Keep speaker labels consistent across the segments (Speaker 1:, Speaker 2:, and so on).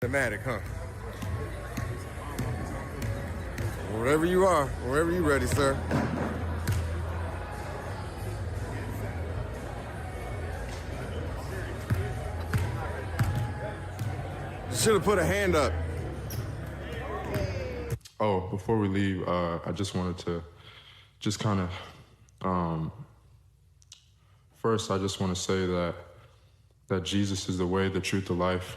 Speaker 1: Dramatic, huh? Wherever you are, wherever you ready, sir. Should have put a hand up.
Speaker 2: Oh, before we leave, I just wanted to just kind of, first, I just want to say that Jesus is the way, the truth, the life,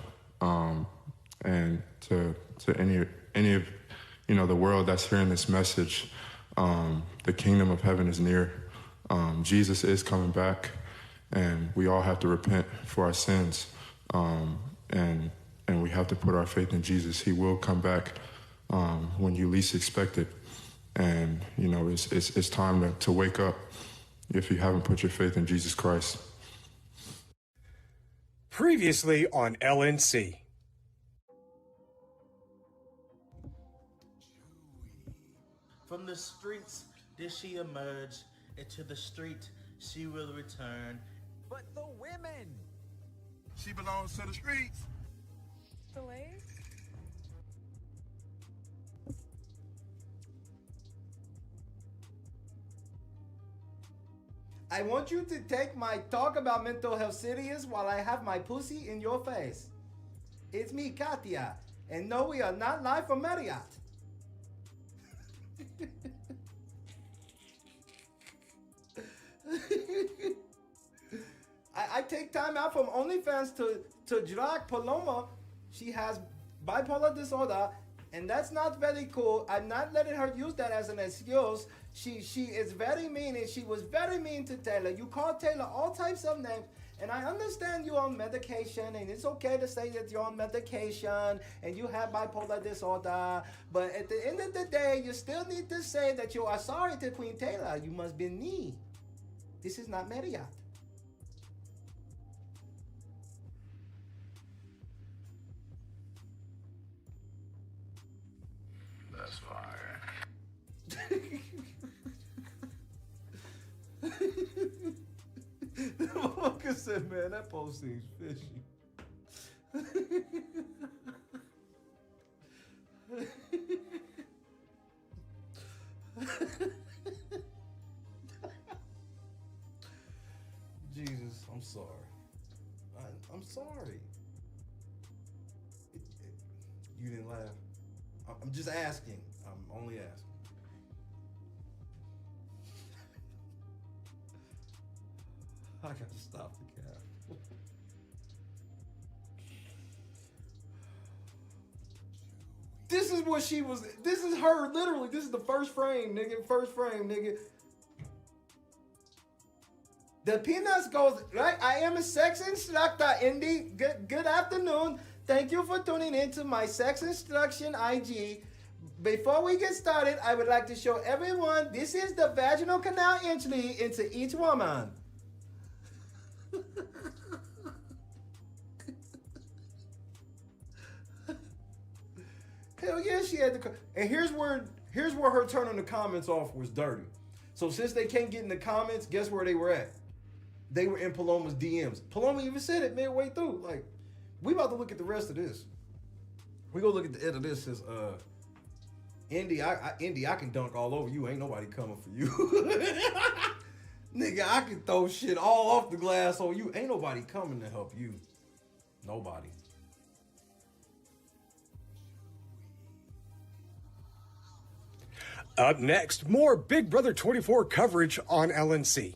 Speaker 2: and to any of the world that's hearing this message, the kingdom of heaven is near. Jesus is coming back, and we all have to repent for our sins, and we have to put our faith in Jesus. He will come back when you least expect it, and it's time to wake up if you haven't put your faith in Jesus Christ.
Speaker 3: Previously on LNC.
Speaker 4: From the streets did she emerge, and to the street she will return.
Speaker 5: But the women!
Speaker 1: She belongs to the streets.
Speaker 6: Delay?
Speaker 5: I want you to take my talk about mental health serious while I have my pussy in your face. It's me, Katya, and no, we are not live from Marriott. I take time out from OnlyFans to drag Paloma. She has bipolar disorder, and that's not very cool. I'm not letting her use that as an excuse. She is very mean, and she was very mean to Taylor. You called Taylor all types of names, and I understand you're on medication, and it's okay to say that you're on medication and you have bipolar disorder, but at the end of the day, you still need to say that you are sorry to Queen Taylor. You must be me. This is not Marriott.
Speaker 2: That's fire.
Speaker 5: The motherfucker said, man, that post seems fishy. Jesus, I'm sorry. I'm sorry. You didn't laugh. I'm just asking. I'm only asking. I gotta stop the cat. This is what she was. This is her, literally. This is the first frame, nigga. First frame, nigga. The peanuts goes, right? I am a sex instructor, Indy. Good afternoon. Thank you for tuning in to my sex instruction IG. Before we get started, I would like to show everyone, this is the vaginal canal entry into each woman. Hell yeah, she had the. And here's where her turning the comments off was dirty. So since they can't get in the comments, guess where they were at? They were in Paloma's DMs. Paloma even said it midway through. Like, we about to look at the rest of this. We go look at the end of this. Says, Indy, I can dunk all over you. Ain't nobody coming for you. Nigga, I can throw shit all off the glass on you. Ain't nobody coming to help you. Nobody.
Speaker 3: Up next, more Big Brother 24 coverage on LNC.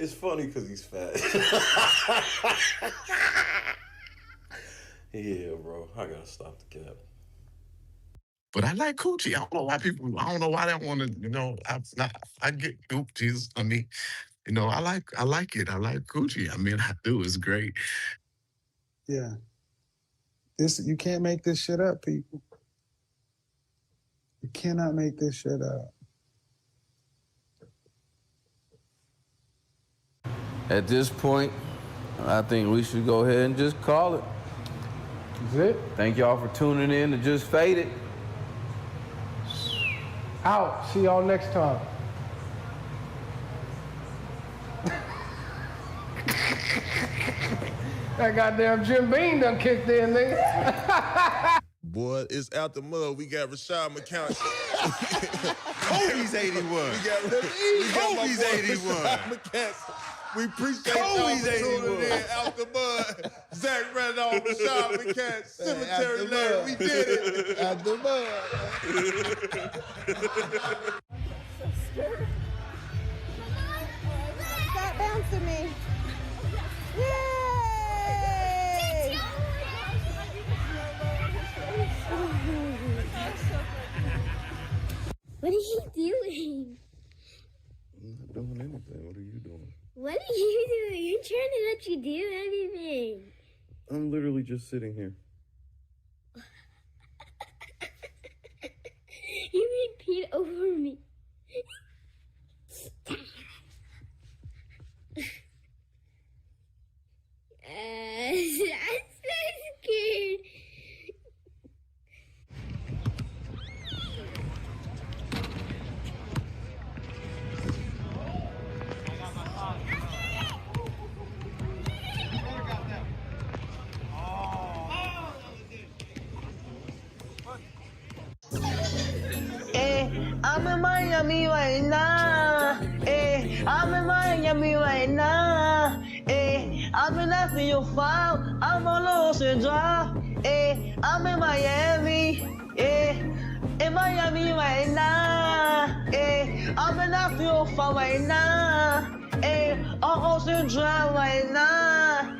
Speaker 7: It's funny because he's fat. Yeah, bro. I gotta stop the cap.
Speaker 6: But I like coochie. I don't know why they want to, I get coochies. I mean, I like it. I like coochie. I mean, I do. It's great.
Speaker 8: Yeah. You can't make this shit up, people. You cannot make this shit up.
Speaker 9: At this point, I think we should go ahead and just call it.
Speaker 3: That's it.
Speaker 9: Thank y'all for tuning in to Just Faded.
Speaker 3: Out. See y'all next time. That goddamn Jim Beam done kicked in, nigga.
Speaker 10: Boy, it's out the mud. We got Rashad McCown.
Speaker 11: Kobe's 81. Kobe's 81.
Speaker 10: We appreciate
Speaker 11: Kobe's
Speaker 10: y'all for
Speaker 11: 81.
Speaker 10: tuning in. Out the mud. Zach Randolph, Rashad McCown, Cemetery Lane. We did it.
Speaker 8: Out the mud.
Speaker 12: So scared. Stop bouncing me. Yay!
Speaker 13: What are you doing?
Speaker 7: I'm not doing anything. What are you doing?
Speaker 13: What are you doing? I'm trying to let you do everything.
Speaker 7: I'm literally just sitting here.
Speaker 13: You repeat over me. I'm so scared.
Speaker 14: I'm in Miami right now. I'm in Miami right now. I've been after your file. I'm on Ocean Drive. I'm in Miami. In Miami right now. I've been after your file right now. On Ocean Drive right now.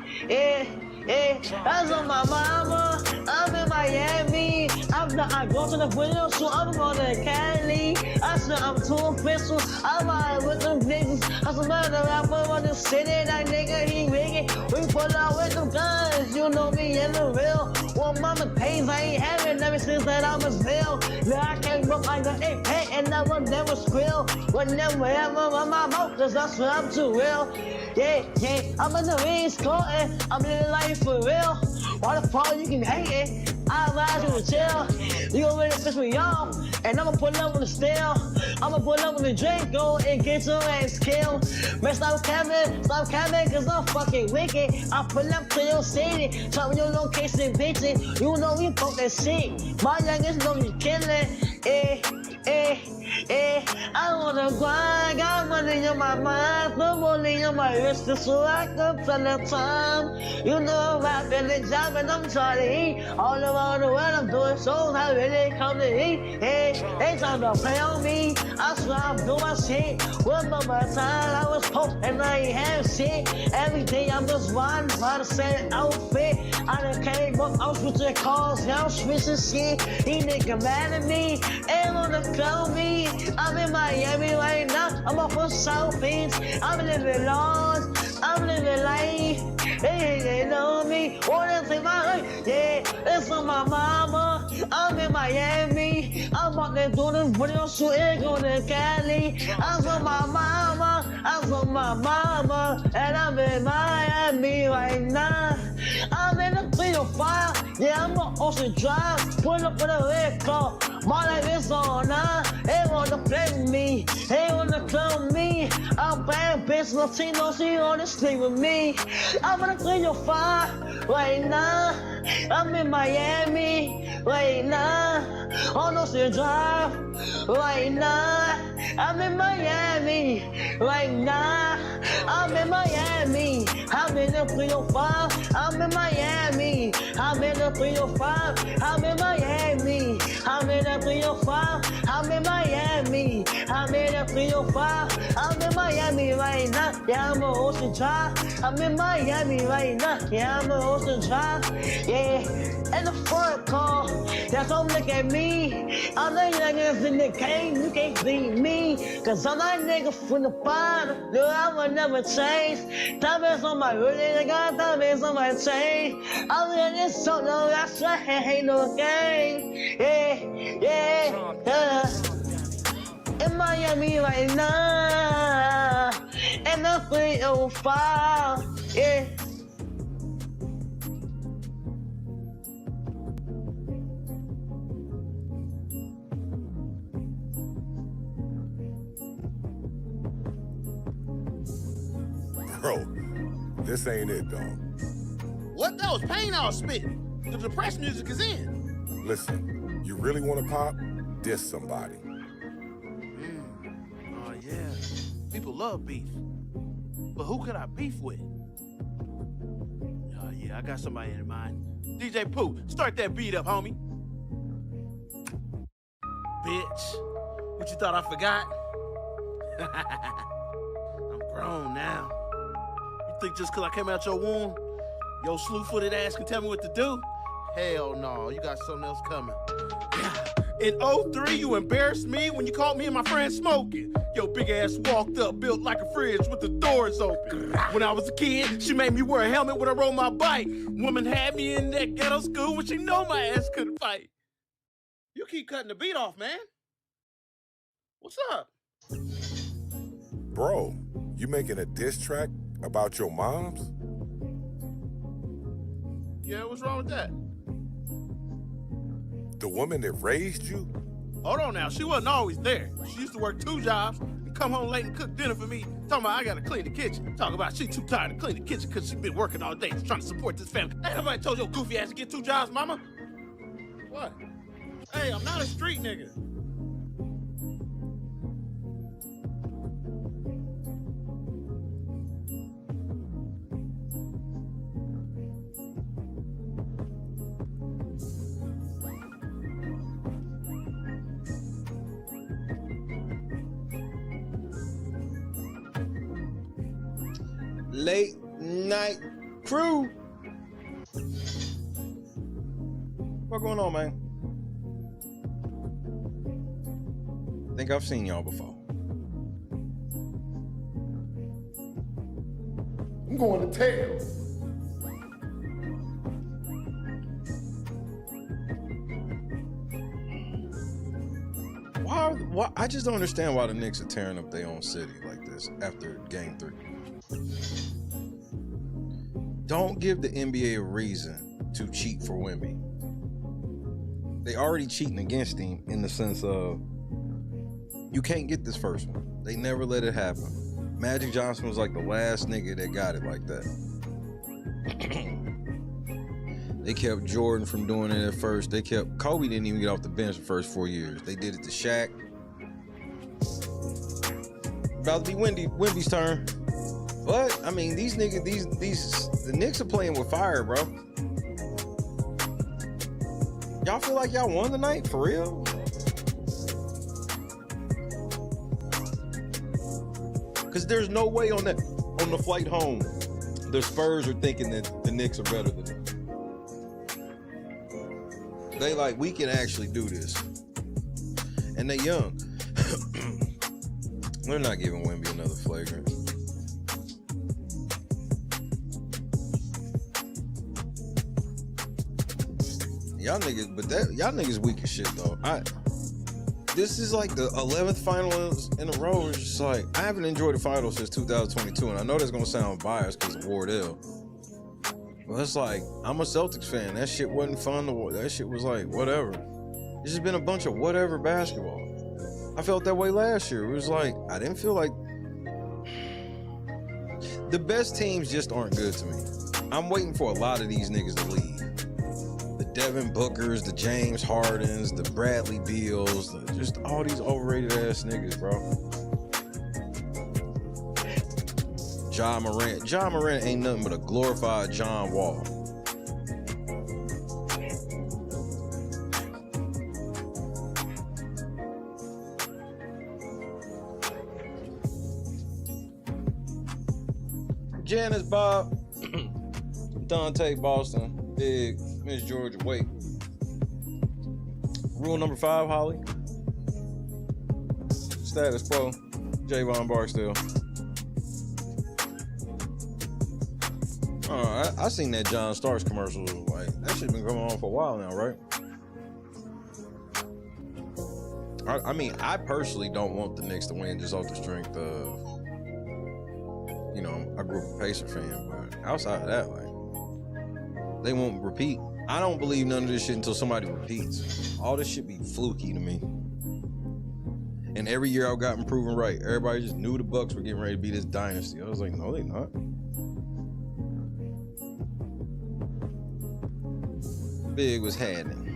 Speaker 14: That's on my mama. I'm in Miami. I go to the window, so I'm going to Cali. I said I'm too official. I'm out with them niggas. I said, man, the rapper on the city, that nigga, he wicked. We pull out with them guns. You know me in the real. Well, mama pays, I ain't having ever since that I was real. Now I can't look like a pet and I will never squeal. Whenever ever on my mouth, cause I swear I'm too real. Yeah, I'm in the East Coast, I'm in the life for real. Why the fuck you can hate it? I advise you to chill. You gon' really fish with y'all, and I'ma pull up with the steel. I'ma pull up with the drink, go and get your ass killed. Man, stop capping, cause I'm fucking wicked. I pull up to your city, tell me your location, bitch. You know we fuck that shit. My youngest know you killin', I wanna grind, got money in my mind, put money on my wrist, so I can tell the time. You know I'm rapping the job and I'm trying to eat. All around the world I'm doing shows, I really come to eat. They trying to play on me, I swear I'm doing my shit. One more time I was post and I ain't have shit. Every day I'm just riding by the same outfit. I done came up, I'm switching cars, now I'm switching shit. He nigga mad at me, ain't wanna clone me. I'm in Miami right now, I'm off of South Beach. I'm living large, I'm living life. They know me, wanna take my life. Yeah, it's on my mama. I'm in Miami. I'm out there doing video shooting, going to Cali. I'm on my mama, I'm on my mama, and I'm in Miami right now. I'm in the 305, yeah, I'm on Ocean Drive. Pull up with a red car, my life is on now. They wanna play with me, they wanna clone me. I'm bad bitch, Latino, she wanna sleep with me. I'm in the 305 right now. I'm in Miami right now. On Ocean Drive right now. I'm in Miami right now. I'm in Miami. I'm in the 305. I'm in Miami. I'm in the 305. I'm in Miami. I'm in the 305. I'm in Miami. I'm made a 305. I'm in Miami right now. Yeah, I'm on Ocean Drive. I'm in Miami right now. Yeah, I'm on Ocean Drive. Yeah, and the front car. That's all look at me. All the niggas in the game, you can't beat me. Cause I'm that nigga from the bottom. No, I will never change. Diamonds on my really, I got diamonds on my chain. I'm in this so no, I swear ain't no game. Yeah, yeah, yeah. In Miami right now. And the 305. Yeah.
Speaker 15: Bro, this ain't it, dog.
Speaker 16: What? That was pain I was spitting. The depressed music is in.
Speaker 15: Listen, you really want to pop? Diss somebody.
Speaker 16: Oh, yeah. People love beef. But who could I beef with? Oh, yeah, I got somebody in mind. DJ Pooh, start that beat up, homie. Bitch. What you thought I forgot? I'm grown now. You think just because I came out your womb, your slew-footed ass can tell me what to do? Hell no, you got something else coming. In 03, you embarrassed me when you caught me and my friend smoking. Your big ass walked up, built like a fridge with the doors open. When I was a kid, she made me wear a helmet when I rode my bike. Woman had me in that ghetto school when she know my ass couldn't fight. You keep cutting the beat off, man. What's up?
Speaker 15: Bro, you making a diss track about your moms?
Speaker 16: Yeah, what's wrong with that?
Speaker 15: The woman that raised you?
Speaker 16: Hold on now, she wasn't always there. She used to work 2 jobs and come home late and cook dinner for me. Talking about I gotta clean the kitchen. Talking about she too tired to clean the kitchen because she been working all day trying to support this family. Ain't nobody told your goofy ass to get 2 jobs, mama? What? Hey, I'm not a street nigga.
Speaker 7: Late night crew. What going on, man? Think I've seen y'all before.
Speaker 10: I'm going to tail.
Speaker 7: Why? I just don't understand why the Knicks are tearing up their own city like this after Game 3. Don't give the NBA a reason to cheat for Wemby. They already cheating against him in the sense of you can't get this first one. They never let it happen. Magic Johnson was like the last nigga that got it like that. They kept Jordan from doing it at first. They kept Kobe didn't even get off the bench the first 4 years. They did it to Shaq. About to be Wemby's turn. But I mean, these niggas, the Knicks are playing with fire, bro. Y'all feel like y'all won tonight for real? Because there's no way on the flight home, the Spurs are thinking that the Knicks are better than them. They like, we can actually do this. And they young. They're not giving Wemby another flagrant. Y'all niggas weak as shit though. This is like the 11th finals in a row. It's just like, I haven't enjoyed the finals since 2022, and I know that's gonna sound biased because of Wardell. But it's like, I'm a Celtics fan. That shit wasn't fun to watch. That shit was like, whatever. It's just been a bunch of whatever basketball. I felt that way last year. It was like, I didn't feel like... The best teams just aren't good to me. I'm waiting for a lot of these niggas to leave. The Devin Bookers, the James Hardens, the Bradley Beals, just all these overrated ass niggas, bro. Ja Morant ain't nothing but a glorified John Wall. Janice, Bob, Dante, Boston, Big, Miss Georgia, wait. Rule number 5, Holly. Status quo, Javon Barksdale. I seen that John Starks commercial. Like, that shit been going on for a while now, right? I mean, I personally don't want the Knicks to win just off the strength of, you know, I grew up a Pacer fan, but outside of that, like, they won't repeat. I don't believe none of this shit until somebody repeats. All this shit be fluky to me. And every year I've gotten proven right. Everybody just knew the Bucks were getting ready to be this dynasty. I was like, no, they not. Big was happening.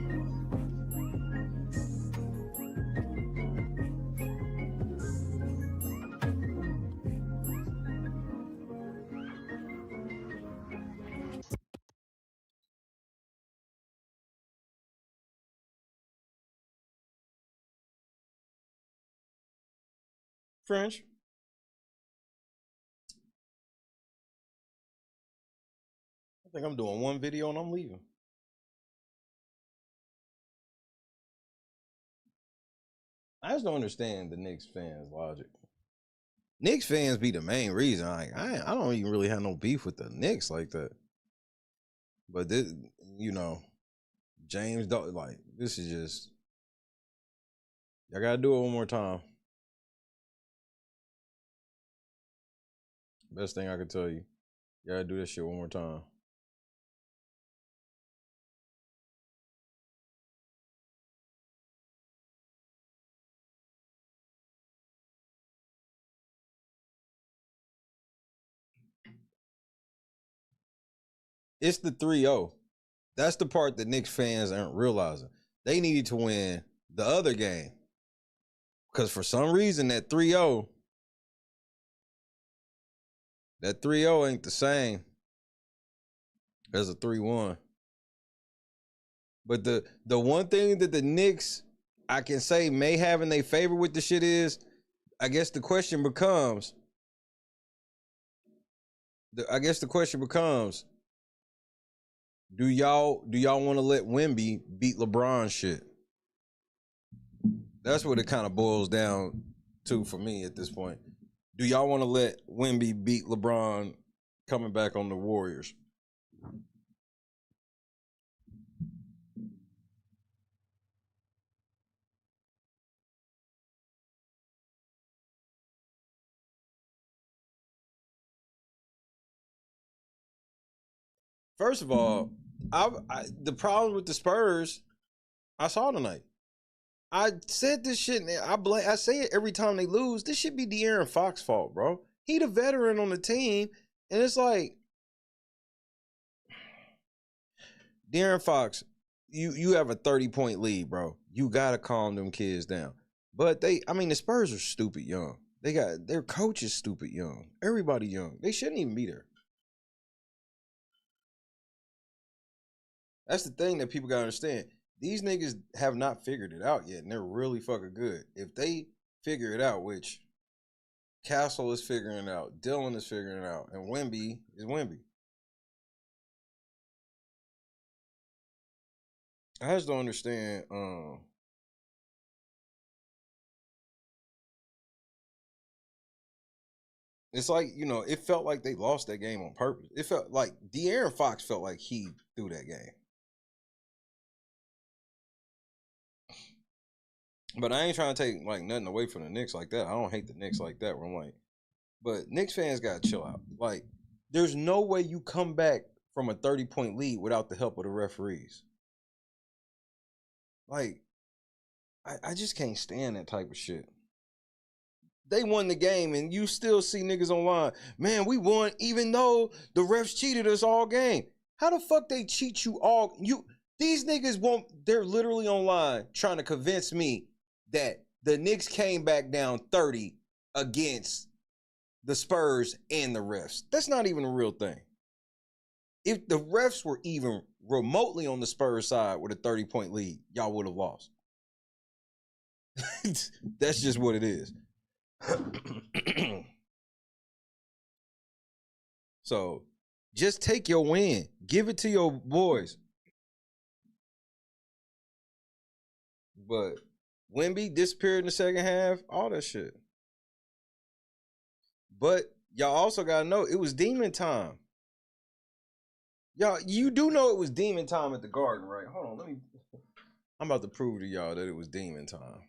Speaker 7: French. I think I'm doing one video and I'm leaving. I just don't understand the Knicks fans' logic. Knicks fans be the main reason. I don't even really have no beef with the Knicks like that. But this, you know, James, like, this is just, y'all gotta do it one more time. Best thing I can tell you. You gotta do this shit one more time. It's the 3-0. That's the part that Knicks fans aren't realizing. They needed to win the other game. Because for some reason, that 3-0 ain't the same as a 3-1. But the one thing that the Knicks, I can say, may have in their favor with the shit is, I guess the question becomes, do y'all want to let Wemby beat LeBron shit? That's what it kind of boils down to for me at this point. Do y'all want to let Wemby beat LeBron coming back on the Warriors? First of all, the problem with the Spurs, I saw tonight. I said this shit, and I say it every time they lose. This should be De'Aaron Fox's fault, bro. He the veteran on the team, and it's like, De'Aaron Fox, you have a 30-point lead, bro. You gotta calm them kids down. But the Spurs are stupid young. Their coach is stupid young. Everybody young. They shouldn't even be there. That's the thing that people gotta understand. These niggas have not figured it out yet, and they're really fucking good. If they figure it out, which Castle is figuring it out, Dillon is figuring it out, and Wemby is Wemby. I just don't understand. It's like, you know, it felt like they lost that game on purpose. It felt like De'Aaron Fox felt like he threw that game. But I ain't trying to take like nothing away from the Knicks like that. I don't hate the Knicks like that. Where I'm like, but Knicks fans gotta chill out. Like, there's no way you come back from a 30-point lead without the help of the referees. Like, I just can't stand that type of shit. They won the game, and you still see niggas online. Man, we won even though the refs cheated us all game. How the fuck they cheat you all? These niggas won't. They're literally online trying to convince me that the Knicks came back down 30 against the Spurs and the refs. That's not even a real thing. If the refs were even remotely on the Spurs side with a 30-point lead, y'all would have lost. That's just what it is.
Speaker 17: So just take your win. Give it to your boys. But Wemby disappeared in the second half, all that shit. But y'all also gotta know it was demon time. Y'all, you do know it was demon time at the Garden, right? Hold on, I'm about to prove to y'all that it was demon time.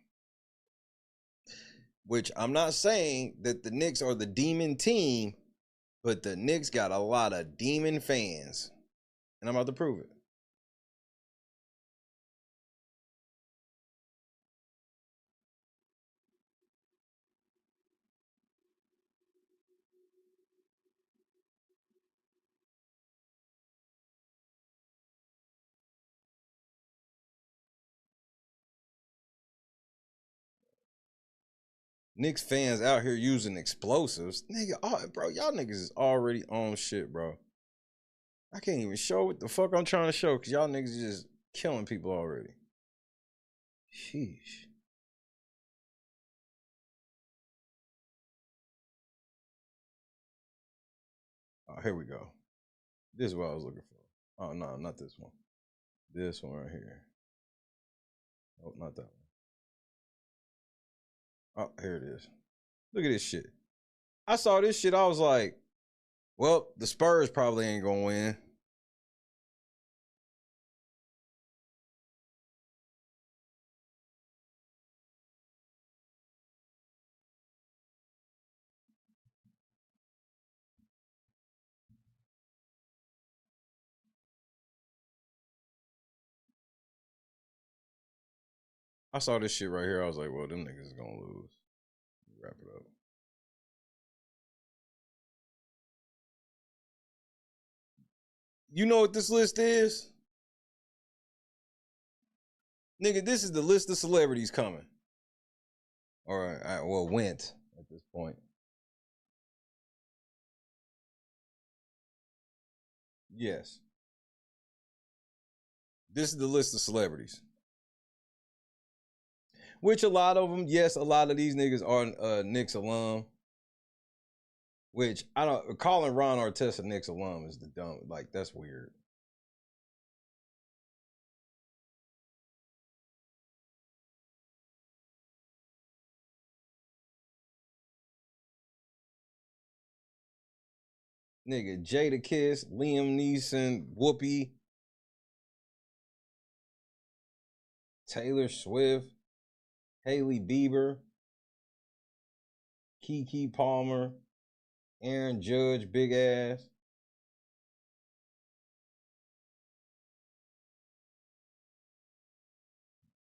Speaker 17: Which I'm not saying that the Knicks are the demon team, but the Knicks got a lot of demon fans. And I'm about to prove it. Knicks fans out here using explosives. Nigga, bro, y'all niggas is already on shit, bro. I can't even show what the fuck I'm trying to show because y'all niggas just killing people already. Sheesh. Oh, here we go. This is what I was looking for. Oh, no, not this one. This one right here. Oh, not that one. Oh, here it is. Look at this shit. I saw this shit. I was like, well, the Spurs probably ain't gonna win. I saw this shit right here. I was like, well, them niggas is gonna lose. Wrap it up. You know what this list is? Nigga, this is the list of celebrities coming. Or, well, went at this point. Yes. This is the list of celebrities. Which a lot of them, yes, a lot of these niggas are Knicks alum. Which, I don't, calling Ron Artest a Knicks alum is the dumb, like, that's weird. Nigga, Jada Kiss, Liam Neeson, Whoopi, Taylor Swift, Hailey Bieber, Keke Palmer, Aaron Judge, big ass.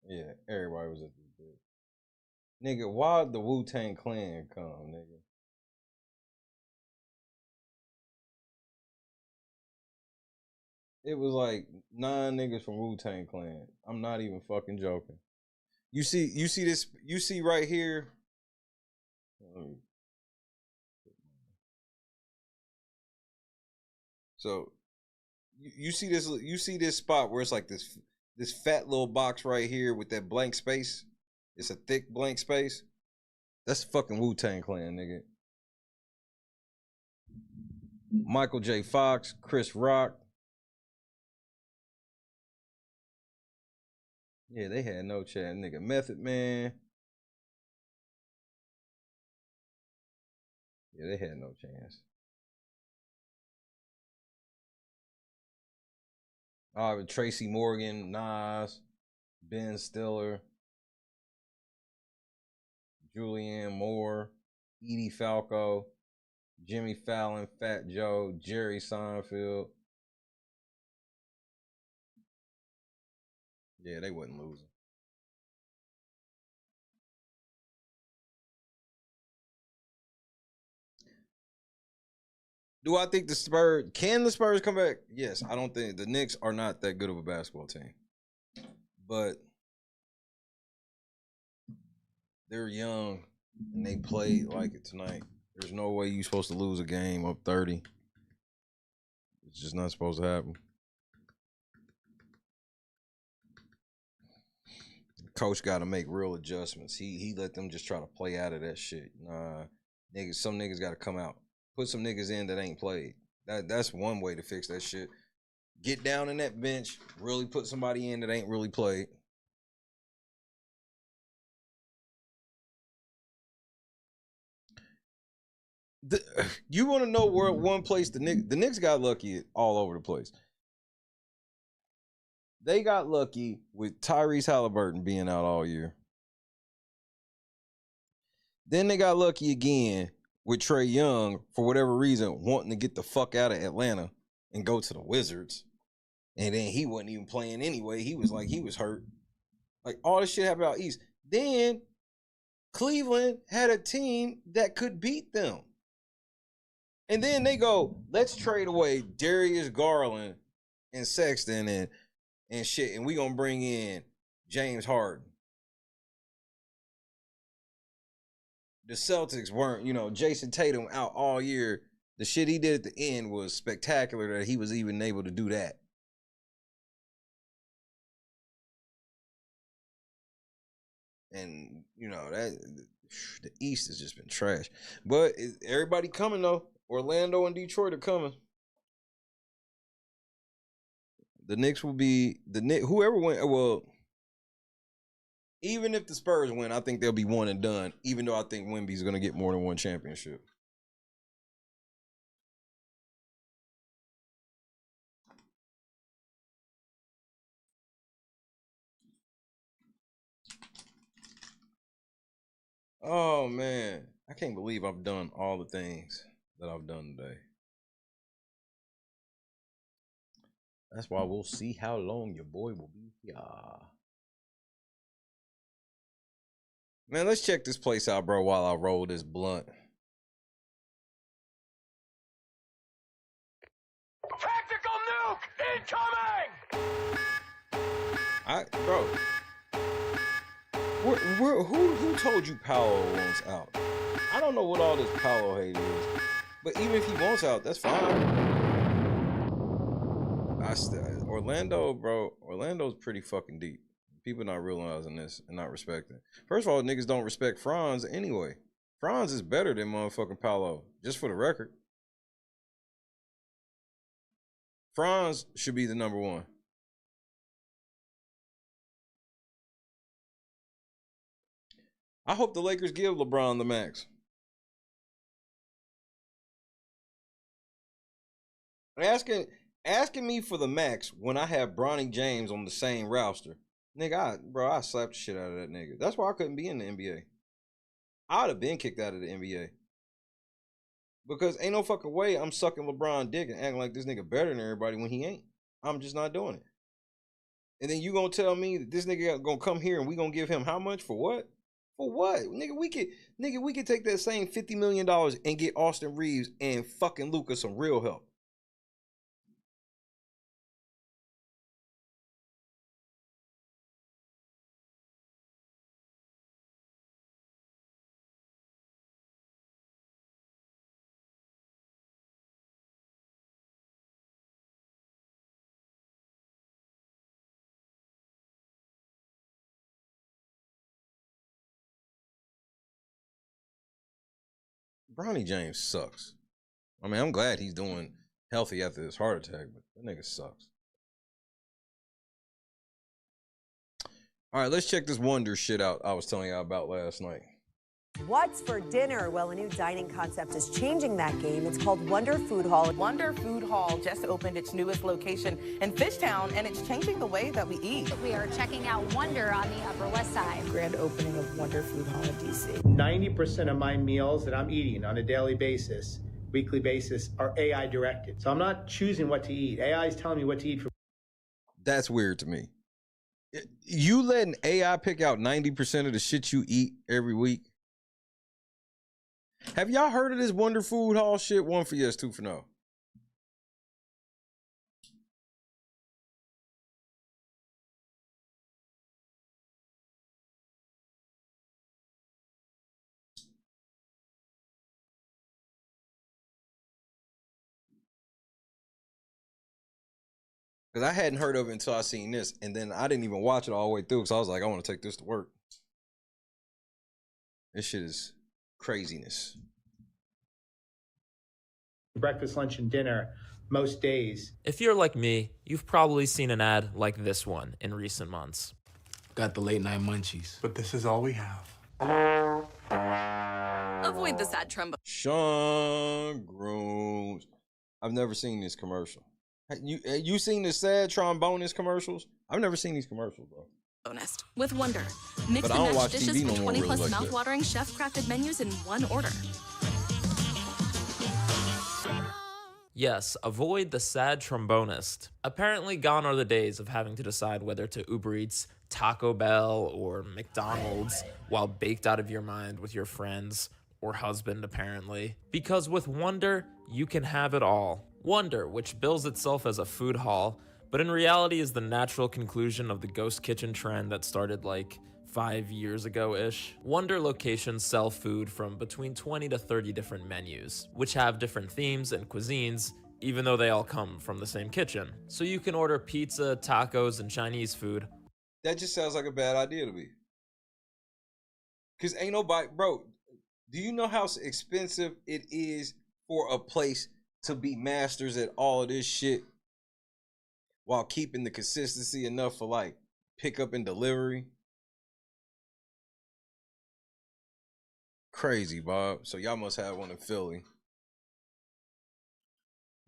Speaker 17: Yeah, everybody was at this bitch. Nigga, why'd the Wu-Tang Clan come, nigga? It was like 9 niggas from Wu-Tang Clan. I'm not even fucking joking. You see this, you see right here. So you see this spot where it's like this fat little box right here with that blank space. It's a thick blank space. That's fucking Wu-Tang Clan, nigga. Michael J. Fox, Chris Rock. Yeah, they had no chance, nigga. Method Man. Yeah, they had no chance. Tracy Morgan, Nas, Ben Stiller, Julianne Moore, Edie Falco, Jimmy Fallon, Fat Joe, Jerry Seinfeld. Yeah, they wasn't losing. Do I think the Spurs, can the Spurs come back? Yes, I don't think the Knicks are not that good of a basketball team. But they're young and they played like it tonight. There's no way you're supposed to lose a game up 30. It's just not supposed to happen. Coach got to make real adjustments. He let them just try to play out of that shit. Nah, niggas, some niggas got to come out. Put some niggas in that ain't played. That's one way to fix that shit. Get down in that bench, really put somebody in that ain't really played. You want to know where one place the Knicks got lucky all over the place. They got lucky with Tyrese Halliburton being out all year. Then they got lucky again with Trae Young, for whatever reason, wanting to get the fuck out of Atlanta and go to the Wizards. And then he wasn't even playing anyway. He was hurt. Like, all this shit happened out East. Then Cleveland had a team that could beat them. And then they go, let's trade away Darius Garland and Sexton and shit, and we gonna bring in James Harden. The Celtics weren't, Jason Tatum out all year. The shit he did at the end was spectacular that he was even able to do that. And, the East has just been trash. But everybody coming, though. Orlando and Detroit are coming. The Knicks will be whoever win. Well, even if the Spurs win, I think they'll be one and done. Even though I think Wemby's going to get more than one championship. Oh man, I can't believe I've done all the things that I've done today. That's why we'll see how long your boy will be here. Man, let's check this place out, bro, while I roll this blunt.
Speaker 18: Tactical nuke incoming!
Speaker 17: Bro. Who told you Paolo wants out? I don't know what all this Paolo hate is. But even if he wants out, that's fine. Orlando, bro. Orlando's pretty fucking deep. People not realizing this and not respecting. First of all, niggas don't respect Franz anyway. Franz is better than motherfucking Paolo. Just for the record. Franz should be the number one. I hope the Lakers give LeBron the max. Asking me for the max when I have Bronny James on the same roster. Nigga, I slapped the shit out of that nigga. That's why I couldn't be in the NBA. I'd have been kicked out of the NBA. Because ain't no fucking way I'm sucking LeBron dick and acting like this nigga better than everybody when he ain't. I'm just not doing it. And then you gonna tell me that this nigga gonna come here and we gonna give him how much for what? For what? Nigga, we could take that same $50 million and get Austin Reeves and fucking Luka some real help. Bronny James sucks. I mean, I'm glad he's doing healthy after his heart attack, but that nigga sucks. All right, let's check this Wonder shit out I was telling y'all about last night.
Speaker 19: What's for dinner? Well, a new dining concept is changing that game. It's called Wonder Food Hall.
Speaker 20: Wonder Food Hall just opened its newest location in Fishtown, and it's changing the way that we eat.
Speaker 21: We are checking out Wonder on the Upper West Side.
Speaker 20: Grand opening of Wonder Food Hall in D.C.
Speaker 22: 90% of my meals that I'm eating on a daily basis, weekly basis, are AI directed. So I'm not choosing what to eat. AI is telling me what to eat.
Speaker 17: That's weird to me. You letting AI pick out 90% of the shit you eat every week? Have y'all heard of this Wonder Food Hall shit? 1 for yes, 2 for no. Because I hadn't heard of it until I seen this. And then I didn't even watch it all the way through because I was like, I want to take this to work. This shit is craziness.
Speaker 22: breakfast, lunch, and dinner most days.
Speaker 1: If you're like me, you've probably seen an ad like this one in recent months.
Speaker 2: Got the late night munchies.
Speaker 4: But this is all we have.
Speaker 5: Avoid the sad trombone.
Speaker 17: Sean Grooms. I've never seen this commercial. You seen the sad trombonist commercials? I've never seen these commercials, bro.
Speaker 5: Bonus with Wonder. Mix
Speaker 17: But I
Speaker 5: and
Speaker 17: don't
Speaker 5: match
Speaker 17: watch
Speaker 5: dishes
Speaker 17: TV
Speaker 5: for
Speaker 17: no more
Speaker 5: 20
Speaker 17: really
Speaker 5: plus
Speaker 17: like that.
Speaker 5: mouth-watering chef-crafted menus in one order.
Speaker 1: Yes, avoid the sad trombonist. Apparently gone are the days of having to decide whether to Uber Eats, Taco Bell, or McDonald's while baked out of your mind with your friends or husband, apparently. Because with Wonder, you can have it all. Wonder, which bills itself as a food hall, but in reality is the natural conclusion of the ghost kitchen trend that started like 5 years ago-ish. Wonder locations sell food from between 20 to 30 different menus, which have different themes and cuisines, even though they all come from the same kitchen. So you can order pizza, tacos, and Chinese food.
Speaker 17: That just sounds like a bad idea to me. Cause ain't nobody, bro. Do you know how expensive it is for a place to be masters at all of this shit while keeping the consistency enough for like pickup and delivery? Crazy, Bob. So y'all must have one in Philly.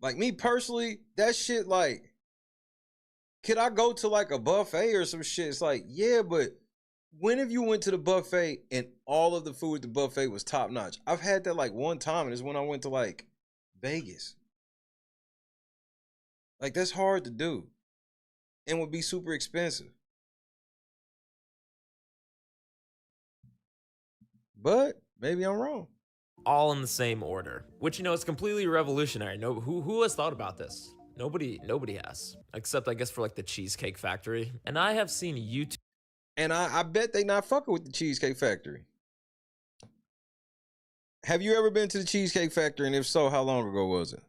Speaker 17: Like me personally, that shit like, could I go to like a buffet or some shit? It's like, yeah, but when have you went to the buffet and all of the food at the buffet was top notch? I've had that like one time, and it's when I went to like Vegas. Like that's hard to do and would be super expensive. But maybe I'm wrong.
Speaker 1: All in the same order, which, you know, is completely revolutionary. No, who has thought about this? Nobody has, except I guess for like the Cheesecake Factory. And I have seen YouTube.
Speaker 17: And I bet they not fucking with the Cheesecake Factory. Have you ever been to the Cheesecake Factory? And if so, how long ago was it?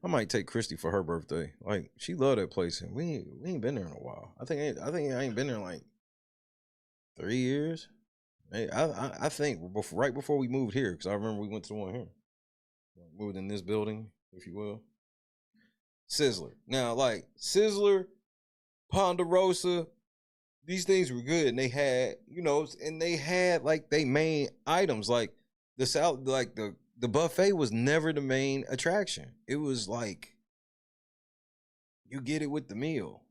Speaker 17: I might take Christy for her birthday. Like, she loved that place, and we ain't been there in a while. I think I ain't been there in like 3 years. I think right before we moved here, because I remember we went to the one here. Moved in this building, if you will. Sizzler. Now, like Sizzler, Ponderosa, these things were good, and they had, you know, and they had like they main items, like the salad, like the buffet was never the main attraction. It was like you get it with the meal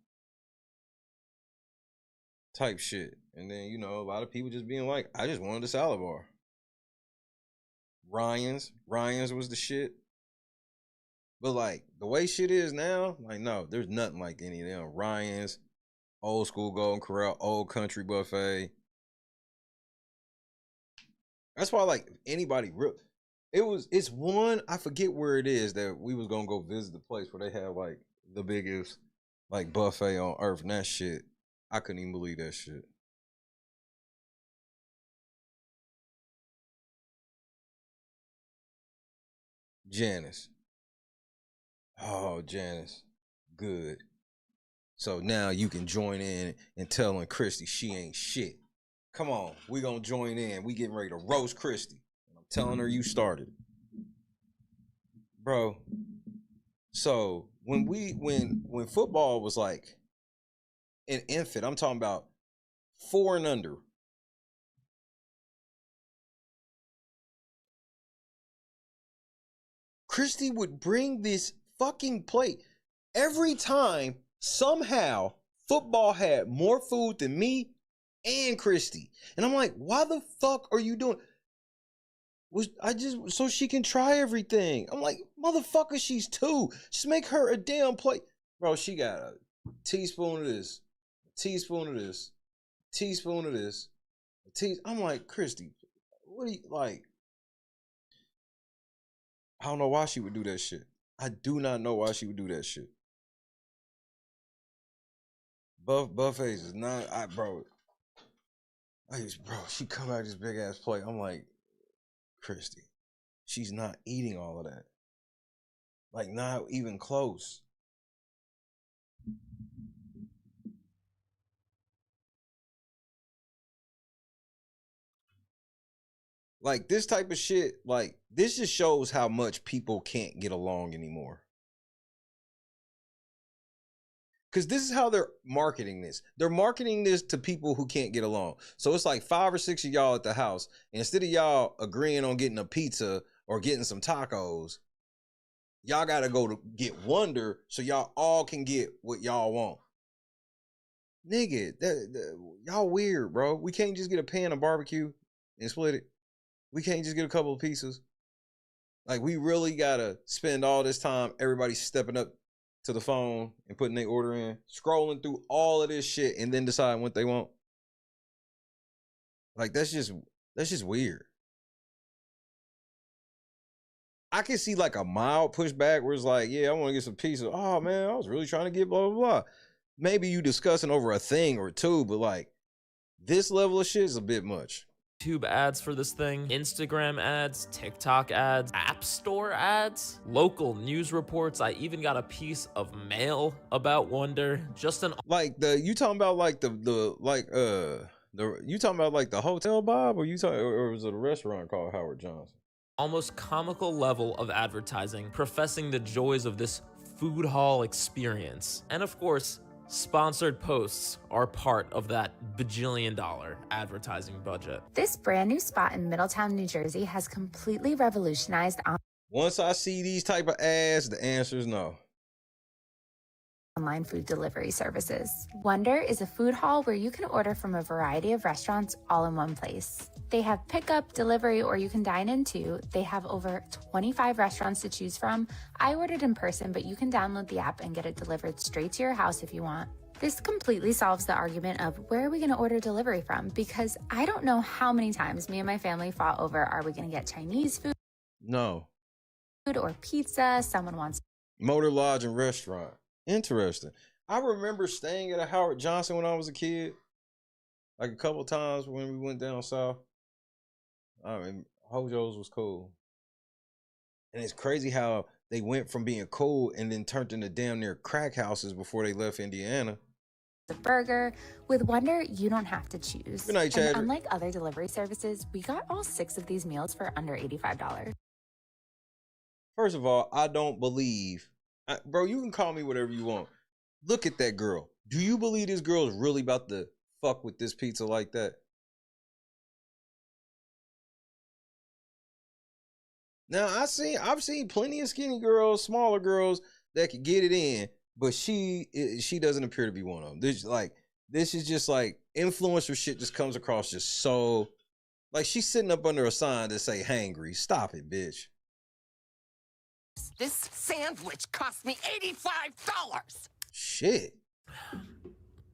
Speaker 17: type shit. And then, you know, a lot of people just being like, I just wanted a salad bar. Ryan's was the shit. But like the way shit is now, like no, there's nothing like any of them. Ryan's, Old School Golden Corral, Old Country Buffet. That's why like anybody real, it's one, I forget where it is that we was gonna go visit the place where they have like the biggest like buffet on earth, and that shit, I couldn't even believe that shit. Janice. Oh, Janice. Good. So now you can join in and telling Christy she ain't shit. Come on, we gonna join in. We getting ready to roast Christy. I'm telling her you started. Bro. So when football was like an infant, I'm talking about 4 and under. Christy would bring this fucking plate every time. Somehow football had more food than me and Christy, and I'm like, why the fuck are you doing? I just so she can try everything. I'm like, motherfucker, she's 2. Just make her a damn plate, bro. She got a teaspoon of this, a teaspoon of this, a teaspoon of this, I'm like, Christy, what do you like? I don't know why she would do that shit. I do not know why she would do that shit. Buffets is not, bro, she come out this big ass plate. I'm like, Christy, she's not eating all of that. Like, not even close. Like this type of shit, like this just shows how much people can't get along anymore. Because this is how they're marketing this. They're marketing this to people who can't get along. So it's like 5 or 6 of y'all at the house. And instead of y'all agreeing on getting a pizza or getting some tacos, y'all got to go to get Wonder so y'all all can get what y'all want. Nigga, y'all weird, bro. We can't just get a pan of barbecue and split it. We can't just get a couple of pieces. Like, we really got to spend all this time, everybody stepping up to the phone and putting their order in, scrolling through all of this shit and then deciding what they want. Like, that's just weird. I can see like a mild pushback where it's like, yeah, I want to get some pizza. Oh man, I was really trying to get blah, blah, blah. Maybe you discussing over a thing or two, but like this level of shit is a bit much.
Speaker 1: YouTube ads for this thing, Instagram ads, TikTok ads, App Store ads, local news reports. I even got a piece of mail about Wonder. Just an
Speaker 17: like you talking about like you talking about like the hotel Bob, or or was it a restaurant called Howard Johnson?
Speaker 1: Almost comical level of advertising, professing the joys of this food hall experience. And of course, sponsored posts are part of that bajillion-dollar advertising budget.
Speaker 4: This brand new spot in Middletown, New Jersey has completely revolutionized
Speaker 17: Once I see these type of ads, the answer is no.
Speaker 4: Online food delivery services. Wonder is a food hall where you can order from a variety of restaurants all in one place. They have pickup, delivery, or you can dine in too. They have over 25 restaurants to choose from. I ordered in person, but you can download the app and get it delivered straight to your house if you want. This completely solves the argument of where are we going to order delivery from? Because I don't know how many times me and my family fought over, are we going to get Chinese food?
Speaker 17: No.
Speaker 4: Or pizza? Someone wants
Speaker 17: Motor Lodge and Restaurant. Interesting. I remember staying at a Howard Johnson when I was a kid. Like a couple times when we went down south. I mean, Hojo's was cool. And it's crazy how they went from being cool and then turned into damn near crack houses before they left Indiana.
Speaker 4: the burger. With Wonder, you don't have to choose.
Speaker 17: Good night,
Speaker 4: and
Speaker 17: Chad.
Speaker 4: unlike other delivery services, we got all 6 of these meals for under $85.
Speaker 17: First of all, I don't believe, bro, you can call me whatever you want. Look at that girl. Do you believe this girl is really about to fuck with this pizza like that? Now, I've seen plenty of skinny girls, smaller girls that could get it in, but she doesn't appear to be one of them. This is just like influencer shit just comes across just so, like she's sitting up under a sign that say hangry. Stop it, bitch.
Speaker 6: This sandwich cost me $85.
Speaker 17: Shit.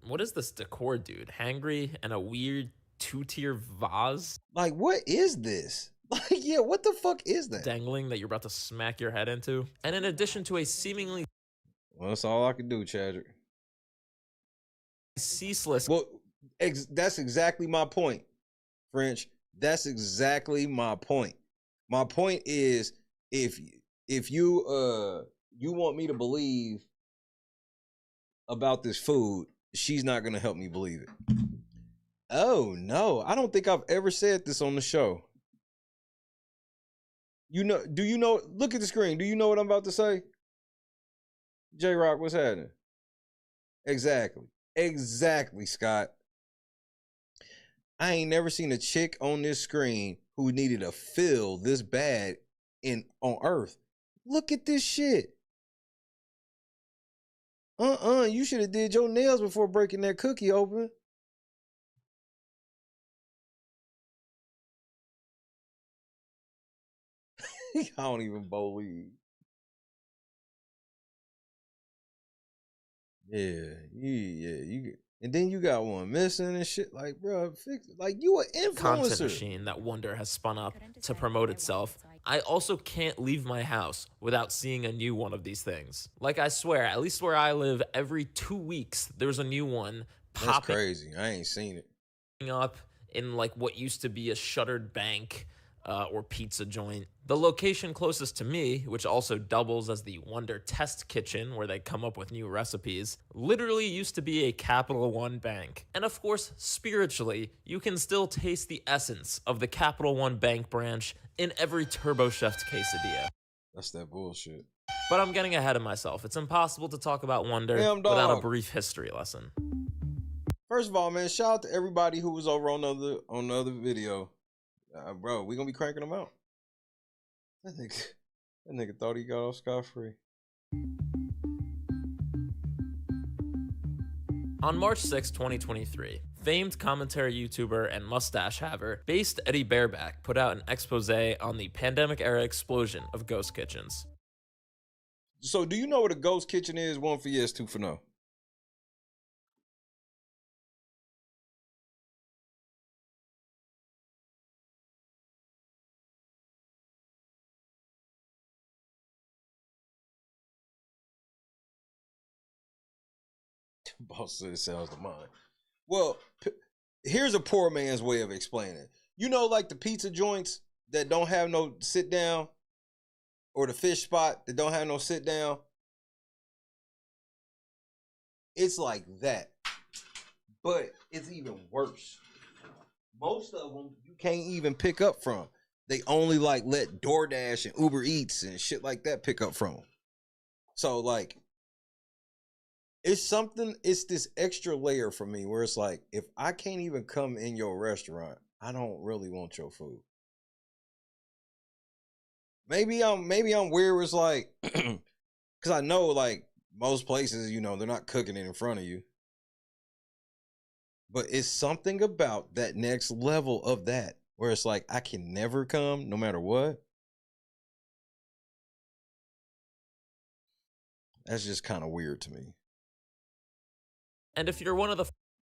Speaker 1: What is this decor, dude? Hangry and a weird 2-tier vase?
Speaker 17: Like, what is this? Like, yeah, what the fuck is that?
Speaker 1: Dangling that you're about to smack your head into. And in addition to a seemingly...
Speaker 17: Well, that's all I can do, Chadrick.
Speaker 1: Ceaseless...
Speaker 17: Well, that's exactly my point, French. That's exactly my point. My point is, if you want me to believe about this food, she's not going to help me believe it. Oh, no. I don't think I've ever said this on the show. Do you know, look at the screen. Do you know what I'm about to say? J-Rock, what's happening? Exactly, Scott. I ain't never seen a chick on this screen who needed a fill this bad on Earth. Look at this shit. You should have did your nails before breaking that cookie open. I don't even believe. Yeah. And then you got one missing and shit. Like, bro, fix it. Like, you an influencer.
Speaker 1: Content machine that Wonder has spun up to promote itself. I also can't leave my house without seeing a new one of these things. Like, I swear, at least where I live, every 2 weeks, there's a new one popping.
Speaker 17: That's crazy. I ain't seen it.
Speaker 1: Up in, like, what used to be a shuttered bank. or pizza joint. The location closest to me, which also doubles as the Wonder Test Kitchen where they come up with new recipes, literally used to be a Capital One bank. And of course, spiritually, you can still taste the essence of the Capital One bank branch in every Turbo Chef's quesadilla.
Speaker 17: That's that bullshit.
Speaker 1: But I'm getting ahead of myself. It's impossible to talk about Wonder
Speaker 17: Damn, dog.
Speaker 1: without a brief history lesson.
Speaker 17: First of all, man, shout out to everybody who was over on the other video. Bro, we gonna be cranking them out. That nigga thought he got off scot-free.
Speaker 1: On March 6, 2023, famed commentary YouTuber and mustache haver based Eddie Bareback put out an expose on the pandemic-era explosion of ghost kitchens.
Speaker 17: So, do you know what a ghost kitchen is? 1 for yes, 2 for no. Boss said it sounds to mine. Well, here's a poor man's way of explaining it. You know, like the pizza joints that don't have no sit down, or the fish spot that don't have no sit down. It's like that, but it's even worse. Most of them you can't even pick up from. They only like let DoorDash and Uber Eats and shit like that pick up from them. So like, it's this extra layer for me where it's like, if I can't even come in your restaurant, I don't really want your food. Maybe I'm weird where it's like, because I know like most places, you know, they're not cooking it in front of you. But it's something about that next level of that where it's like, I can never come no matter what. That's just kind of weird to me.
Speaker 1: And if you're one of the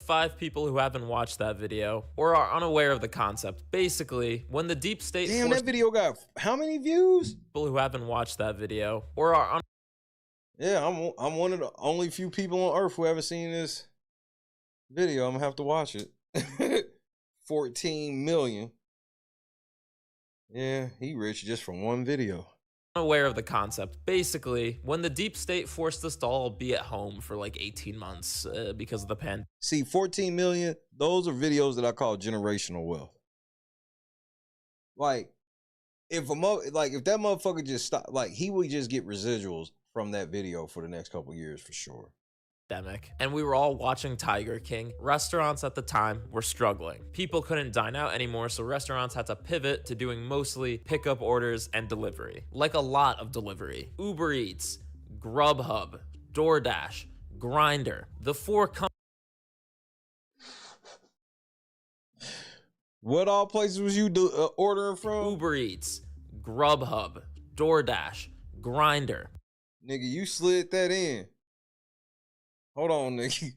Speaker 1: 5 people who haven't watched that video or are unaware of the concept, basically, when the deep state
Speaker 17: Damn, that video got how many views?
Speaker 1: People who haven't watched that video or are
Speaker 17: Yeah, I'm one of the only few people on earth who haven't seen this video. I'm gonna have to watch it. 14 million. Yeah, he rich just from one video.
Speaker 1: unaware of the concept. Basically, when the deep state forced us to all be at home for like 18 months because of the pandemic.
Speaker 17: See, 14 million, those are videos that I call generational wealth. Like, if that motherfucker just stopped, like, he would just get residuals from that video for the next couple years for sure.
Speaker 1: And we were all watching Tiger King. Restaurants at the time were struggling. People couldn't dine out anymore, so restaurants had to pivot to doing mostly pickup orders and delivery. Like a lot of delivery. Uber Eats, Grubhub, DoorDash, Grindr. The 4 companies.
Speaker 17: What all places was you ordering from?
Speaker 1: Uber Eats, Grubhub, DoorDash, Grindr.
Speaker 17: Nigga, you slid that in. Hold on, nigga.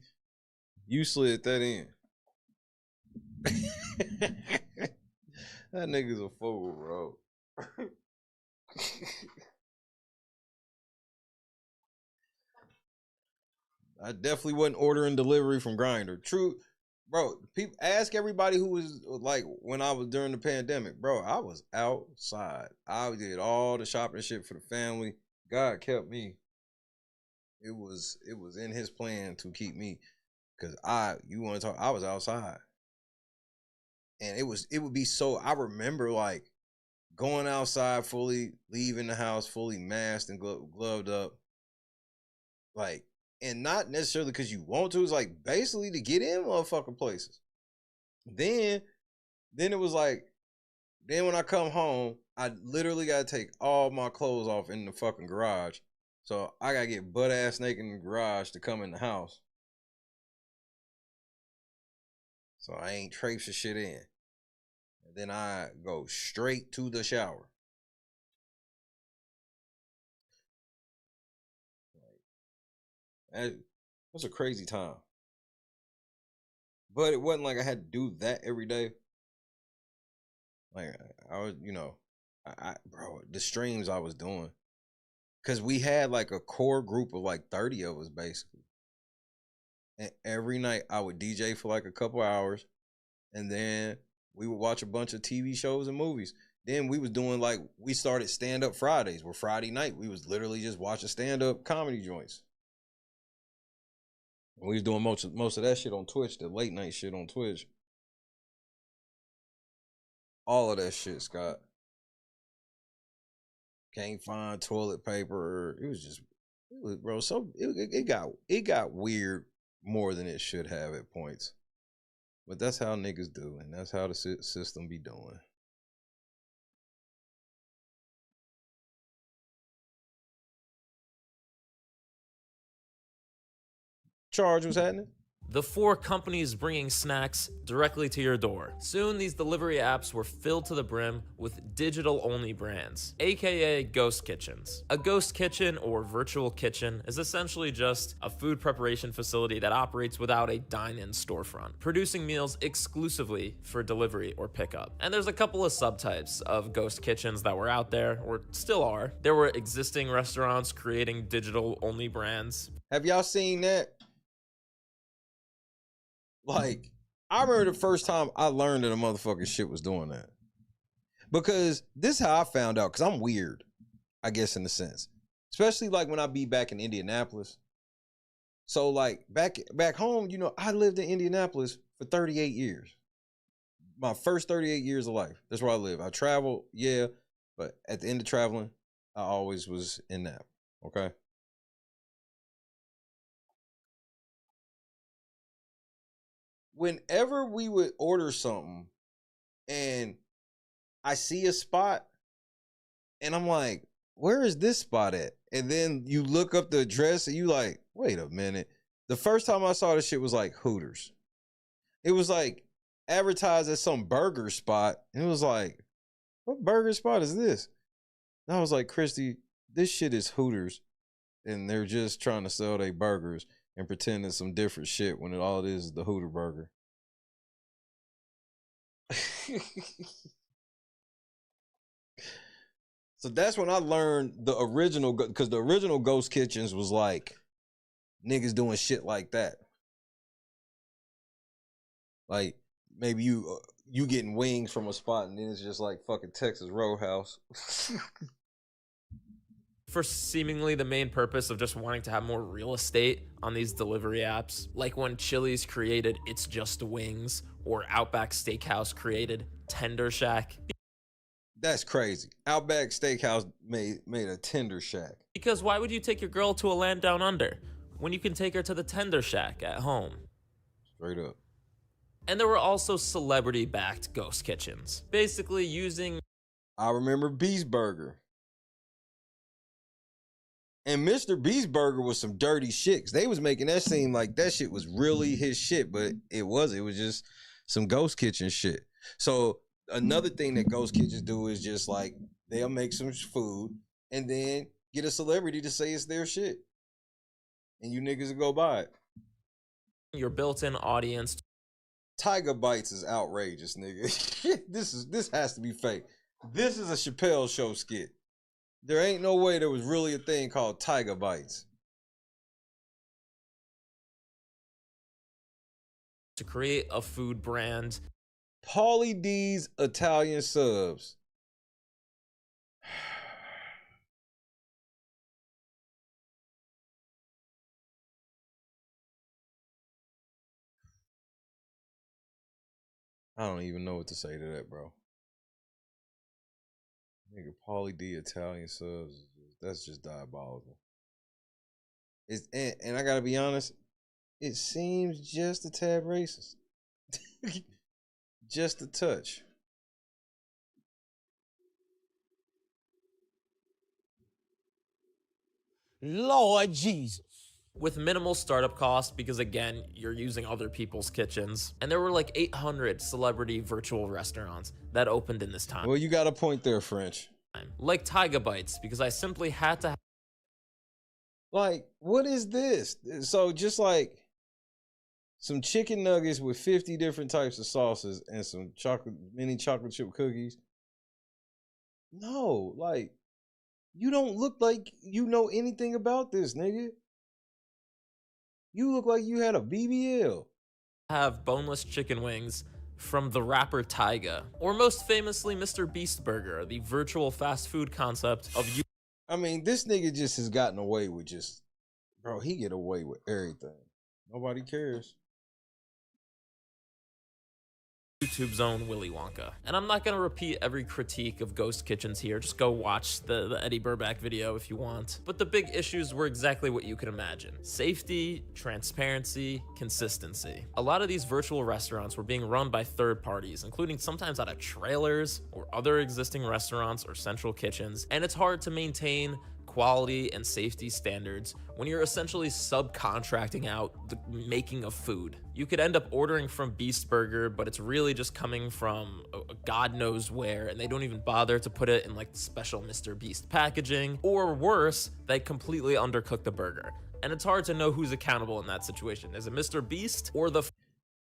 Speaker 17: You slid that in. That nigga's a fool, bro. I definitely wasn't ordering delivery from Grindr. True, bro. People ask everybody who was like when I was during the pandemic, bro. I was outside. I did all the shopping shit for the family. God kept me. It was in his plan to keep me, because I was outside. And it would be so, I remember like going outside fully, leaving the house fully masked and gloved up. Like, and not necessarily because you want to, it's like basically to get in motherfucking places. Then it was like, then when I come home, I literally got to take all my clothes off in the fucking garage. So I gotta get butt ass naked in the garage to come in the house. So I ain't traipsing shit in. And then I go straight to the shower. It was a crazy time. But it wasn't like I had to do that every day. Like I was, bro, the streams I was doing. Because we had like a core group of like 30 of us basically. And every night I would DJ for like a couple hours. And then we would watch a bunch of TV shows and movies. Then we was doing like, we started stand-up Fridays, where Friday night we was literally just watching stand-up comedy joints. And we was doing most of that shit on Twitch, the late night shit on Twitch. All of that shit, Scott. Can't find toilet paper. It was bro. So it got weird more than it should have at points. But that's how niggas do, and that's how the system be doing. Charge, what's happening?
Speaker 1: The 4 companies bringing snacks directly to your door. Soon, these delivery apps were filled to the brim with digital-only brands, aka ghost kitchens. A ghost kitchen or virtual kitchen is essentially just a food preparation facility that operates without a dine-in storefront, producing meals exclusively for delivery or pickup. And there's a couple of subtypes of ghost kitchens that were out there, or still are. There were existing restaurants creating digital-only brands.
Speaker 17: Have y'all seen that? Like, I remember the first time I learned that a motherfucking shit was doing that. Because this is how I found out, because I'm weird, I guess, in a sense. Especially like when I be back in Indianapolis. So like back home, you know, I lived in Indianapolis for 38 years. My first 38 years of life. That's where I live. I traveled, yeah, but at the end of traveling, I always was in Nap. Okay. Whenever we would order something and I see a spot and I'm like, where is this spot at? And then you look up the address and you like, wait a minute. The first time I saw this shit was like Hooters. It was like advertised as some burger spot. And it was like, what burger spot is this? And I was like, Christy, this shit is Hooters. And they're just trying to sell their burgers and pretend it's some different shit when all it is the Hooter burger. So that's when I learned the original, because the original ghost kitchens was like niggas doing shit like that. Like maybe you getting wings from a spot and then it's just like fucking Texas Roadhouse.
Speaker 1: For seemingly the main purpose of just wanting to have more real estate on these delivery apps. Like when Chili's created It's Just Wings, or Outback Steakhouse created Tender Shack.
Speaker 17: That's crazy. Outback Steakhouse made a Tender Shack.
Speaker 1: Because why would you take your girl to a land down under when you can take her to the Tender Shack at home?
Speaker 17: Straight up.
Speaker 1: And there were also celebrity-backed ghost kitchens, basically using...
Speaker 17: I remember Beast Burger. And Mr. Beast Burger was some dirty shit. 'Cause they was making that seem like that shit was really his shit, but it was just some ghost kitchen shit. So another thing that ghost kitchens do is just like they'll make some food and then get a celebrity to say it's their shit. And you niggas will go buy it.
Speaker 1: Your built-in audience.
Speaker 17: Tiger Bites is outrageous, nigga. This has to be fake. This is a Chappelle Show skit. There ain't no way there was really a thing called Tiger Bites.
Speaker 1: To create a food brand.
Speaker 17: Pauly D's Italian Subs. I don't even know what to say to that, bro. Nigga, Pauly D Italian Subs, that's just diabolical. And I gotta be honest, it seems just a tad racist. Just a touch.
Speaker 1: Lord Jesus. With minimal startup costs, because again, you're using other people's kitchens. And there were like 800 celebrity virtual restaurants that opened in this time.
Speaker 17: Well, you got a point there, French.
Speaker 1: Like Tiger Bites, because I simply had to.
Speaker 17: Like, what is this? So just like some chicken nuggets with 50 different types of sauces and some mini chocolate chip cookies. No, like, you don't look like you know anything about this, nigga. You look like you had a BBL.
Speaker 1: Have boneless chicken wings, from the rapper Tyga, or most famously Mr. Beast Burger, the virtual fast food concept of
Speaker 17: I mean, this nigga just has gotten away with just, bro, he get away with everything. Nobody cares.
Speaker 1: YouTube's own Willy Wonka. And I'm not gonna repeat every critique of ghost kitchens here, just go watch the Eddie Burback video if you want. But the big issues were exactly what you could imagine. Safety, transparency, consistency. A lot of these virtual restaurants were being run by third parties, including sometimes out of trailers or other existing restaurants or central kitchens, and it's hard to maintain quality and safety standards when you're essentially subcontracting out the making of food. You could end up ordering from Beast Burger, but it's really just coming from God knows where, and they don't even bother to put it in like special Mr. Beast packaging, or worse, they completely undercook the burger. And it's hard to know who's accountable in that situation. Is it Mr. Beast or the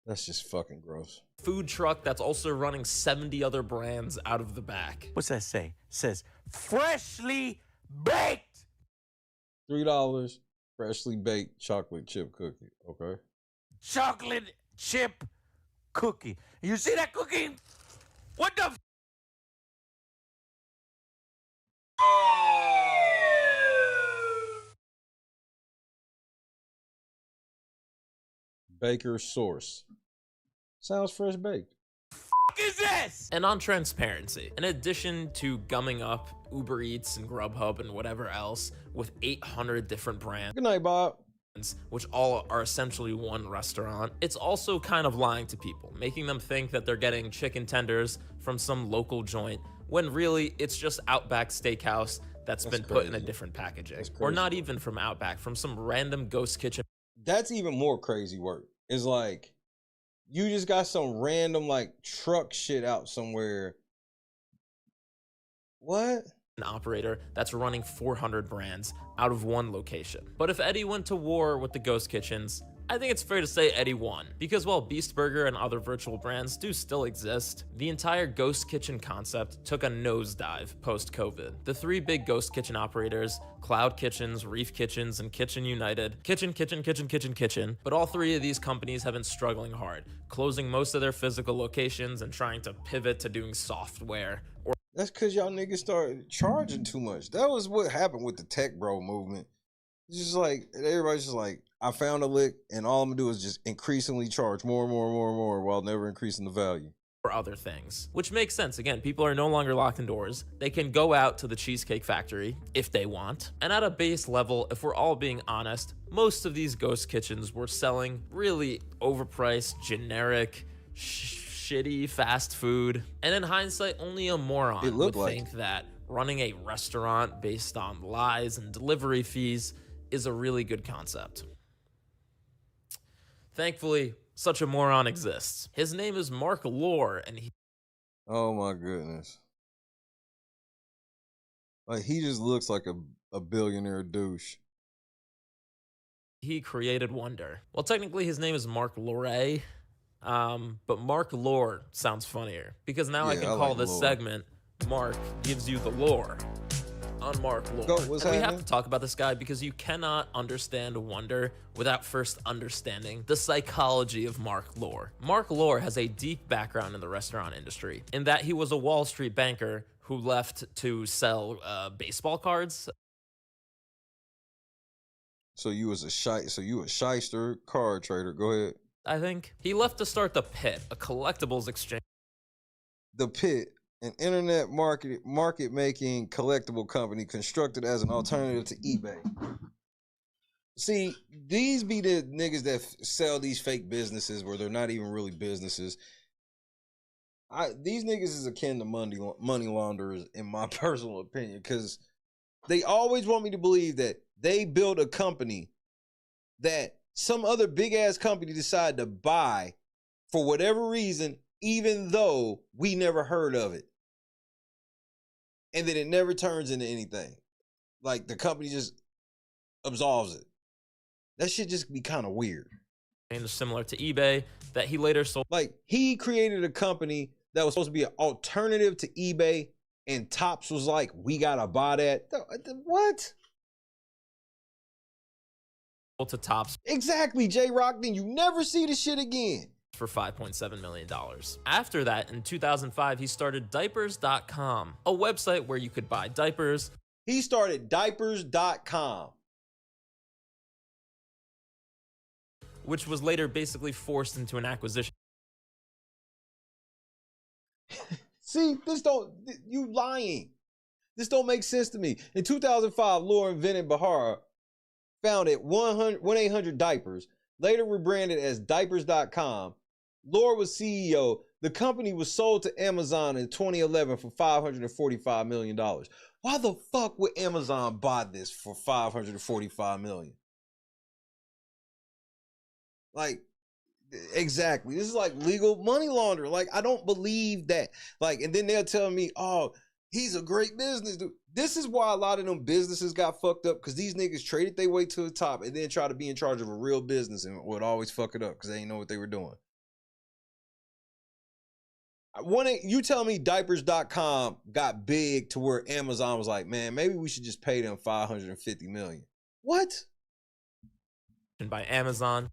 Speaker 17: That's just fucking gross.
Speaker 1: food truck that's also running 70 other brands out of the back?
Speaker 3: What's that say? It says freshly baked.
Speaker 17: $3, freshly baked chocolate chip cookie. Okay.
Speaker 3: Chocolate chip cookie. You see that cookie? What the f?
Speaker 17: Baker's Sauce. Sounds fresh baked.
Speaker 3: Is this?
Speaker 1: And on transparency, in addition to gumming up Uber Eats and Grubhub and whatever else with 800 different brands,
Speaker 17: good night, Bob,
Speaker 1: which all are essentially one restaurant, it's also kind of lying to people, making them think that they're getting chicken tenders from some local joint, when really it's just Outback Steakhouse that's been put in a different packaging. Or not even from Outback, from some random ghost kitchen.
Speaker 17: That's even more crazy work. It's like, you just got some random like truck shit out somewhere. What?
Speaker 1: An operator that's running 400 brands out of one location. But if Eddie went to war with the ghost kitchens, I think it's fair to say Eddie won, because while Beast Burger and other virtual brands do still exist, the entire ghost kitchen concept took a nosedive post-COVID. The three big ghost kitchen operators, Cloud Kitchens, Reef Kitchens, and Kitchen United, kitchen, but all three of these companies have been struggling hard, closing most of their physical locations and trying to pivot to doing software.
Speaker 17: That's because y'all niggas started charging too much. That was what happened with the tech bro movement. It's just like, everybody's just like, I found a lick, and all I'm gonna do is just increasingly charge more and more and more and more while never increasing the value.
Speaker 1: Or other things, which makes sense. Again, people are no longer locked indoors. They can go out to the Cheesecake Factory if they want. And at a base level, if we're all being honest, most of these ghost kitchens were selling really overpriced, generic, shitty fast food. And in hindsight, only a moron would think that running a restaurant based on lies and delivery fees is a really good concept. Thankfully, such a moron exists. His name is Mark Lore, and he...
Speaker 17: Oh my goodness. Like, he just looks like a billionaire douche.
Speaker 1: He created Wonder. Well, technically his name is Mark Lore, but Mark Lore sounds funnier, because now I can call this segment Mark Gives You the Lore. On Mark Lore. And we have to talk about this guy because you cannot understand Wonder without first understanding the psychology of Mark Lore. Mark Lore has a deep background in the restaurant industry, in that he was a Wall Street banker who left to sell baseball cards.
Speaker 17: So you was a shyster card trader. Go ahead.
Speaker 1: I think he left to start the Pit, a collectibles exchange.
Speaker 17: The Pit, an internet market-making collectible company constructed as an alternative to eBay. See, these be the niggas that sell these fake businesses where they're not even really businesses. These niggas is akin to money launderers, in my personal opinion, because they always want me to believe that they built a company that some other big-ass company decided to buy for whatever reason, even though we never heard of it. And then it never turns into anything. Like, the company just absolves it. That shit just be kind of weird.
Speaker 1: And similar to eBay, that he later sold.
Speaker 17: Like, he created a company that was supposed to be an alternative to eBay, and Topps was like, we gotta buy that. What?
Speaker 1: To Topps.
Speaker 17: Exactly, J-Rock. Then you never see the shit again.
Speaker 1: for $5.7 million. After that, in 2005, he started diapers.com, a website where you could buy diapers.
Speaker 17: He started diapers.com.
Speaker 1: Which was later basically forced into an acquisition.
Speaker 17: See, you lying. This don't make sense to me. In 2005, Laura invented Bahara, founded 1-800-Diapers, later rebranded as diapers.com. Laura was CEO. The company was sold to Amazon in 2011 for $545 million. Why the fuck would Amazon buy this for $545 million? Like, exactly. This is like legal money laundering. Like, I don't believe that. Like, and then they'll tell me, oh, he's a great business dude. This is why a lot of them businesses got fucked up, because these niggas traded their way to the top and then try to be in charge of a real business and would always fuck it up because they didn't know what they were doing. You tell me diapers.com got big to where Amazon was like, man, maybe we should just pay them $550 million. What?
Speaker 1: And by Amazon.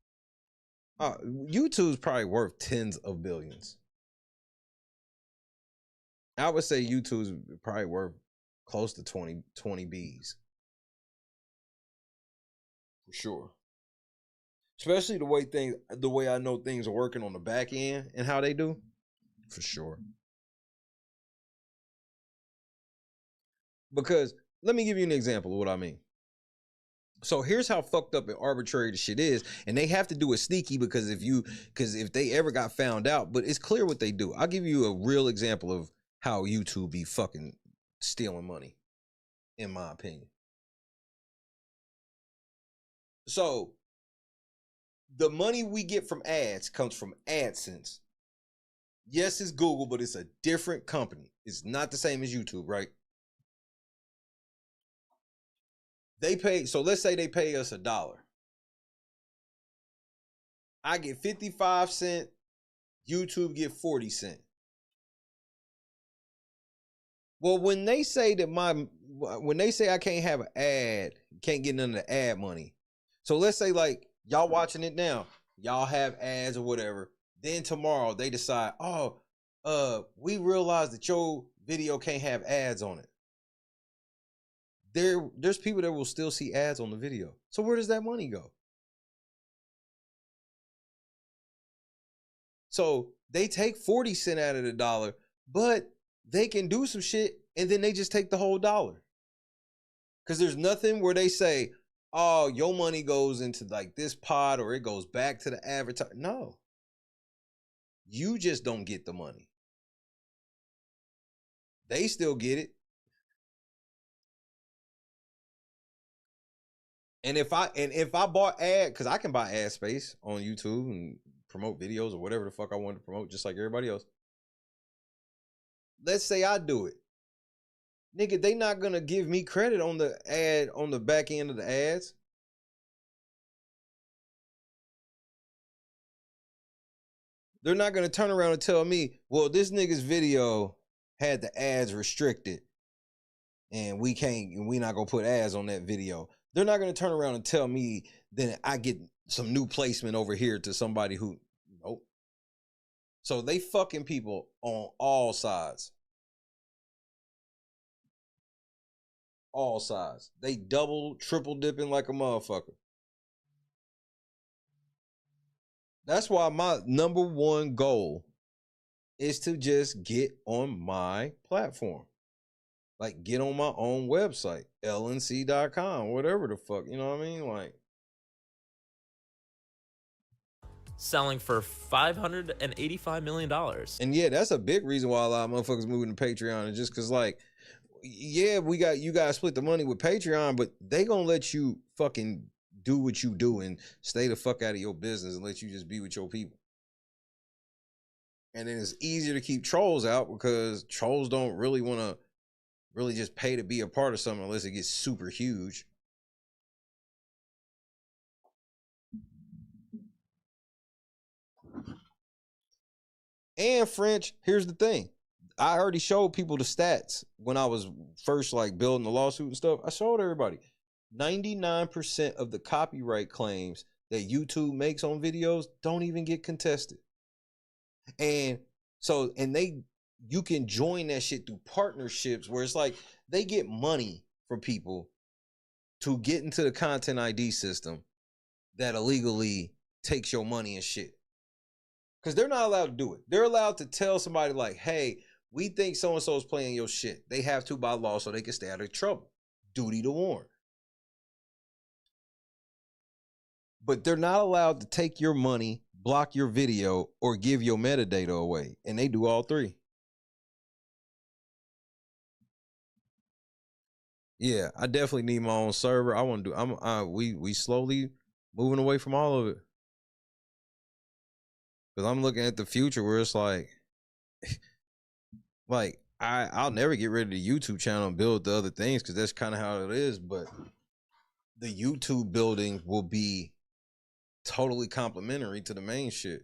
Speaker 17: YouTube's probably worth tens of billions. I would say YouTube's probably worth close to 20 B's. For sure. Especially the way I know things are working on the back end and how they do. For sure. Because let me give you an example of what I mean. So here's how fucked up and arbitrary the shit is, and they have to do it sneaky because if they ever got found out, but it's clear what they do. I'll give you a real example of how YouTube be fucking stealing money, in my opinion. So the money we get from ads comes from AdSense. Yes, it's Google, but it's a different company. It's not the same as YouTube, right? They pay, so let's say they pay us $1. I get 55 cents, YouTube get 40 cents. Well, when they say I can't have an ad, can't get none of the ad money. So let's say like y'all watching it now, y'all have ads or whatever. Then tomorrow they decide, we realize that your video can't have ads on it. There's people that will still see ads on the video. So where does that money go? So they take 40 cents out of the dollar, but they can do some shit and then they just take the whole dollar. Because there's nothing where they say, oh, your money goes into like this pot or it goes back to the advertiser. No. You just don't get the money. They still get it. And if I bought ad, because I can buy ad space on YouTube and promote videos or whatever the fuck I want to promote, just like everybody else. Let's say I do it. Nigga, they not gonna give me credit on the ad, on the back end of the ads. They're not gonna turn around and tell me, well, this nigga's video had the ads restricted and we not gonna put ads on that video. They're not going to turn around and tell me then I get some new placement over here to somebody who, nope. So they fucking people on all sides. All sides. They double, triple dipping like a motherfucker. That's why my number one goal is to just get on my platform. Like, get on my own website, lnc.com, whatever the fuck, you know what I mean? Like,
Speaker 1: selling for $585 million.
Speaker 17: And yeah, that's a big reason why a lot of motherfuckers moving to Patreon. And just because, like, yeah, you guys split the money with Patreon, but they gonna let you fucking do what you do and stay the fuck out of your business and let you just be with your people. And then it's easier to keep trolls out because trolls don't really want to really just pay to be a part of something unless it gets super huge. And French, here's the thing. I already showed people the stats when I was first like building the lawsuit and stuff. I showed everybody 99% of the copyright claims that YouTube makes on videos don't even get contested. And so, and you can join that shit through partnerships where it's like they get money from people to get into the content ID system that illegally takes your money and shit. Because they're not allowed to do it. They're allowed to tell somebody like, hey, we think so-and-so is playing your shit. They have to by law so they can stay out of trouble. Duty to warn. But they're not allowed to take your money, block your video, or give your metadata away. And they do all three. Yeah, I definitely need my own server. I want to do. We slowly moving away from all of it. Because I'm looking at the future where it's like I'll never get rid of the YouTube channel and build the other things because that's kind of how it is. But the YouTube building will be totally complementary to the main shit.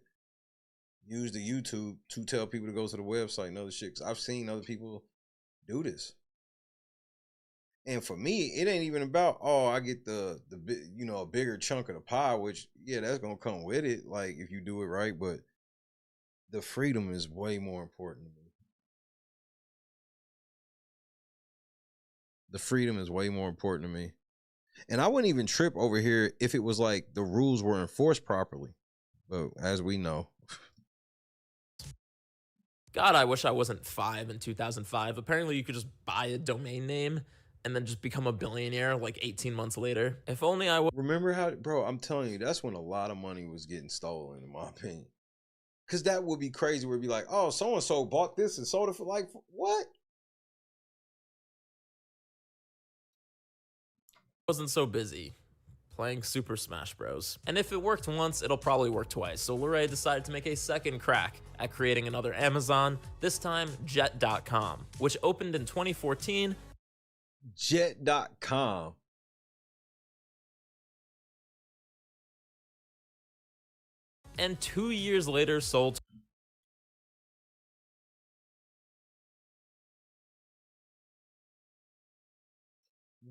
Speaker 17: Use the YouTube to tell people to go to the website and other shit. 'Cause I've seen other people do this. And for me, it ain't even about, oh, I get the a bigger chunk of the pie, which, yeah, that's going to come with it, like, if you do it right. But the freedom is way more important to me. The freedom is way more important to me. And I wouldn't even trip over here if it was like the rules were enforced properly. But as we know.
Speaker 1: God, I wish I wasn't 5 in 2005. Apparently, you could just buy a domain name and then just become a billionaire like 18 months later. If only I would.
Speaker 17: Remember how, bro, I'm telling you, that's when a lot of money was getting stolen, in my opinion. Because that would be crazy. Where it'd be like, oh, so-and-so bought this and sold it for like, what?
Speaker 1: Wasn't so busy playing Super Smash Bros. And if it worked once, it'll probably work twice. So Luray decided to make a second crack at creating another Amazon, this time Jet.com, which opened in 2014.
Speaker 17: Jet.com.
Speaker 1: And 2 years later sold.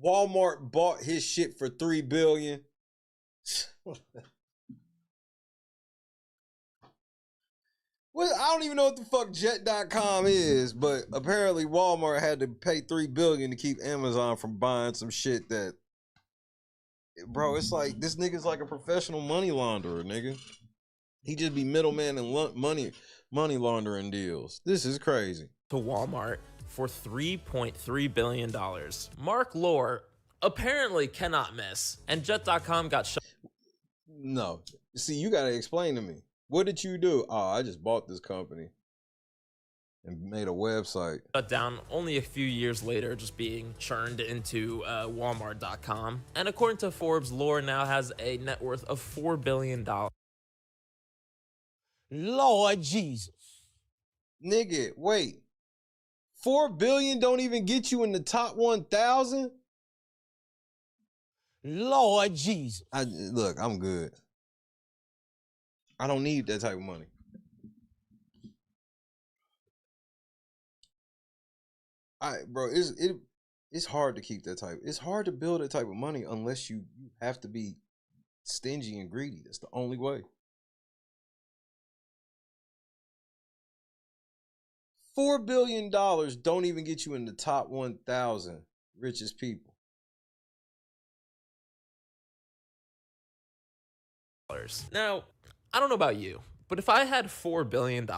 Speaker 17: Walmart bought his shit for $3 billion. Well, I don't even know what the fuck Jet.com is, but apparently Walmart had to pay $3 billion to keep Amazon from buying some shit that, bro, it's like this nigga's like a professional money launderer, nigga. He just be middleman and money laundering deals. This is crazy.
Speaker 1: To Walmart for $3.3 billion. Mark Lore apparently cannot miss, and Jet.com got shut.
Speaker 17: No, see, you gotta explain to me. What did you do? Oh, I just bought this company and made a website.
Speaker 1: Shut down only a few years later, just being churned into Walmart.com. And according to Forbes, Lore now has a net worth of $4 billion.
Speaker 3: Lord Jesus.
Speaker 17: Nigga, wait. 4 billion don't even get you in the top 1,000?
Speaker 3: Lord Jesus.
Speaker 17: Look, I'm good. I don't need that type of money. Bro, it's hard to keep that type. It's hard to build that type of money unless you have to be stingy and greedy. That's the only way. $4 billion don't even get you in the top 1,000 richest people.
Speaker 1: Now, I don't know about you, but if I had $4 billion,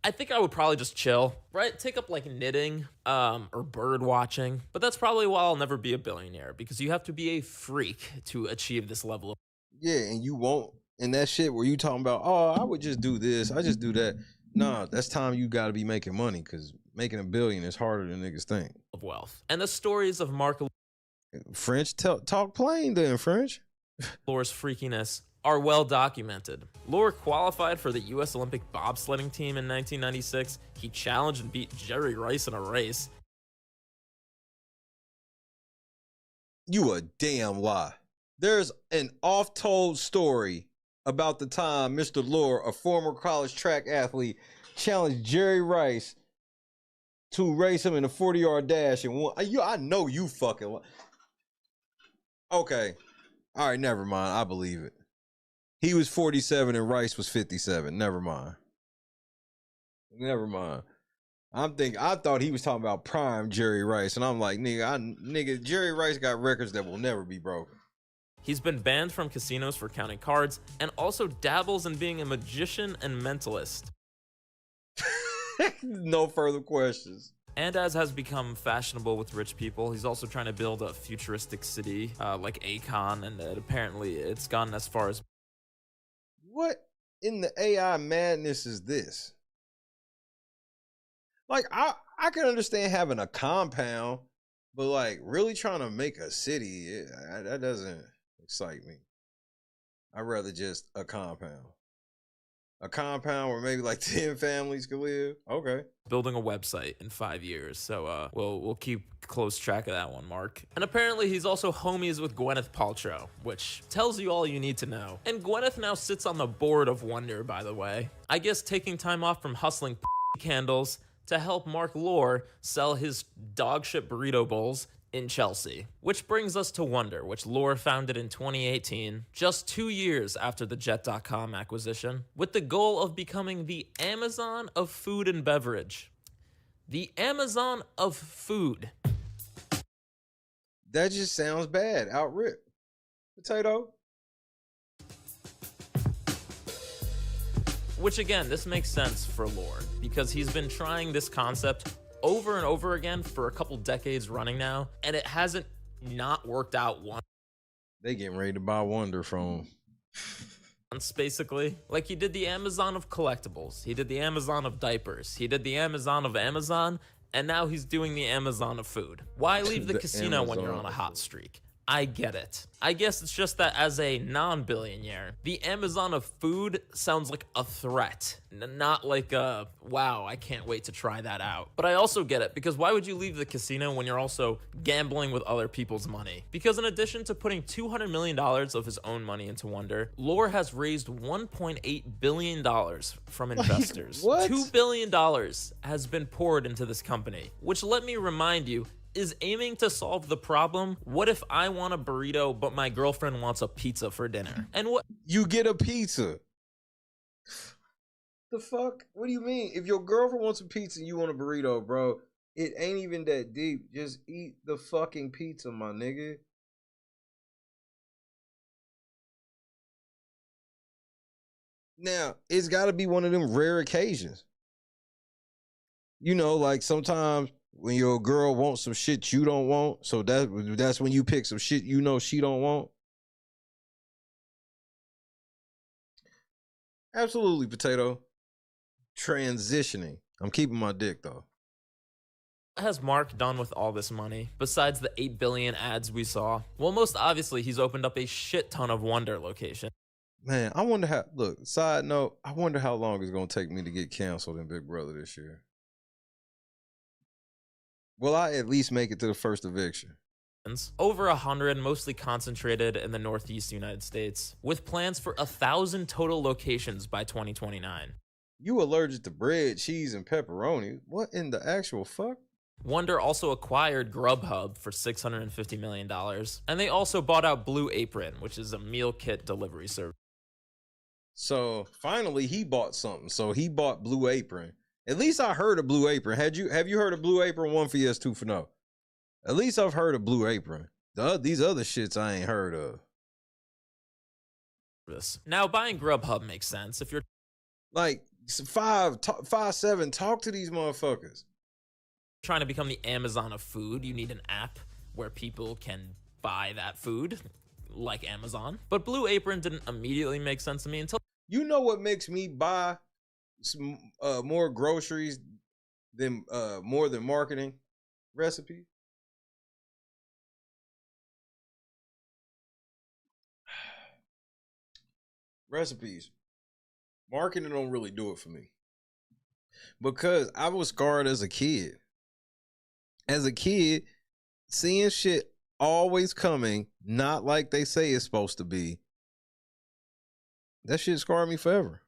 Speaker 1: I think I would probably just chill, right? Take up like knitting or bird watching. But that's probably why I'll never be a billionaire, because you have to be a freak to achieve this level of.
Speaker 17: Yeah, and you won't. And that shit where you talking about, oh, I would just do this, I just do that. Nah, that's time you got to be making money, because making $1 billion is harder than niggas think.
Speaker 1: Of wealth. And the stories of Mark
Speaker 17: French, talk plain then, French.
Speaker 1: Lore's freakiness are well documented. Lore qualified for the U.S. Olympic bobsledding team in 1996. He challenged and beat Jerry Rice in a race.
Speaker 17: You a damn lie. There's an oft-told story about the time Mr. Lore, a former college track athlete, challenged Jerry Rice to race him in a 40-yard dash and won. I know you fucking lie. Okay. All right, never mind. I believe it. He was 47 and Rice was 57. Never mind. Never mind. I thought he was talking about prime Jerry Rice, and I'm like, nigga, Jerry Rice got records that will never be broken.
Speaker 1: He's been banned from casinos for counting cards and also dabbles in being a magician and mentalist.
Speaker 17: No further questions.
Speaker 1: And as has become fashionable with rich people, he's also trying to build a futuristic city like Akon, and apparently it's gone as far as...
Speaker 17: What in the AI madness is this? Like, I can understand having a compound, but like really trying to make a city, that doesn't excite me. I'd rather just a compound. A compound where maybe like 10 families could live. Okay.
Speaker 1: Building a website in 5 years. So we'll keep close track of that one, Mark. And apparently he's also homies with Gwyneth Paltrow, which tells you all you need to know. And Gwyneth now sits on the board of Wonder, by the way. I guess taking time off from hustling candles to help Mark Lore sell his dogshit burrito bowls in Chelsea. Which brings us to Wonder, which Lore founded in 2018, just 2 years after the Jet.com acquisition, with the goal of becoming the Amazon of food and beverage. The Amazon of food.
Speaker 17: That just sounds bad. Outrip. Potato.
Speaker 1: Which again, this makes sense for Lore, because he's been trying this concept over and over again for a couple decades running now, and it hasn't not worked out once.
Speaker 17: They getting ready to buy Wonder from
Speaker 1: basically. Like, he did the Amazon of collectibles, he did the Amazon of diapers, he did the Amazon of Amazon, and now he's doing the Amazon of food. Why leave the casino when you're on a hot streak? I get it. I guess it's just that as a non-billionaire, the Amazon of food sounds like a threat, not like a, wow, I can't wait to try that out. But I also get it, because why would you leave the casino when you're also gambling with other people's money? Because in addition to putting $200 million of his own money into Wonder, Lore has raised $1.8 billion from investors.
Speaker 17: What?
Speaker 1: $2 billion has been poured into this company, which, let me remind you, is aiming to solve the problem. What if I want a burrito, but my girlfriend wants a pizza for dinner? And what?
Speaker 17: You get a pizza. The fuck? What do you mean? If your girlfriend wants a pizza and you want a burrito, bro, it ain't even that deep. Just eat the fucking pizza, my nigga. Now, it's got to be one of them rare occasions. You know, like sometimes when your girl wants some shit you don't want, so that's when you pick some shit you know she don't want. Absolutely, Potato. Transitioning. I'm keeping my dick though.
Speaker 1: What has Mark done with all this money besides the 8 billion ads we saw? Well, most obviously he's opened up a shit ton of Wonder locations.
Speaker 17: Man, I wonder how, look, side note, I wonder how long it's gonna take me to get canceled in Big Brother this year. Will I at least make it to the first eviction?
Speaker 1: Over 100, mostly concentrated in the Northeast United States, with plans for 1,000 total locations by 2029.
Speaker 17: You allergic to bread, cheese, and pepperoni? What in the actual fuck?
Speaker 1: Wonder also acquired Grubhub for $650 million, and they also bought out Blue Apron, which is a meal kit delivery service.
Speaker 17: So finally he bought something. So he bought Blue Apron. At least I heard of Blue Apron. Have you heard of Blue Apron? 1 for yes, 2 for no. At least I've heard of Blue Apron. These other shits I ain't heard of.
Speaker 1: Now, buying Grubhub makes sense if you're
Speaker 17: like 5'7", talk to these motherfuckers.
Speaker 1: Trying to become the Amazon of food. You need an app where people can buy that food, like Amazon. But Blue Apron didn't immediately make sense to me until...
Speaker 17: You know what makes me buy some more groceries than more than marketing? Recipe. Recipes. Marketing don't really do it for me. Because I was scarred as a kid. As a kid, seeing shit always coming, not like they say it's supposed to be, that shit scarred me forever.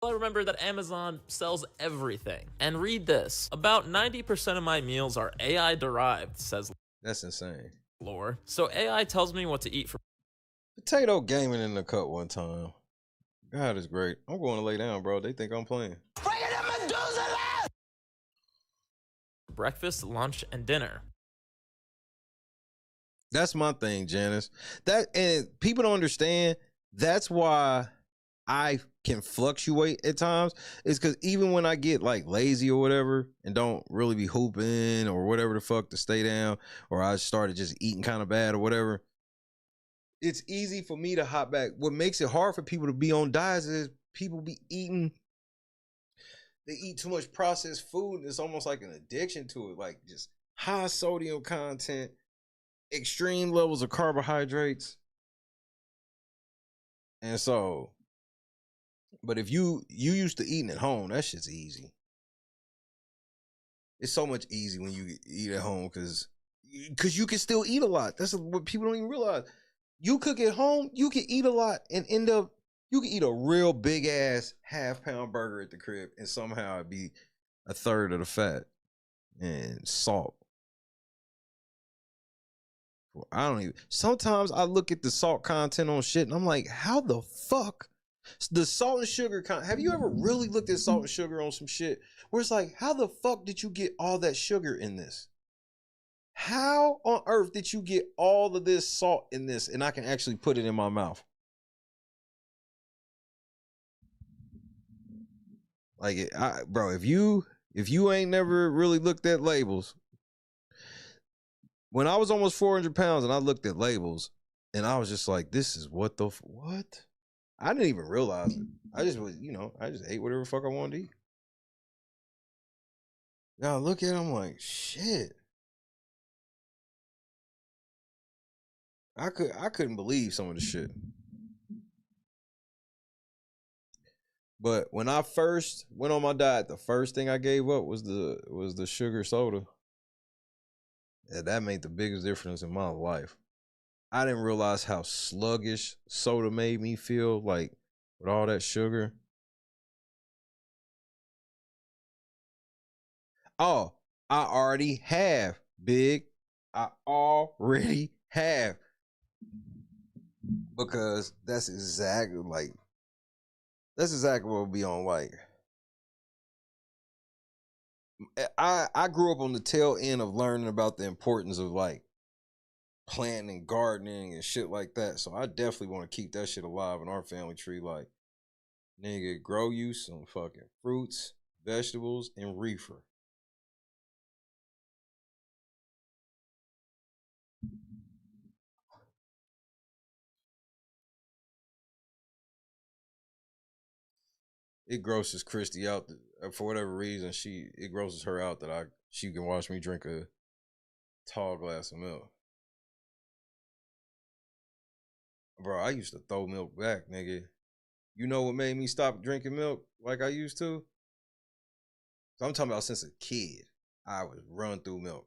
Speaker 1: I remember that Amazon sells everything. And read this. About 90% of my meals are AI derived, says...
Speaker 17: That's insane.
Speaker 1: Lore. So AI tells me what to eat for...
Speaker 17: Potato gaming in the cut one time. God is great. I'm going to lay down, bro. They think I'm playing.
Speaker 18: Bring it
Speaker 1: breakfast, lunch, and dinner.
Speaker 17: That's my thing, Janice. That, and people don't understand. That's why I can fluctuate at times. It's because even when I get like lazy or whatever and don't really be hooping or whatever the fuck to stay down, or I started just eating kind of bad or whatever, it's easy for me to hop back. What makes it hard for people to be on diets is people be eating, they eat too much processed food, and it's almost like an addiction to it, like just high sodium content, extreme levels of carbohydrates. And so, but if you used to eating at home, that shit's easy. It's so much easy when you eat at home because you can still eat a lot. That's what people don't even realize. You cook at home, you can eat a lot and end up, you can eat a real big ass half-pound burger at the crib and somehow it'd be a third of the fat and salt. I don't even, sometimes I look at the salt content on shit and I'm like, how the fuck? The salt and sugar have you ever really looked at salt and sugar on some shit where it's like, how the fuck did you get all that sugar in this? How on earth did you get all of this salt in this and I can actually put it in my mouth? Like, bro, if you ain't never really looked at labels, when I was almost 400 pounds and I looked at labels and I was just like, this is what? I didn't even realize it. I just was, I just ate whatever the fuck I wanted to eat. Now I look at it, I'm like, shit. I couldn't believe some of the shit. But when I first went on my diet, the first thing I gave up was the sugar soda. Yeah, that made the biggest difference in my life. I didn't realize how sluggish soda made me feel, like with all that sugar. Oh, I already have, Big. I already have. Because that's exactly what it'll be on. Like, I grew up on the tail end of learning about the importance of like planting and gardening and shit like that. So I definitely want to keep that shit alive in our family tree. Like, nigga, grow you some fucking fruits, vegetables, and reefer. It grosses Christy out for whatever reason. It grosses her out that she can watch me drink a tall glass of milk. Bro, I used to throw milk back, nigga. You know what made me stop drinking milk like I used to? So I'm talking about since a kid, I was run through milk.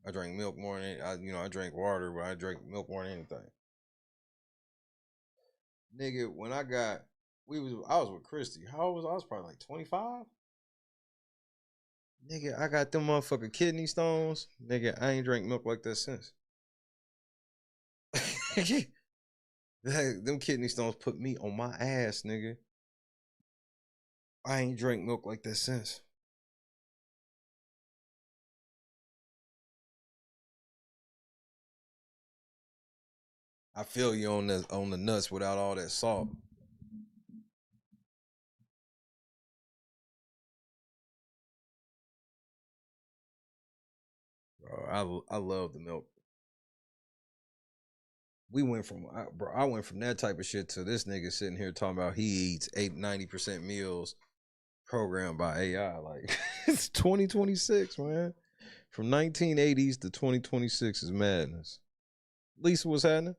Speaker 17: I drank milk more than I drank water, but I drank milk more than anything. Nigga, when I was with Christy. How old was I? I was probably like 25. Nigga, I got them motherfucking kidney stones. Nigga, I ain't drank milk like that since. Them kidney stones put me on my ass, nigga. I ain't drank milk like that since. I feel you on the nuts without all that salt. Bro, I love the milk. I went from that type of shit to this nigga sitting here talking about he eats 90% meals programmed by AI. Like, it's 2026, man. From 1980s to 2026 is madness. Lisa, what's happening?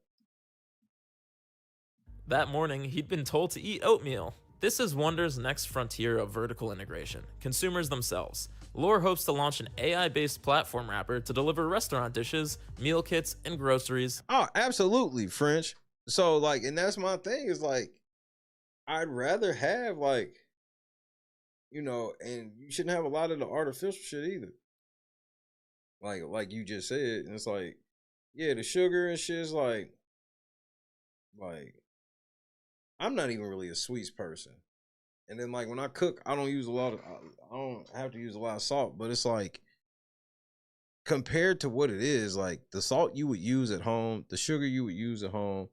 Speaker 1: That morning, he'd been told to eat oatmeal. This is Wonder's next frontier of vertical integration, consumers themselves. Lore hopes to launch an AI-based platform wrapper to deliver restaurant dishes, meal kits, and groceries.
Speaker 17: Oh, absolutely, French. So, like, and that's my thing, is like, I'd rather have, like, and you shouldn't have a lot of the artificial shit either. Like you just said, and it's like, yeah, the sugar and shit is like, I'm not even really a sweets person. And then, like, when I cook, I don't have to use a lot of salt, but it's like, compared to what it is, like the salt you would use at home, the sugar you would use at home,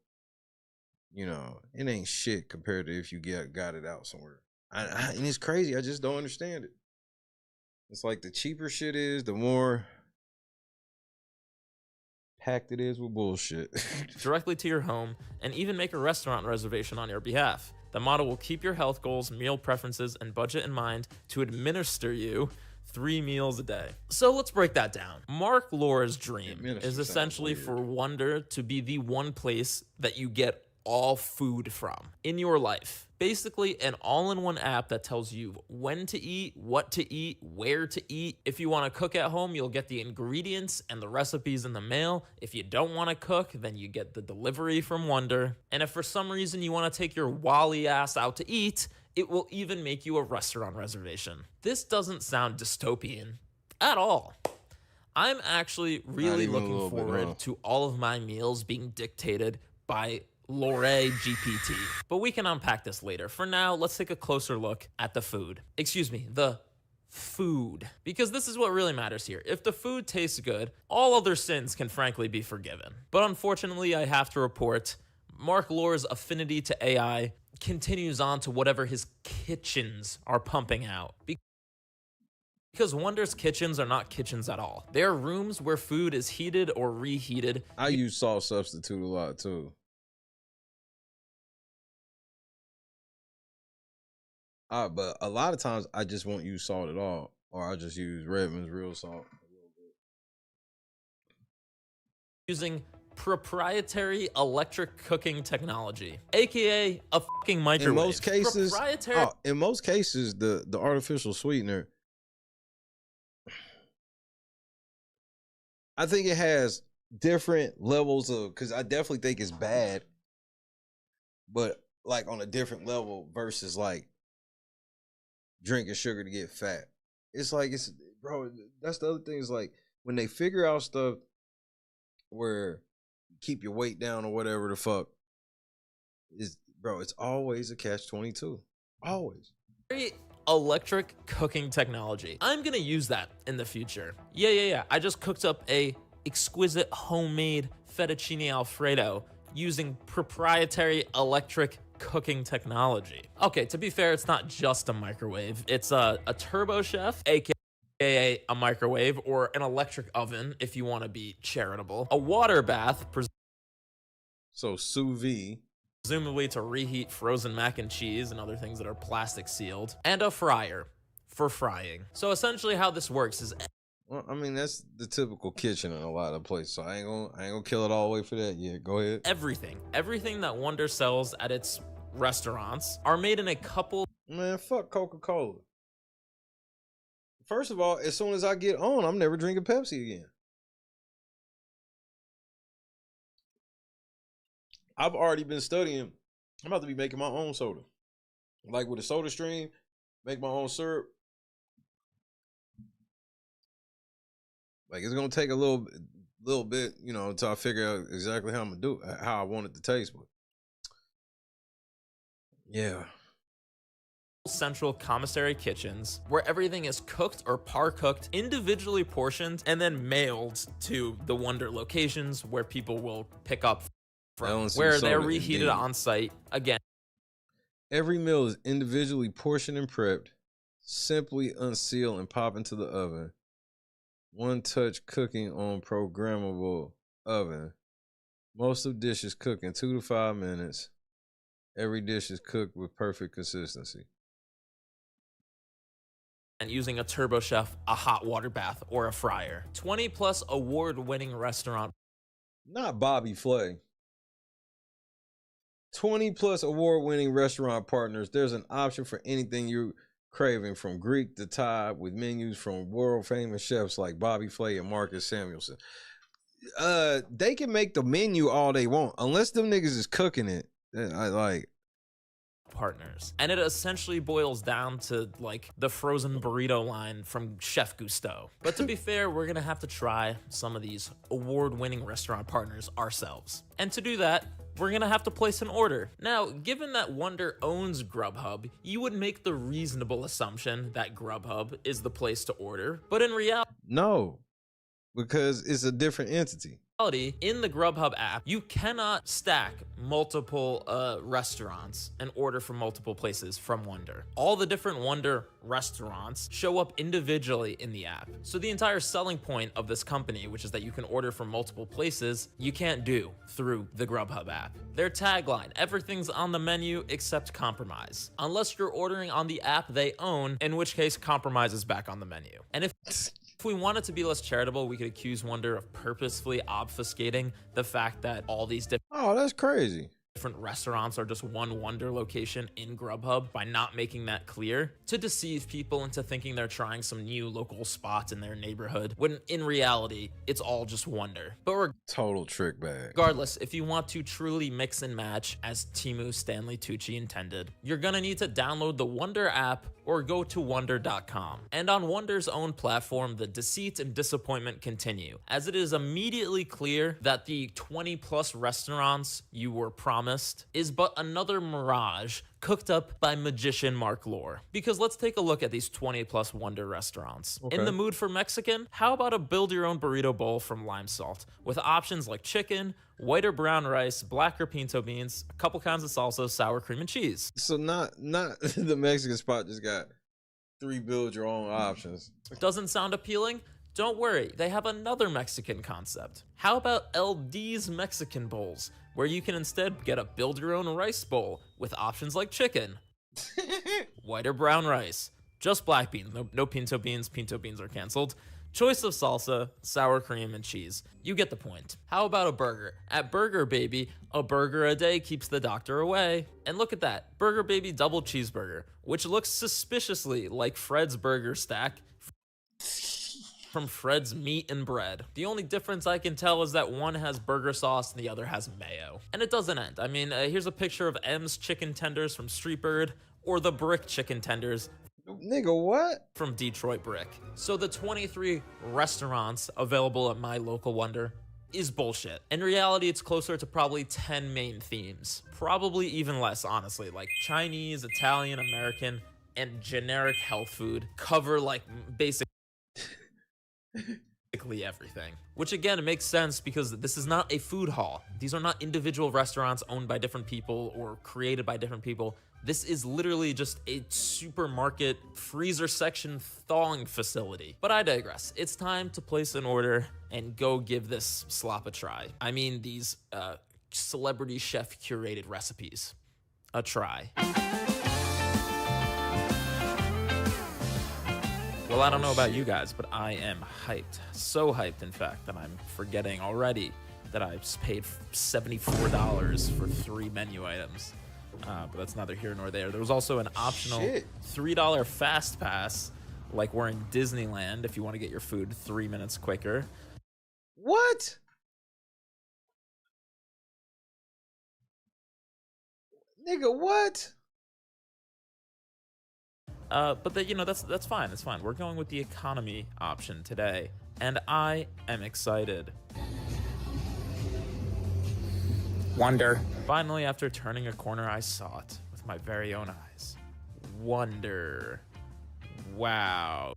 Speaker 17: you know, it ain't shit compared to if you got it out somewhere. And it's crazy. I just don't understand it. It's like the cheaper shit is, the more packed it is with bullshit.
Speaker 1: Directly to your home, and even make a restaurant reservation on your behalf. The model will keep your health goals, meal preferences, and budget in mind to administer you 3 meals a day. So let's break that down. Mark Lora's dream is essentially for Wonder to be the one place that you get all food from in your life. Basically an all-in-one app that tells you when to eat, what to eat, where to eat. If you want to cook at home, you'll get the ingredients and the recipes in the mail. If you don't want to cook, then you get the delivery from Wonder. And if for some reason you want to take your Wally ass out to eat, it will even make you a restaurant reservation. This doesn't sound dystopian at all. I'm actually really looking forward to all of my meals being dictated by Lore GPT. But we can unpack this later. For now, let's take a closer look at the food. Excuse me, the food. Because this is what really matters here. If the food tastes good, all other sins can frankly be forgiven. But unfortunately, I have to report, Mark Lore's affinity to AI continues on to whatever his kitchens are pumping out. Because Wonder's kitchens are not kitchens at all. They are rooms where food is heated or reheated.
Speaker 17: I use salt substitute a lot too. But a lot of times I just won't use salt at all, or I just use Redmond's real salt.
Speaker 1: Using proprietary electric cooking technology, aka a fucking microwave.
Speaker 17: In most cases, the artificial sweetener, I think it has different levels of, because I definitely think it's bad, but like on a different level versus like drinking sugar to get fat. It's like, bro, that's the other thing, is like when they figure out stuff where you keep your weight down or whatever the fuck, is, bro, it's always a catch-22. Always.
Speaker 1: Electric cooking technology. I'm gonna use that in the future. Yeah. I just cooked up a exquisite homemade fettuccine alfredo using proprietary electric cooking technology. Okay, to be fair, it's not just a microwave. It's a turbo chef, aka a microwave, or an electric oven if you want to be charitable. A water bath,
Speaker 17: so sous vide,
Speaker 1: presumably to reheat frozen mac and cheese and other things that are plastic sealed, and a fryer for frying. So essentially how this works is,
Speaker 17: well, I mean, that's the typical kitchen in a lot of places, so I ain't gonna kill it all the way for that. Yeah, go ahead.
Speaker 1: Everything that Wonder sells at its restaurants are made in a couple.
Speaker 17: Man, fuck Coca-Cola. First of all, as soon as I get on, I'm never drinking Pepsi again. I've already been studying. I'm about to be making my own soda. Like with a soda stream, make my own syrup. Like it's gonna take a little bit, you know, until I figure out exactly how I'm gonna do it, how I want it to taste. But yeah.
Speaker 1: Central commissary kitchens where everything is cooked or par cooked, individually portioned, and then mailed to the Wonder locations where people will pick up from, where they're reheated on site. Again,
Speaker 17: every meal is individually portioned and prepped, simply unseal and pop into the oven. One touch cooking on programmable oven. Most of dishes cook in 2 to 5 minutes. Every dish is cooked with perfect consistency.
Speaker 1: And using a turbo chef, a hot water bath, or a fryer. 20+ award-winning restaurant.
Speaker 17: Not Bobby Flay. 20+ award-winning restaurant partners. There's an option for anything you're craving, from Greek to Thai, with menus from world-famous chefs like Bobby Flay and Marcus Samuelson. They can make the menu all they want, unless them niggas is cooking it. I like
Speaker 1: partners. And it essentially boils down to like the frozen burrito line from Chef Gusteau. But to be fair, we're gonna have to try some of these award-winning restaurant partners ourselves. And to do that, we're gonna have to place an order. Now, given that Wonder owns Grubhub, you would make the reasonable assumption that Grubhub is the place to order. But in reality,
Speaker 17: no. because it's a different entity.
Speaker 1: In the Grubhub app, you cannot stack multiple restaurants and order from multiple places from Wonder. All the different Wonder restaurants show up individually in the app. So the entire selling point of this company, which is that you can order from multiple places, you can't do through the Grubhub app. Their tagline, everything's on the menu except compromise. Unless you're ordering on the app they own, in which case compromise is back on the menu. And if we wanted to be less charitable, we could accuse Wonder of purposefully obfuscating the fact that all these
Speaker 17: that's crazy.
Speaker 1: different restaurants are just one Wonder location in Grubhub by not making that clear to deceive people into thinking they're trying some new local spots in their neighborhood, when in reality, it's all just Wonder. But
Speaker 17: total trick bag.
Speaker 1: Regardless, if you want to truly mix and match as Timu Stanley Tucci intended, you're gonna need to download the Wonder app or go to wonder.com. And on Wonder's own platform, the deceit and disappointment continue, as it is immediately clear that the 20+ restaurants you were promised is but another mirage cooked up by magician Mark Lore. Because let's take a look at these 20+ Wonder restaurants.
Speaker 17: Okay.
Speaker 1: In the mood for Mexican? How about a build-your-own burrito bowl from Lime Salt, with options like chicken, white or brown rice, black or pinto beans, a couple kinds of salsa, sour cream and cheese.
Speaker 17: So not the Mexican spot just got 3 build your own options.
Speaker 1: Doesn't sound appealing? Don't worry, they have another Mexican concept. How about LD's Mexican Bowls, where you can instead get a build your own rice bowl with options like chicken, white or brown rice, just black beans, no pinto beans are canceled, choice of salsa, sour cream, and cheese. You get the point. How about a burger? At Burger Baby, a burger a day keeps the doctor away. And look at that, Burger Baby double cheeseburger, which looks suspiciously like Fred's burger stack from Fred's Meat and Bread. The only difference I can tell is that one has burger sauce and the other has mayo. And it doesn't end. I mean, here's a picture of M's chicken tenders from Street Bird, or the Brick chicken tenders.
Speaker 17: Nigga, what?
Speaker 1: From Detroit Brick. So the 23 restaurants available at my local Wonder is bullshit. In reality, it's closer to probably 10 main themes. Probably even less, honestly, like Chinese, Italian, American, and generic health food cover like basically everything. Which again, it makes sense because this is not a food hall. These are not individual restaurants owned by different people or created by different people. This is literally just a supermarket freezer section thawing facility. But I digress. It's time to place an order and go give this slop a try. I mean, these celebrity chef curated recipes a try. Well, I don't know about you guys, but I am hyped. So hyped, in fact, that I'm forgetting already that I paid $74 for 3 menu items. But that's neither here nor there. There was also an optional $3 fast pass, like we're in Disneyland, if you want to get your food 3 minutes quicker.
Speaker 17: What? Nigga, what?
Speaker 1: But that's fine. It's fine. We're going with the economy option today, and I am excited. Wonder. Finally, after turning a corner, I saw it with my very own eyes. Wonder. Wow.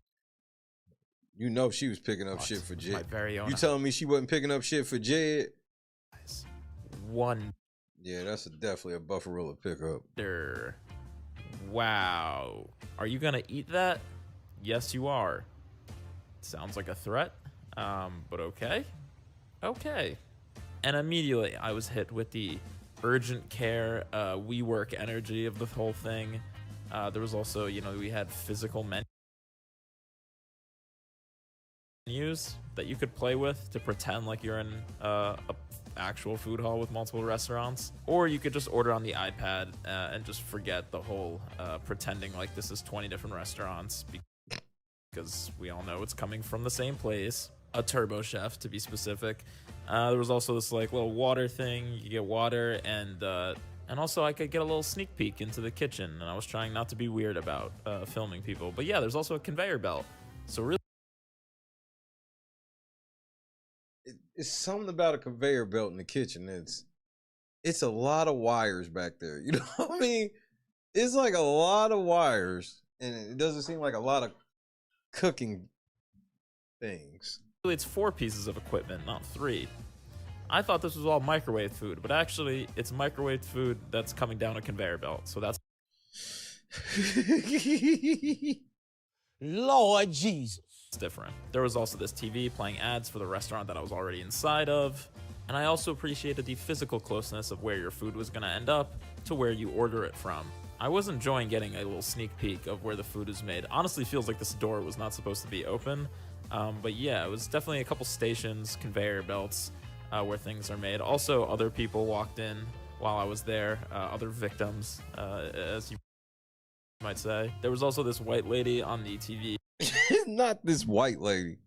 Speaker 17: You know she was picking up shit for Jed.
Speaker 1: My very own.
Speaker 17: You telling me she wasn't picking up shit for Jed?
Speaker 1: One.
Speaker 17: Yeah, that's definitely a Buffarilla pickup.
Speaker 1: Wow. Are you gonna eat that? Yes, you are. Sounds like a threat. But okay. Okay. And immediately I was hit with the urgent care, WeWork energy of the whole thing. There was also, we had physical menus that you could play with to pretend like you're in a actual food hall with multiple restaurants, or you could just order on the iPad and just forget the whole pretending like this is 20 different restaurants, because we all know it's coming from the same place, a Turbo Chef to be specific. There was also this like little water thing. You get water, and also I could get a little sneak peek into the kitchen, and I was trying not to be weird about filming people. But yeah, there's also a conveyor belt. So really,
Speaker 17: it's something about a conveyor belt in the kitchen. It's a lot of wires back there. You know what I mean? It's like a lot of wires, and it doesn't seem like a lot of cooking things.
Speaker 1: It's 4 pieces of equipment, not 3. I thought this was all microwave food, but actually it's microwave food that's coming down a conveyor belt. So that's
Speaker 3: Lord Jesus.
Speaker 1: it's different. There was also this TV playing ads for the restaurant that I was already inside of. And I also appreciated the physical closeness of where your food was gonna end up to where you order it from. I was enjoying getting a little sneak peek of where the food is made. Honestly, feels like this door was not supposed to be open. But yeah, it was definitely a couple stations, conveyor belts, where things are made. Also, other people walked in while I was there, other victims, as you might say. There was also this white lady on the TV.
Speaker 17: Not this white lady.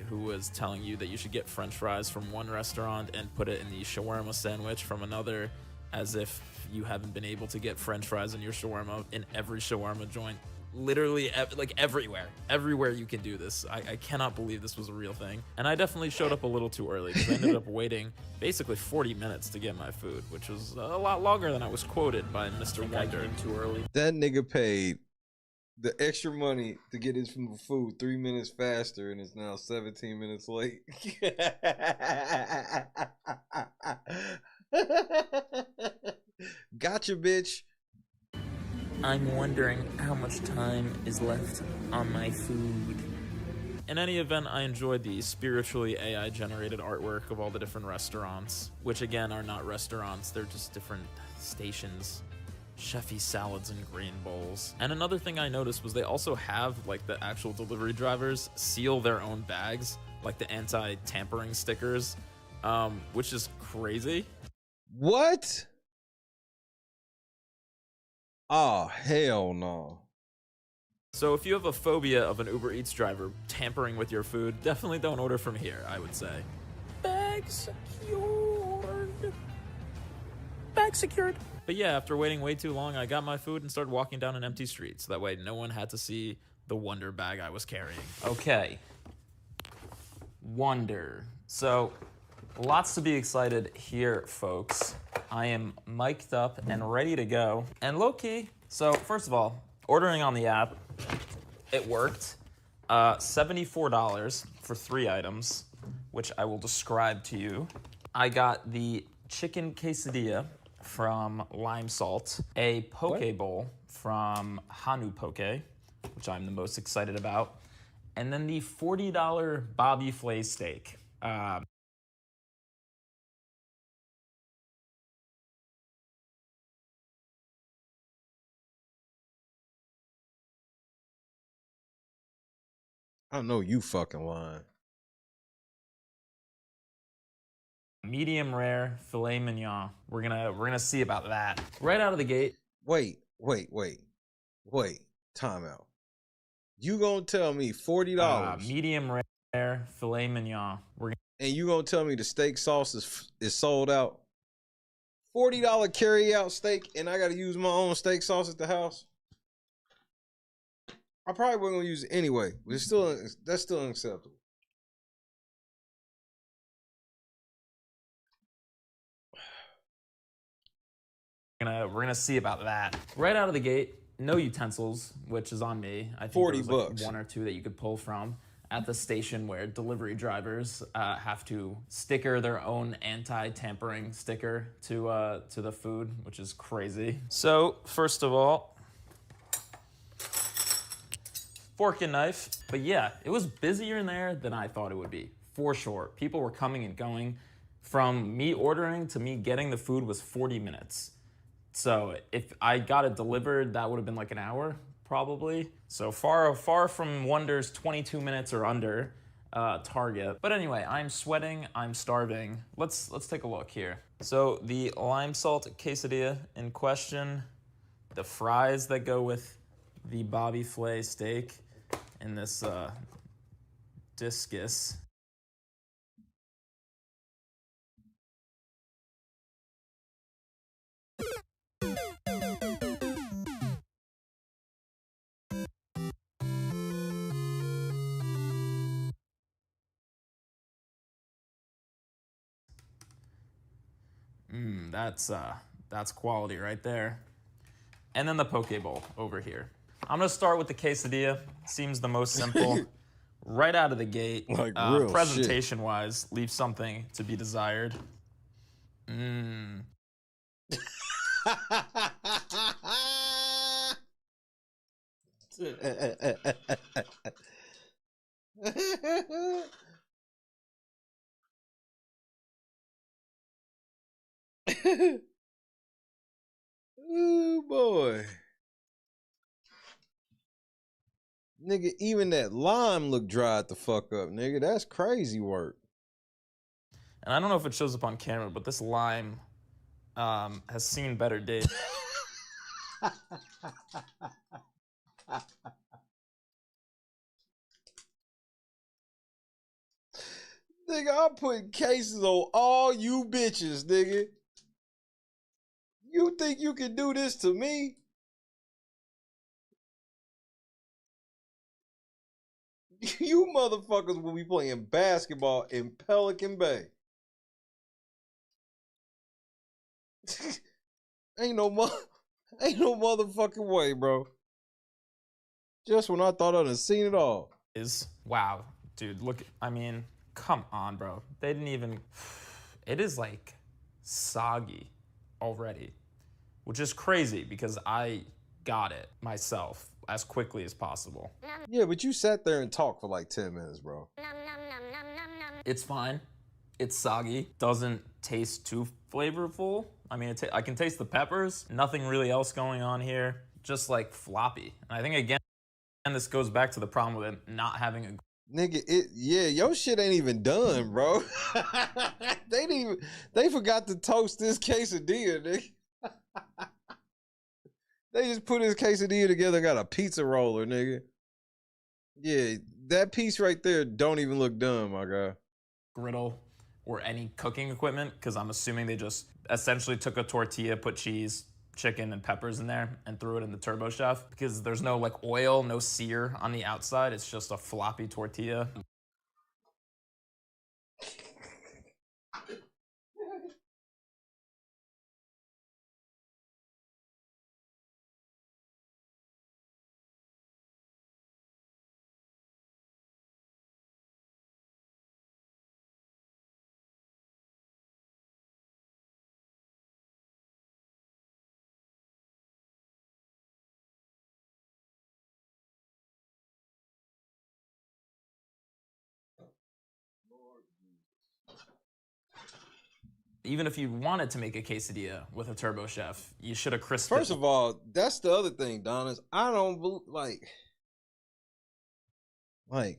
Speaker 1: Who was telling you that you should get french fries from one restaurant and put it in the shawarma sandwich from another, as if you haven't been able to get french fries in your shawarma in every shawarma joint. Literally, like everywhere you can do this. I cannot believe this was a real thing. And I definitely showed up a little too early because I ended up waiting basically 40 minutes to get my food, which was a lot longer than I was quoted by Mr. Wonder. Too early.
Speaker 17: That nigga paid the extra money to get his food 3 minutes faster, and it's now 17 minutes late. Gotcha, bitch.
Speaker 1: I'm wondering how much time is left on my food. In any event, I enjoyed the spiritually AI-generated artwork of all the different restaurants, which again are not restaurants, they're just different stations. Chefy salads and green bowls. And another thing I noticed was they also have like the actual delivery drivers seal their own bags, like the anti-tampering stickers, which is crazy.
Speaker 17: What? Oh, hell no.
Speaker 1: So if you have a phobia of an Uber Eats driver tampering with your food, definitely don't order from here, I would say.
Speaker 20: Bag secured. Bag secured.
Speaker 1: But yeah, after waiting way too long, I got my food and started walking down an empty street, so that way no one had to see the Wonder bag I was carrying. Okay. Wonder. So, lots to be excited here, folks. I am mic'd up and ready to go. And low-key, so first of all, ordering on the app, it worked. $74 for 3 items, which I will describe to you. I got the chicken quesadilla from Lime Salt, a poke bowl from Hanu Poke, which I'm the most excited about, and then the $40 Bobby Flay steak.
Speaker 17: I know you fucking lying.
Speaker 1: Medium rare filet mignon. We're gonna see about that. Right out of the gate.
Speaker 17: Wait. Time out. You gonna tell me $40?
Speaker 1: Medium rare filet mignon.
Speaker 17: And you gonna tell me the steak sauce is sold out? $40 carry out steak, and I gotta use my own steak sauce at the house? I probably wasn't gonna use it anyway, but that's still unacceptable.
Speaker 1: We're gonna see about that. Right out of the gate, no utensils, which is on me. I think
Speaker 17: $40
Speaker 1: there was like 1 or 2 that you could pull from at the station where delivery drivers have to sticker their own anti-tampering sticker to the food, which is crazy. So first of all, fork and knife. But yeah, it was busier in there than I thought it would be, for sure. People were coming and going. From me ordering to me getting the food was 40 minutes. So if I got it delivered, that would have been like an hour, probably. So far from Wonder's 22 minutes or under target. But anyway, I'm sweating, I'm starving. Let's take a look here. So the lime salt quesadilla in question, the fries that go with the Bobby Flay steak, and this discus. That's quality right there. And then the poke bowl over here. I'm gonna start with the quesadilla. Seems the most simple. right out of the gate.
Speaker 17: Like real
Speaker 1: presentation wise, leaves something to be desired. Mmm.
Speaker 17: Oh boy. Nigga, even that lime look dried the fuck up, nigga. That's crazy work.
Speaker 1: And I don't know if it shows up on camera, but this lime has seen better days.
Speaker 17: Nigga, I'm putting cases on all you bitches, nigga. You think you can do this to me? You motherfuckers will be playing basketball in Pelican Bay. Ain't no motherfucking way, bro. Just when I thought I'd have seen it all.
Speaker 1: Wow, dude, look, I mean, come on, bro. They didn't even, it is like soggy already, which is crazy because I got it myself as quickly as possible.
Speaker 17: Yeah, but you sat there and talked for like 10 minutes, bro.
Speaker 1: It's fine. It's soggy. Doesn't taste too flavorful. I mean, I can taste the peppers. Nothing really else going on here. Just like floppy. And I think again, this goes back to the problem with it not having a
Speaker 17: Nigga, your shit ain't even done, bro. They forgot to toast this quesadilla, nigga. They just put his quesadilla together, got a pizza roller, nigga. Yeah, that piece right there don't even look done, my guy.
Speaker 1: griddle or any cooking equipment, because I'm assuming they just essentially took a tortilla, put cheese, chicken, and peppers in there, and threw it in the Turbo Chef, because there's no like oil, no sear on the outside. It's just a floppy tortilla. Even if you wanted to make a quesadilla with a Turbo Chef, you should have crisped it.
Speaker 17: First of all, that's the other thing, Donis. I don't I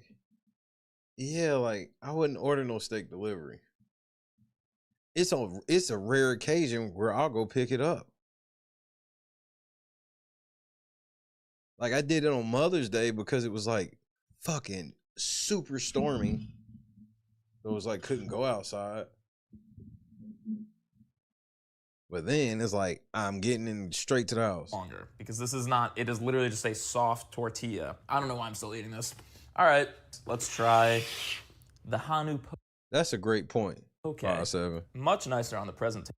Speaker 17: wouldn't order no steak delivery. It's a rare occasion where I'll go pick it up. Like I did it on Mother's Day because it was like fucking super stormy. So it was like couldn't go outside. But then it's like I'm getting in straight to the house.
Speaker 1: Longer, because this is not, it is literally just a soft tortilla. I don't know why I'm still eating this. All right, let's try the Hanu.
Speaker 17: That's a great point.
Speaker 1: Okay.
Speaker 17: 5-7.
Speaker 1: Much nicer on the presentation.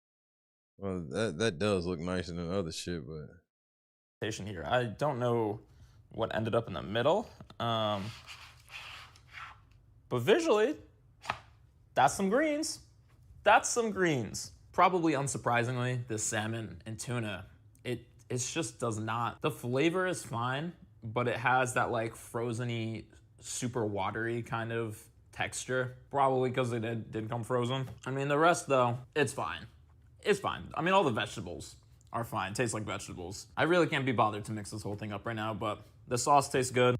Speaker 17: Well, that does look nicer than other shit, but
Speaker 1: Here, I don't know what ended up in the middle, but visually, that's some greens. That's some greens. Probably unsurprisingly, the salmon and tuna, it just does not. The flavor is fine, but it has that like frozen-y, super watery kind of texture. Probably because it did come frozen. I mean, the rest though, it's fine. It's fine. I mean, all the vegetables are fine. Tastes like vegetables. I really can't be bothered to mix this whole thing up right now, but the sauce tastes good.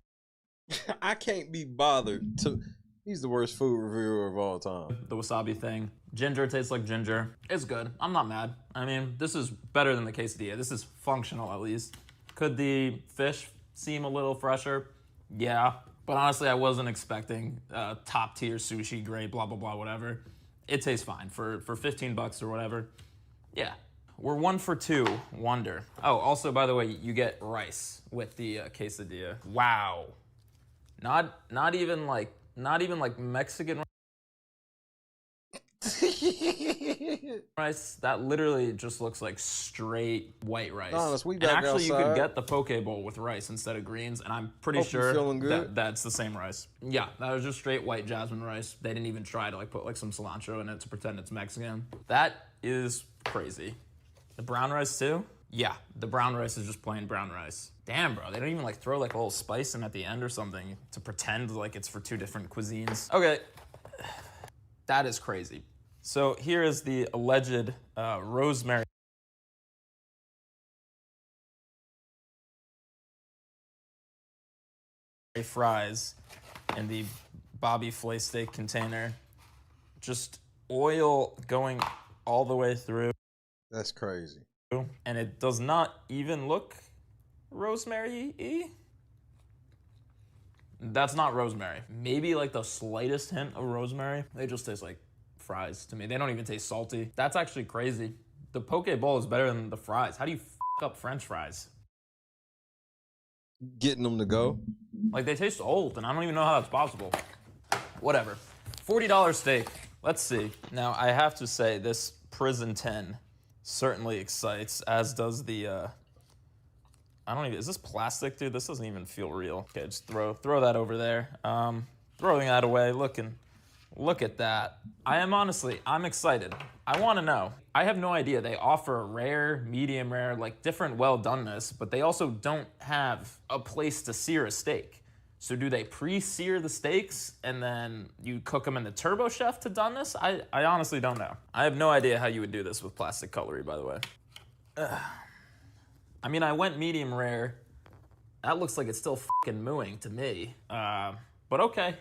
Speaker 17: I can't be bothered to. He's the worst food reviewer of all time.
Speaker 1: The wasabi thing. Ginger tastes like ginger. It's good. I'm not mad. I mean, this is better than the quesadilla. This is functional at least. Could the fish seem a little fresher? Yeah. But honestly, I wasn't expecting top tier sushi, great, blah, blah, blah, whatever. It tastes fine for 15 bucks or whatever. Yeah. We're 1 for 2. Wonder. Oh, also, by the way, you get rice with the quesadilla. Wow. Not even like Mexican. Rice, that literally just looks like straight white rice.
Speaker 17: No, we
Speaker 1: and
Speaker 17: back
Speaker 1: actually, you
Speaker 17: outside.
Speaker 1: could get the poke bowl with rice instead of greens, and I'm pretty
Speaker 17: Hope you're
Speaker 1: sure
Speaker 17: feeling good.
Speaker 1: that that's the same rice. Yeah, that was just straight white jasmine rice. They didn't even try to like put like some cilantro in it to pretend it's Mexican. That is crazy. The brown rice too? Yeah, the brown rice is just plain brown rice. Damn, bro, they don't even like throw like a little spice in at the end or something to pretend like it's for two different cuisines. Okay, that is crazy. So here is the alleged rosemary fries in the Bobby Flay steak container. Just oil going all the way through.
Speaker 17: That's crazy.
Speaker 1: And it does not even look rosemary-y. That's not rosemary. Maybe like the slightest hint of rosemary. They just taste like fries to me. They don't even taste salty. That's actually crazy. The poke bowl is better than the fries. How do you f up French fries?
Speaker 17: Getting them to go.
Speaker 1: Like, they taste old, and I don't even know how that's possible. Whatever. $40 steak. Let's see. Now, I have to say, this Prison 10 certainly excites, as does the, I don't even, is this plastic, dude? This doesn't even feel real. Okay, just throw that over there. Throwing that away, look at that. I'm excited. I want to know. I have no idea. They offer rare, medium rare, like different well-doneness, but they also don't have a place to sear a steak. So do they pre-sear the steaks and then you cook them in the Turbo Chef to doneness? I honestly don't know. I have no idea how you would do this with plastic cutlery, by the way. I mean, I went medium rare. That looks like it's still fucking mooing to me. But okay.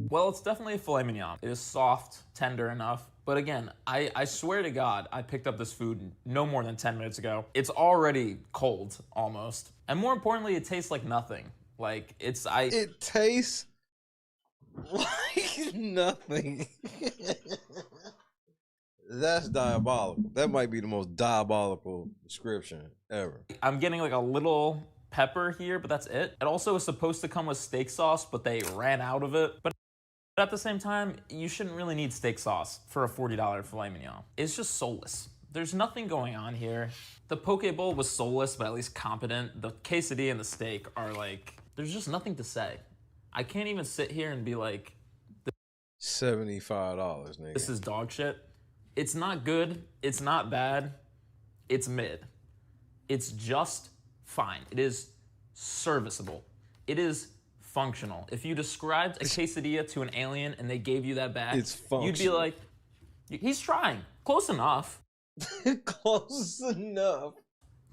Speaker 1: Well, it's definitely a filet mignon. It is soft, tender enough. But again, I swear to God, I picked up this food no more than 10 minutes ago. It's already cold, almost. And more importantly, it tastes like nothing. Like,
Speaker 17: It tastes like nothing. That's diabolical. That might be the most diabolical description ever.
Speaker 1: I'm getting like a little pepper here, but that's it. It also is supposed to come with steak sauce, but they ran out of it. But at the same time, you shouldn't really need steak sauce for a $40 filet mignon. It's just soulless. There's nothing going on here. The poke bowl was soulless, but at least competent. The quesadilla and the steak are like, there's just nothing to say. I can't even sit here and be like,
Speaker 17: $75, nigga.
Speaker 1: This is dog shit. It's not good. It's not bad. It's mid. It's just fine. It is serviceable. It is functional. If you described a quesadilla to an alien and they gave you that back,
Speaker 17: it's functional.
Speaker 1: You'd be like, he's trying. Close enough.
Speaker 17: Close enough.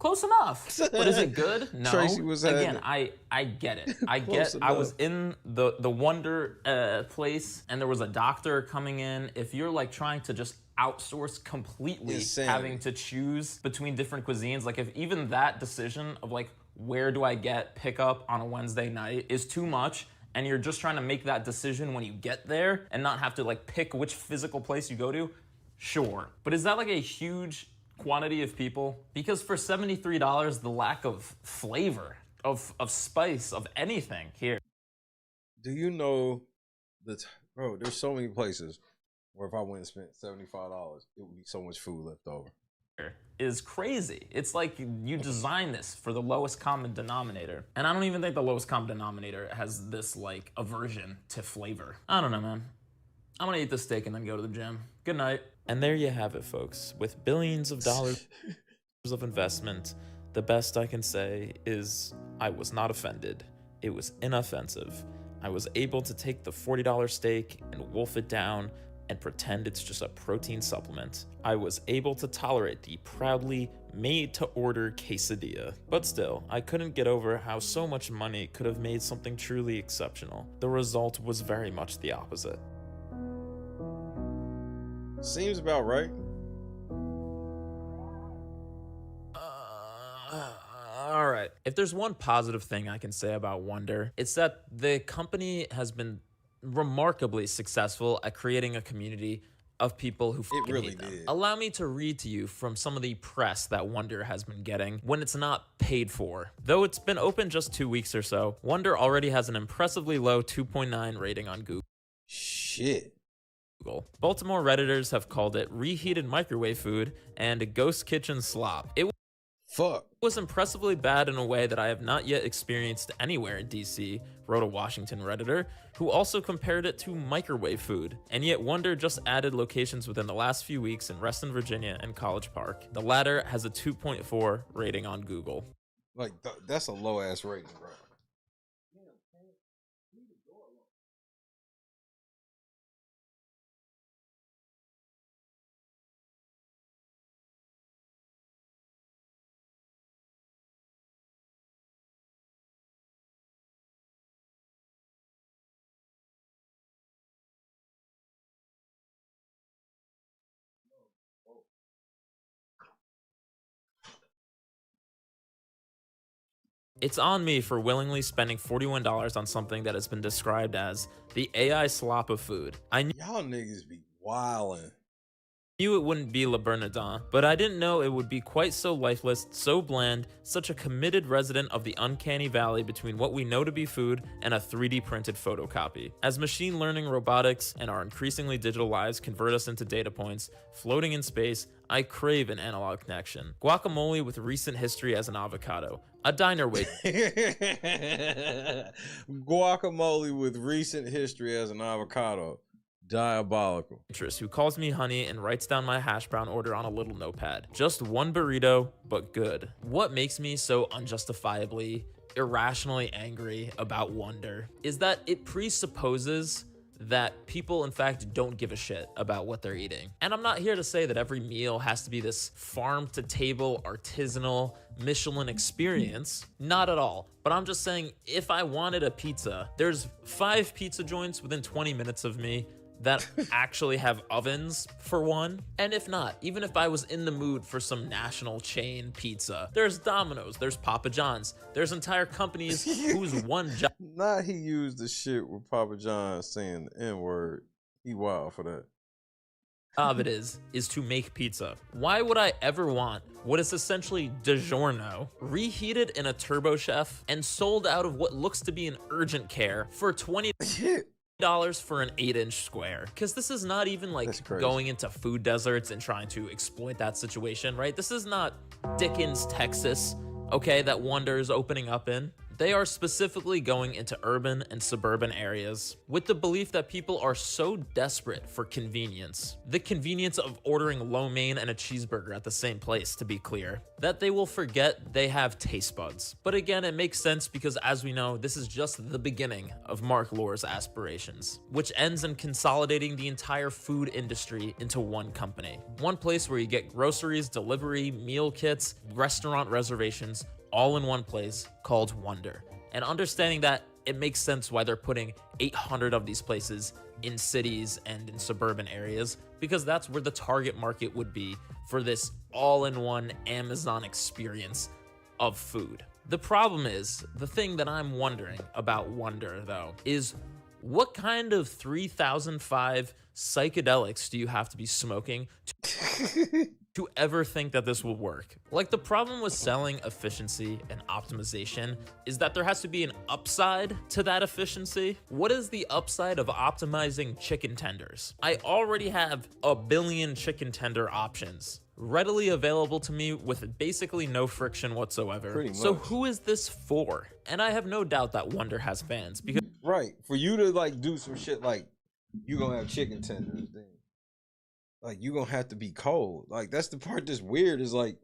Speaker 1: Close enough. But is it good? No.
Speaker 17: Tracy was
Speaker 1: Again, I get it. I was in the Wonder place and there was a doctor coming in. If you're like trying to just outsource completely
Speaker 17: Insanity.
Speaker 1: having to choose between different cuisines, like if even that decision of like, where do I get pickup on a Wednesday night is too much, and you're just trying to make that decision when you get there and not have to like pick which physical place you go to, sure. But is that like a huge quantity of people? Because for $73, the lack of flavor, of spice, of anything here.
Speaker 17: Do you know bro, there's so many places where if I went and spent $75, it would be so much food left over.
Speaker 1: Is crazy. It's like you design this for the lowest common denominator. And I don't even think the lowest common denominator has this like aversion to flavor. I don't know, man. I'm gonna eat this steak and then go to the gym. Good night. And there you have it, folks. With billions of dollars of investment, the best I can say is I was not offended. It was inoffensive. I was able to take the $40 steak and wolf it down and pretend it's just a protein supplement. I was able to tolerate the proudly made-to-order quesadilla. But still, I couldn't get over how so much money could have made something truly exceptional. The result was very much the opposite.
Speaker 17: Seems about right.
Speaker 1: All right. If there's one positive thing I can say about Wonder, it's that the company has been remarkably successful at creating a community of people who fucking
Speaker 17: really
Speaker 1: hate them.
Speaker 17: did.
Speaker 1: Allow me to read to you from some of the press that Wonder has been getting when it's not paid for. Though it's been open just 2 weeks or so, Wonder already has an impressively low 2.9 rating on Google.
Speaker 17: Shit.
Speaker 1: Baltimore Redditors have called it reheated microwave food and a ghost kitchen slop. It was impressively bad in a way that I have not yet experienced anywhere in DC, wrote a Washington Redditor, who also compared it to microwave food. And yet Wonder just added locations within the last few weeks in Reston, Virginia and College Park. The latter has a 2.4 rating on Google.
Speaker 17: Like, that's a low-ass rating, bro.
Speaker 1: It's on me for willingly spending $41 on something that has been described as the AI slop of food.
Speaker 17: Y'all niggas be wildin'.
Speaker 1: Knew it wouldn't be Le Bernardin, but I didn't know it would be quite so lifeless, so bland, such a committed resident of the uncanny valley between what we know to be food and a 3D printed photocopy. As machine learning, robotics, and our increasingly digital lives convert us into data points floating in space, I crave an analog connection. Guacamole with recent history as an avocado. A diner wait.
Speaker 17: Guacamole with recent history as an avocado. Diabolical.
Speaker 1: Who calls me honey and writes down my hash brown order on a little notepad. Just one burrito, but good. What makes me so unjustifiably, irrationally angry about Wonder is that it presupposes that people in fact don't give a shit about what they're eating. And I'm not here to say that every meal has to be this farm to table, artisanal, Michelin experience. Not at all. But I'm just saying, if I wanted a pizza, there's 5 pizza joints within 20 minutes of me that actually have ovens, for one. And if not, even if I was in the mood for some national chain pizza, there's Domino's, there's Papa John's, there's entire companies whose one job.
Speaker 17: Not he used the shit with Papa John saying the N-word. He wild for that.
Speaker 1: Of it is to make pizza. Why would I ever want what is essentially DiGiorno, reheated in a turbo chef, and sold out of what looks to be an urgent care for $20 for an 8-inch square? Because this is not even like going into food deserts and trying to exploit that situation, right? This is not Dickens, Texas, okay, that Wonder is opening up in. They are specifically going into urban and suburban areas with the belief that people are so desperate for convenience, the convenience of ordering lo mein and a cheeseburger at the same place, to be clear, that they will forget they have taste buds. But again, it makes sense because, as we know, this is just the beginning of Mark Lohr's aspirations, which ends in consolidating the entire food industry into one company. One place where you get groceries, delivery, meal kits, restaurant reservations, all in one place called Wonder. And understanding that, it makes sense why they're putting 800 of these places in cities and in suburban areas, because that's where the target market would be for this all-in-one Amazon experience of food. The problem is, the thing that I'm wondering about Wonder, though, is what kind of 3005 psychedelics do you have to be smoking to ever think that this will work? Like, the problem with selling efficiency and optimization is that there has to be an upside to that efficiency. What is the upside of optimizing chicken tenders? I already have a billion chicken tender options readily available to me with basically no friction whatsoever.
Speaker 17: Pretty much.
Speaker 1: So who is this for? And I have no doubt that Wonder has fans, because
Speaker 17: right, for you to like do some shit like you gonna have chicken tenders, then like you gonna have to be cold. Like that's the part that's weird, is like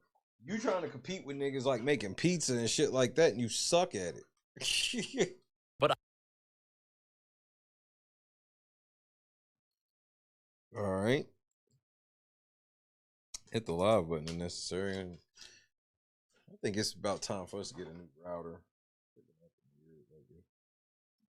Speaker 17: you trying to compete with niggas like making pizza and shit like that, and you suck at it.
Speaker 1: But
Speaker 17: all right, hit the live button if necessary. And I think it's about time for us to get a new router.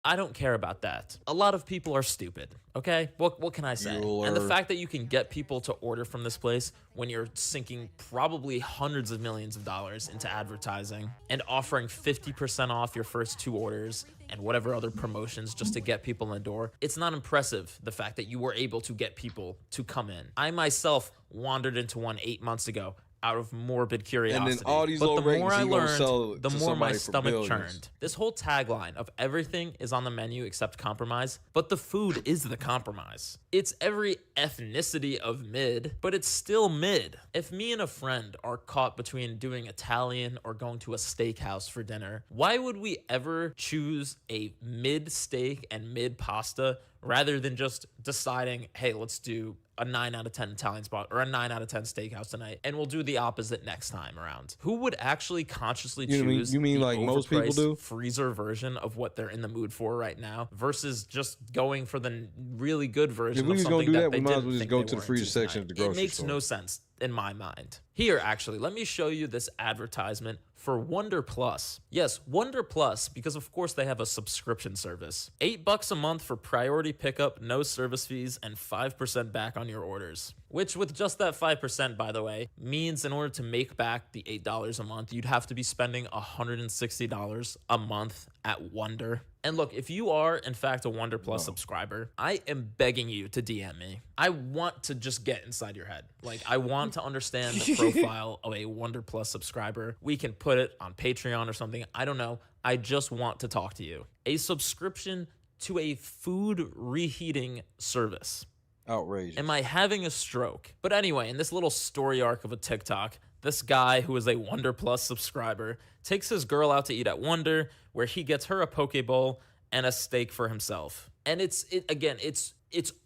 Speaker 1: I don't care about that. A lot of people are stupid, okay? What can I say? And the fact that you can get people to order from this place when you're sinking probably hundreds of millions of dollars into advertising and offering 50% off your first 2 orders and whatever other promotions just to get people in the door, it's not impressive, the fact that you were able to get people to come in. I myself wandered into one 8 months ago out of morbid curiosity.
Speaker 17: And then all these
Speaker 1: but
Speaker 17: low
Speaker 1: the more
Speaker 17: ratings,
Speaker 1: I
Speaker 17: he gonna sell
Speaker 1: learned,
Speaker 17: it
Speaker 1: the
Speaker 17: to
Speaker 1: more my
Speaker 17: somebody for
Speaker 1: stomach
Speaker 17: billions.
Speaker 1: churned. This whole tagline of everything is on the menu except compromise, but the food is the compromise. It's every ethnicity of mid, but it's still mid. If me and a friend are caught between doing Italian or going to a steakhouse for dinner, why would we ever choose a mid steak and mid pasta rather than just deciding, hey, let's do a 9 out of 10 Italian spot or a 9 out of 10 steakhouse tonight, and we'll do the opposite next time around? Who would actually consciously choose
Speaker 17: you mean
Speaker 1: the
Speaker 17: like most people
Speaker 1: overpriced
Speaker 17: do?
Speaker 1: freezer version of what they're in the mood for right now versus just going for the really good version
Speaker 17: If we
Speaker 1: of
Speaker 17: was gonna
Speaker 1: something
Speaker 17: do
Speaker 1: that
Speaker 17: that,
Speaker 1: they
Speaker 17: we might as
Speaker 1: didn't
Speaker 17: well just
Speaker 1: think
Speaker 17: go
Speaker 1: they
Speaker 17: to the
Speaker 1: weren't
Speaker 17: freezer
Speaker 1: tonight.
Speaker 17: section at the grocery
Speaker 1: It makes
Speaker 17: store.
Speaker 1: no sense in my mind. Here, actually, let me show you this advertisement for Wonder Plus. Yes, Wonder Plus, because of course they have a subscription service. $8 a month for priority pickup, no service fees, and 5% back on your orders. Which, with just that 5%, by the way, means in order to make back the $8 a month, you'd have to be spending $160 a month at Wonder. And look, if you are, in fact, a Wonder Plus subscriber, I am begging you to DM me. I want to just get inside your head. Like, I want to understand the profile of a Wonder Plus subscriber. We can put it on Patreon or something. I don't know. I just want to talk to you. A subscription to a food reheating service.
Speaker 17: Outrageous.
Speaker 1: Am I having a stroke? But anyway, in this little story arc of a TikTok, this guy who is a Wonder Plus subscriber takes his girl out to eat at Wonder, where he gets her a poke bowl and a steak for himself. And it's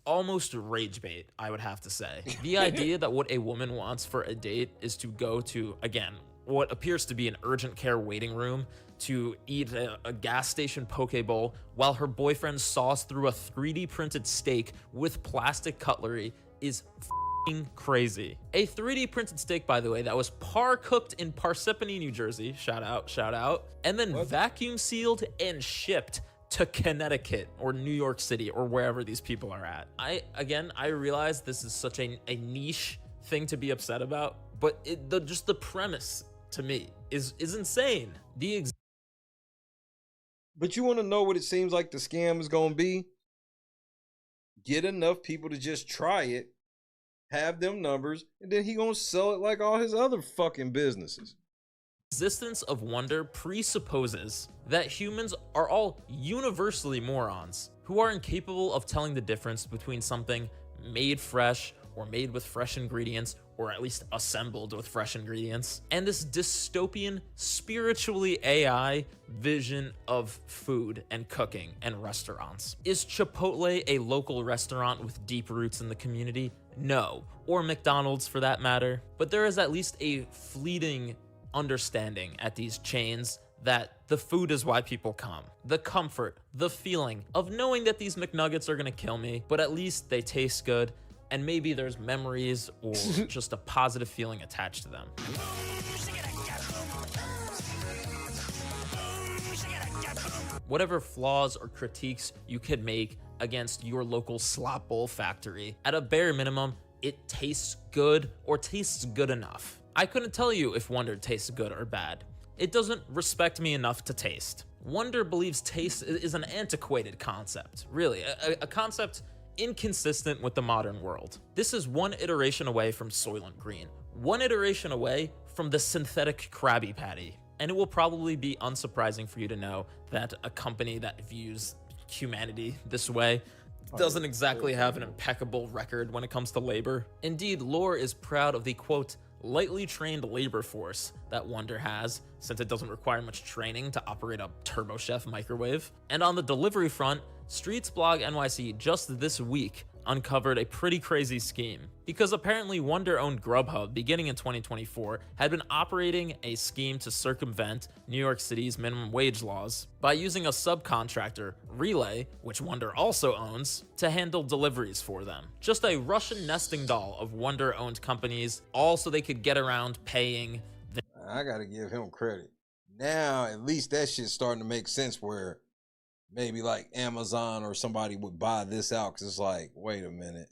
Speaker 1: almost rage bait, I would have to say. The idea that what a woman wants for a date is to go to, again, what appears to be an urgent care waiting room to eat a gas station poke bowl while her boyfriend saws through a 3D printed steak with plastic cutlery is f***ing crazy. A 3D printed steak, by the way, that was par cooked in Parsippany, New Jersey, shout out, and then vacuum sealed and shipped to Connecticut or New York City or wherever these people are at. I realize this is such a niche thing to be upset about, but just the premise to me is insane.
Speaker 17: But you want to know what it seems like the scam is going to be? Get enough people to just try it, have them numbers, and then he going to sell it like all his other fucking businesses.
Speaker 1: Existence of Wonder presupposes that humans are all universally morons who are incapable of telling the difference between something made fresh or made with fresh ingredients, or at least assembled with fresh ingredients, and this dystopian, spiritually AI vision of food and cooking and restaurants. Is Chipotle a local restaurant with deep roots in the community? No. Or McDonald's for that matter. But there is at least a fleeting understanding at these chains that the food is why people come. The comfort, the feeling of knowing that these McNuggets are gonna kill me, but at least they taste good, and maybe there's memories or just a positive feeling attached to them. Whatever flaws or critiques you could make against your local slop bowl factory, at a bare minimum, it tastes good or tastes good enough. I couldn't tell you if Wonder tastes good or bad. It doesn't respect me enough to taste. Wonder believes taste is an antiquated concept, really, a concept inconsistent with the modern world. This is one iteration away from Soylent Green, one iteration away from the synthetic Krabby Patty. And it will probably be unsurprising for you to know that a company that views humanity this way doesn't exactly have an impeccable record when it comes to labor. Indeed, Lore is proud of the, quote, lightly trained labor force that Wonder has, since it doesn't require much training to operate a TurboChef microwave. And on the delivery front, Streets Blog NYC just this week uncovered a pretty crazy scheme, because apparently Wonder-owned Grubhub, beginning in 2024, had been operating a scheme to circumvent New York City's minimum wage laws by using a subcontractor, Relay, which Wonder also owns, to handle deliveries for them. Just a Russian nesting doll of Wonder-owned companies, all so they could get around paying
Speaker 17: I gotta give him credit. Now, at least that shit's starting to make sense where maybe like Amazon or somebody would buy this out because it's like, wait a minute.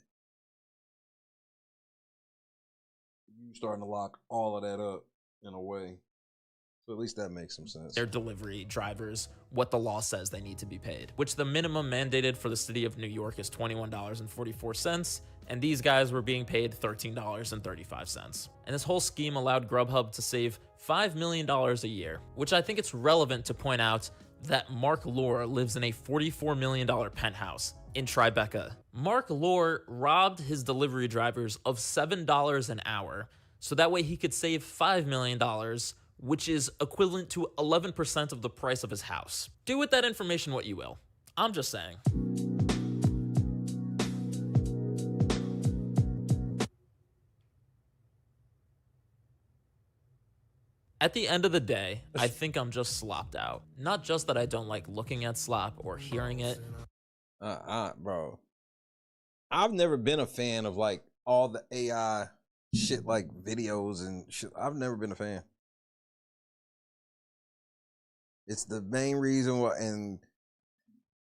Speaker 17: You starting to lock all of that up in a way. So at least that makes some sense.
Speaker 1: Their delivery drivers what the law says they need to be paid, which the minimum mandated for the city of New York is $21.44, and these guys were being paid $13.35. And this whole scheme allowed Grubhub to save $5 million a year, which I think it's relevant to point out that Mark Lore lives in a $44 million penthouse in Tribeca. Mark Lore robbed his delivery drivers of $7 an hour, so that way he could save $5 million, which is equivalent to 11% of the price of his house. Do with that information what you will. I'm just saying. At the end of the day, I think I'm just slopped out. Not just that I don't like looking at slop or hearing it.
Speaker 17: Bro, I've never been a fan of like all the AI shit, like videos and shit. I've never been a fan. It's the main reason why, and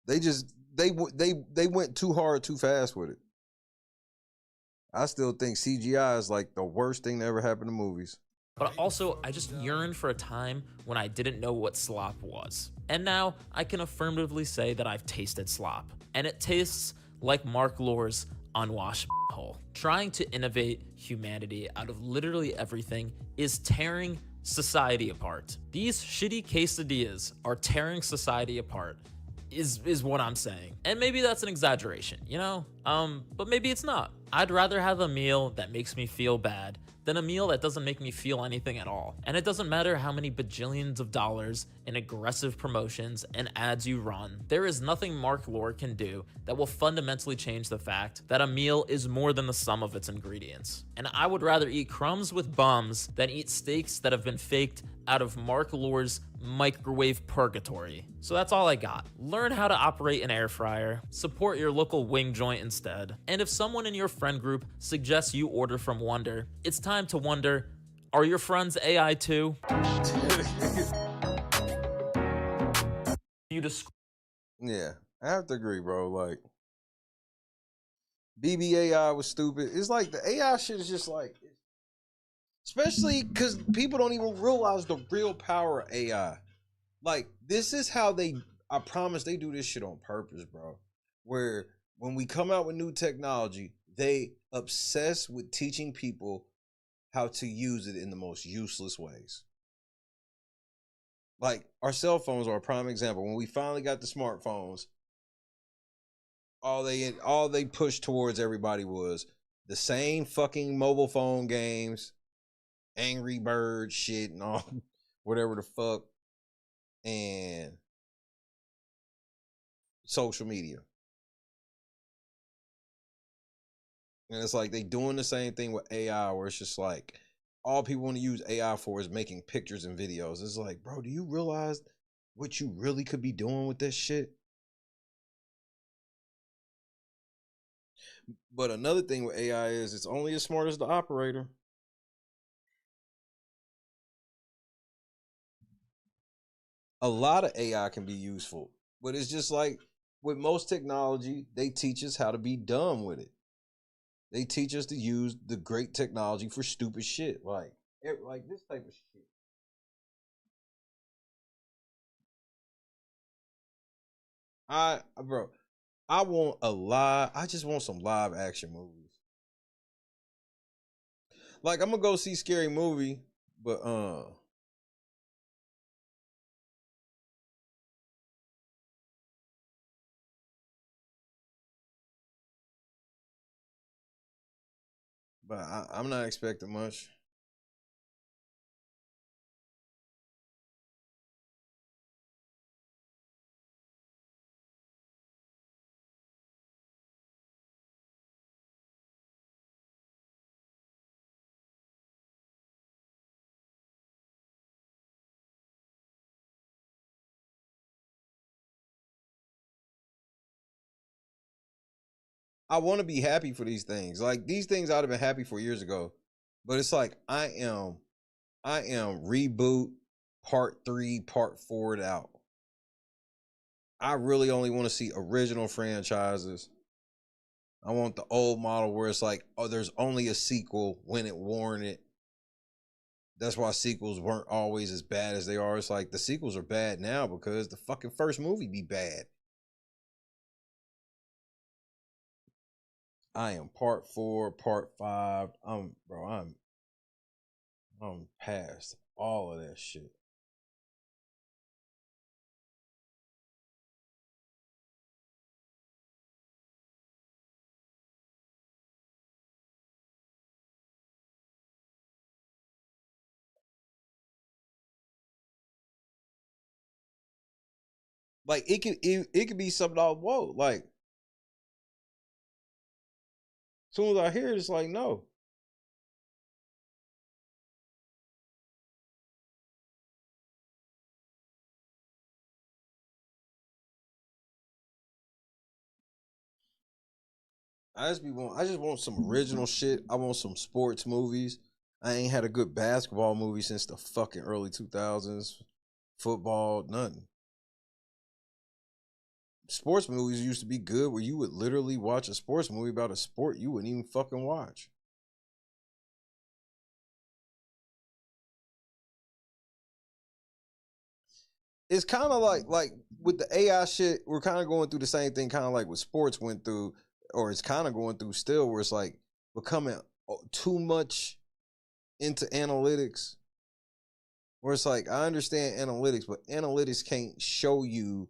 Speaker 17: they went too hard too fast with it. I still think CGI is like the worst thing that ever happened to movies.
Speaker 1: But also, I just yearned for a time when I didn't know what slop was. And now I can affirmatively say that I've tasted slop. And it tastes like Mark Lore's unwashed hole. Trying to innovate humanity out of literally everything is tearing society apart. These shitty quesadillas are tearing society apart, is what I'm saying. And maybe that's an exaggeration, you know? But maybe it's not. I'd rather have a meal that makes me feel bad than a meal that doesn't make me feel anything at all. And it doesn't matter how many bajillions of dollars in aggressive promotions and ads you run, there is nothing Mark Lore can do that will fundamentally change the fact that a meal is more than the sum of its ingredients. And I would rather eat crumbs with bums than eat steaks that have been faked out of Mark Lore's microwave purgatory. So that's all I got. Learn how to operate an air fryer, support your local wing joint instead, and if someone in your friend group suggests you order from Wonder, it's time to wonder, are your friends AI too?
Speaker 17: Yeah, I have to agree, bro. Like, BBAI was stupid. It's like the AI shit is just like, especially because people don't even realize the real power of AI. Like, this is how I promise they do this shit on purpose, bro. Where when we come out with new technology, they obsess with teaching people how to use it in the most useless ways. Like, our cell phones are a prime example. When we finally got the smartphones, all they pushed towards everybody was the same fucking mobile phone games, Angry Bird shit and all, whatever the fuck, and social media. And it's like they doing the same thing with AI, where it's just like all people want to use AI for is making pictures and videos. It's like, bro, do you realize what you really could be doing with this shit? But another thing with AI is it's only as smart as the operator. A lot of AI can be useful, but it's just like with most technology, they teach us how to be dumb with it. They teach us to use the great technology for stupid shit, like this type of shit. Bro, I just want some live action movies. Like, I'm gonna go see Scary Movie, but I'm not expecting much. I want to be happy for these things. Like, these things I'd have been happy for years ago. But it's like I am reboot part 3, part 4 out. I really only want to see original franchises. I want the old model where it's like, oh, there's only a sequel when it warranted. That's why sequels weren't always as bad as they are. It's like the sequels are bad now because the fucking first movie be bad. I am part 4, part 5. I'm past all of that shit. Like it could be something off. Whoa, like as soon as I hear it, it's like no. I just want some original shit. I want some sports movies. I ain't had a good basketball movie since the fucking early 2000s. Football, nothing. Sports movies used to be good where you would literally watch a sports movie about a sport you wouldn't even fucking watch. It's kind of like with the AI shit, we're kind of going through the same thing kind of like what sports went through, or it's kind of going through still, where it's like becoming too much into analytics, where it's like, I understand analytics, but analytics can't show you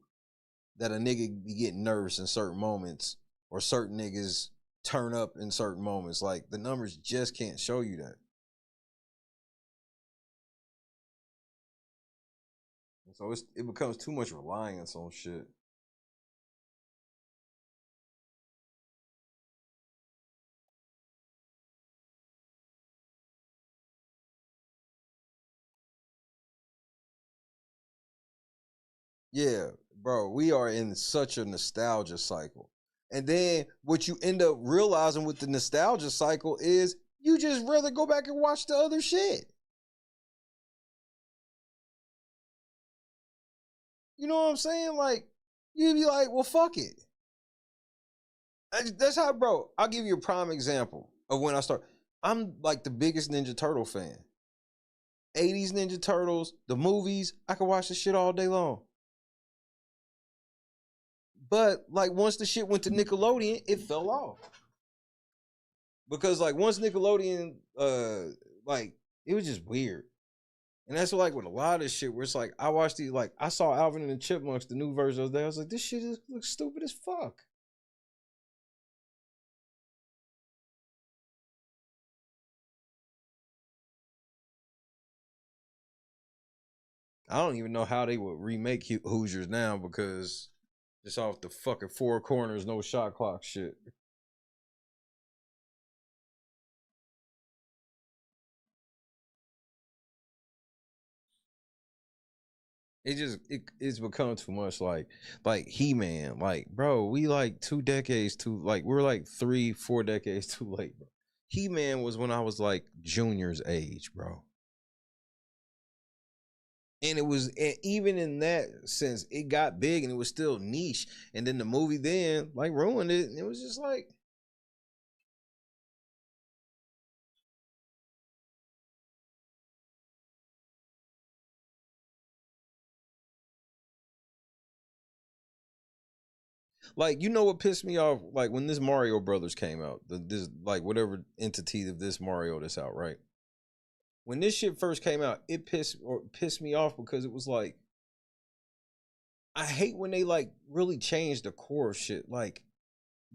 Speaker 17: that a nigga be getting nervous in certain moments or certain niggas turn up in certain moments. Like the numbers just can't show you that. So it becomes too much reliance on shit. Yeah, bro, we are in such a nostalgia cycle. And then what you end up realizing with the nostalgia cycle is you just rather go back and watch the other shit. You know what I'm saying? Like, you'd be like, well, fuck it. That's how, bro, I'll give you a prime example of when I start. I'm like the biggest Ninja Turtle fan. 80s Ninja Turtles, the movies, I could watch this shit all day long. But like once the shit went to Nickelodeon, it fell off. Because like once Nickelodeon, like it was just weird. And that's like with a lot of this shit where it's like I watched these, like I saw Alvin and the Chipmunks, the new version of that. I was like, this shit looks stupid as fuck. I don't even know how they would remake Hoosiers now because it's off the fucking four corners, no shot clock shit. It's become too much like He-Man. Like, bro, we like 2 decades too, like we're like 3-4 decades too late, bro. He-Man was when I was like junior's age, bro. And it was, and even in that sense, it got big and it was still niche. And then the movie then like ruined it. And it was just like, you know what pissed me off? Like when this Mario Brothers came out, this like whatever entity of this Mario that's out, right? When this shit first came out, it pissed me off because it was like, I hate when they like really change the core of shit. Like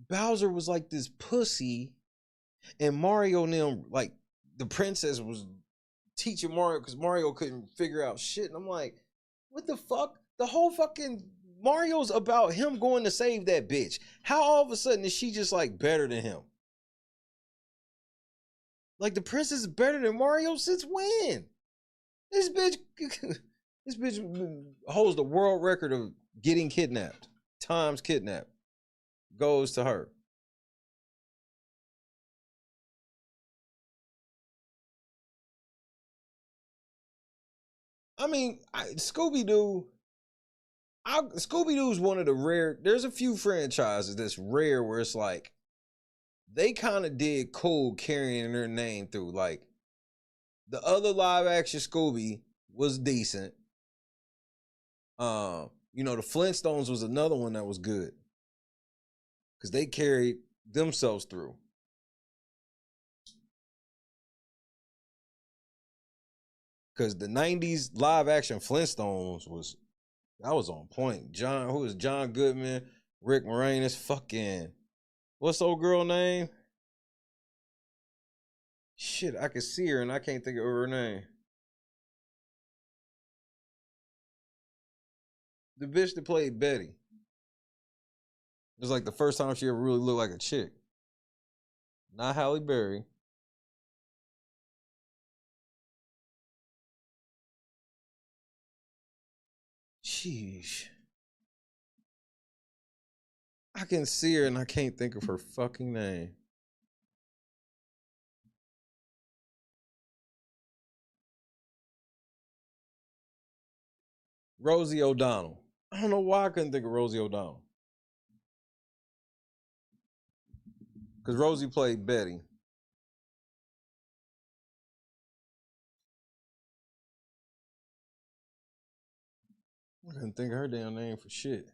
Speaker 17: Bowser was like this pussy, and Mario and them, like the princess was teaching Mario because Mario couldn't figure out shit. And I'm like, what the fuck? The whole fucking Mario's about him going to save that bitch. How all of a sudden is she just like better than him? Like the princess is better than Mario since when? This bitch holds the world record of getting kidnapped. Times kidnapped. Goes to her. I mean, Scooby-Doo, Scooby-Doo's one of the rare. There's a few franchises that's rare where it's like they kind of did cool carrying their name through. Like the other live action Scooby was decent. The Flintstones was another one that was good because they carried themselves through. Because the 90s live action Flintstones was on point. Who was John Goodman, Rick Moranis, fucking, what's the old girl name? Shit, I can see her and I can't think of her name. The bitch that played Betty. It was like the first time she ever really looked like a chick. Not Halle Berry. Sheesh. I can see her and I can't think of her fucking name. Rosie O'Donnell. I don't know why I couldn't think of Rosie O'Donnell. Because Rosie played Betty. I couldn't think of her damn name for shit.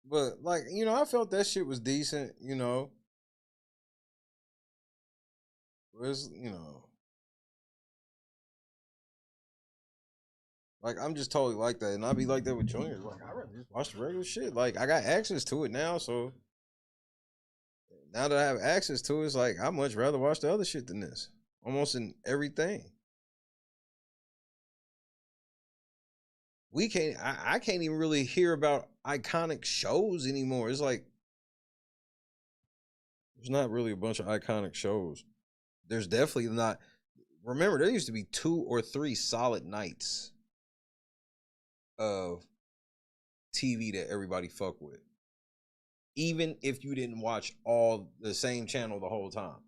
Speaker 17: But, like, I felt that shit was decent, It was, Like, I'm just totally like that. And I'll be like that with Junior. Like, I'd rather just watch the regular shit. Like, I got access to it now, so now that I have access to it, it's like, I'd much rather watch the other shit than this. Almost in everything. I can't even really hear about iconic shows anymore. It's like, there's not really a bunch of iconic shows. There's definitely not. Remember, there used to be 2 or 3 solid nights of TV that everybody fuck with. Even if you didn't watch all the same channel the whole time.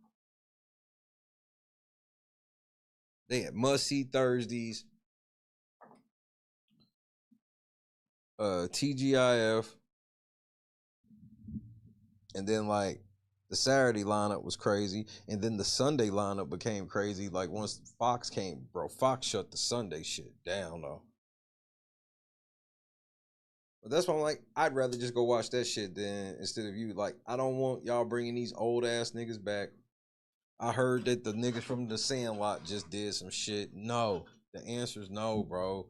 Speaker 17: They had Must See Thursdays, TGIF, and then like the Saturday lineup was crazy, and then the Sunday lineup became crazy. Like once Fox came, bro, Fox shut the Sunday shit down though. But that's why I'm like, I'd rather just go watch that shit than instead of you. Like, I don't want y'all bringing these old ass niggas back. I heard that the niggas from the Sandlot just did some shit. No, the answer is no, bro.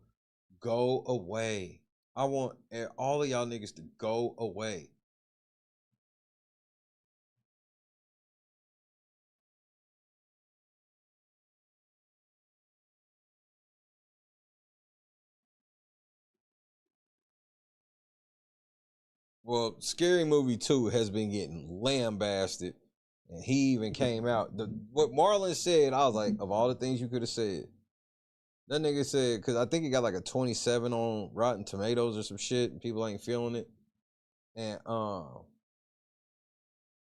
Speaker 17: Go away. I want all of y'all niggas to go away. Well, Scary Movie 2 has been getting lambasted. And he even came out. What Marlon said, I was like, of all the things you could have said. That nigga said, because I think he got like a 27 on Rotten Tomatoes or some shit, and people ain't feeling it. And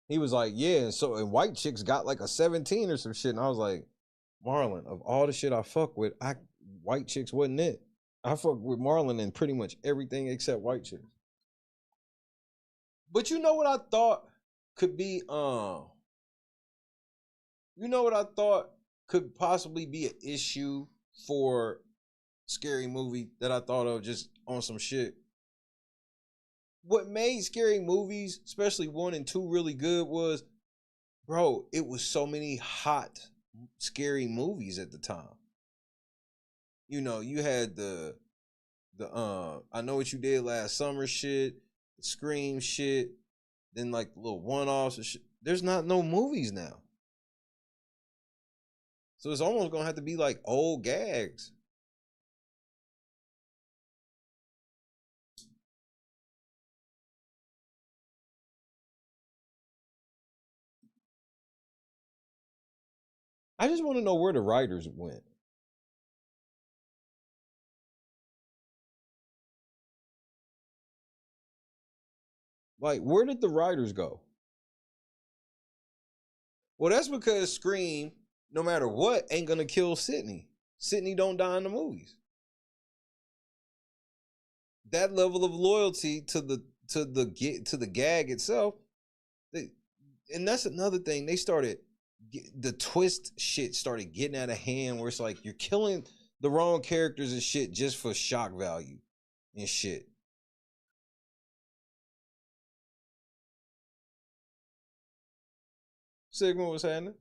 Speaker 17: he was like, yeah, and White Chicks got like a 17 or some shit. And I was like, Marlon, of all the shit I fuck with, White Chicks wasn't it. I fuck with Marlon in pretty much everything except White Chicks. But you know what I thought could be, could possibly be an issue for Scary Movie that I thought of just on some shit. What made Scary Movies, especially 1 and 2, really good was, bro, it was so many hot scary movies at the time. You know, you had the I Know What You Did Last Summer shit, the Scream shit, then like the little one-offs and shit. There's not no movies now. So it's almost gonna have to be like old gags. I just want to know where the writers went. Like, where did the writers go? Well, that's because Scream, no matter what, ain't gonna kill Sydney. Sydney don't die in the movies. that level of loyalty to the gag itself. And that's another thing. They started the twist shit started getting out of hand, where it's like you're killing the wrong characters and shit just for shock value and shit. Sigma, what's happening?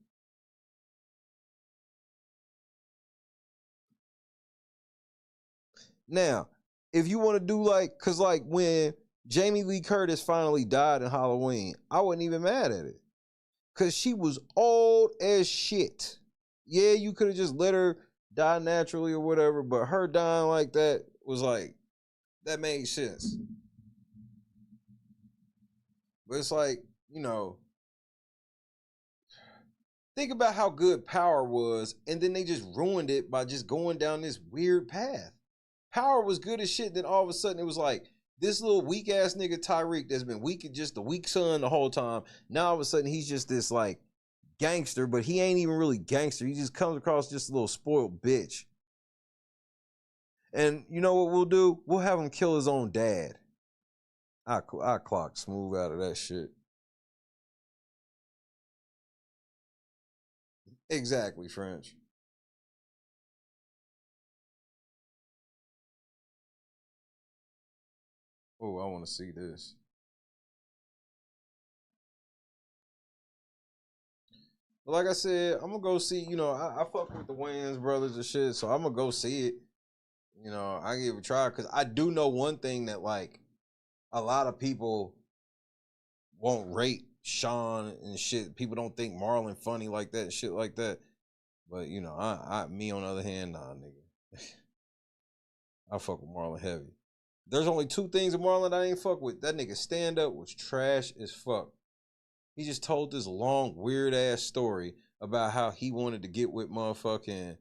Speaker 17: Now, if you want to do like, cause like when Jamie Lee Curtis finally died in Halloween, I wasn't even mad at it. Cause she was old as shit. Yeah, you could have just let her die naturally or whatever, but her dying like that was like, that made sense. But it's like, you know, think about how good Power was, and then they just ruined it by just going down this weird path. Power was good as shit, then all of a sudden it was like, this little weak ass nigga Tyreek that's been weak, just the weak son the whole time. Now all of a sudden he's just this like gangster, but he ain't even really gangster. He just comes across just a little spoiled bitch. And you know what we'll do? We'll have him kill his own dad. I clock Smooth out of that shit. Exactly, French. Oh, I want to see this. But like I said, I'm gonna go see. You know, I fuck with the Wayans brothers and shit, so I'm gonna go see it. You know, I give it a try because I do know one thing that like a lot of people won't rate Sean and shit. People don't think Marlon funny like that, shit like that. But you know, me on the other hand, nah, nigga. I fuck with Marlon heavy. There's only two things in Marlon I ain't fuck with. That nigga stand up was trash as fuck. He just told this long, weird ass story about how he wanted to get with motherfucking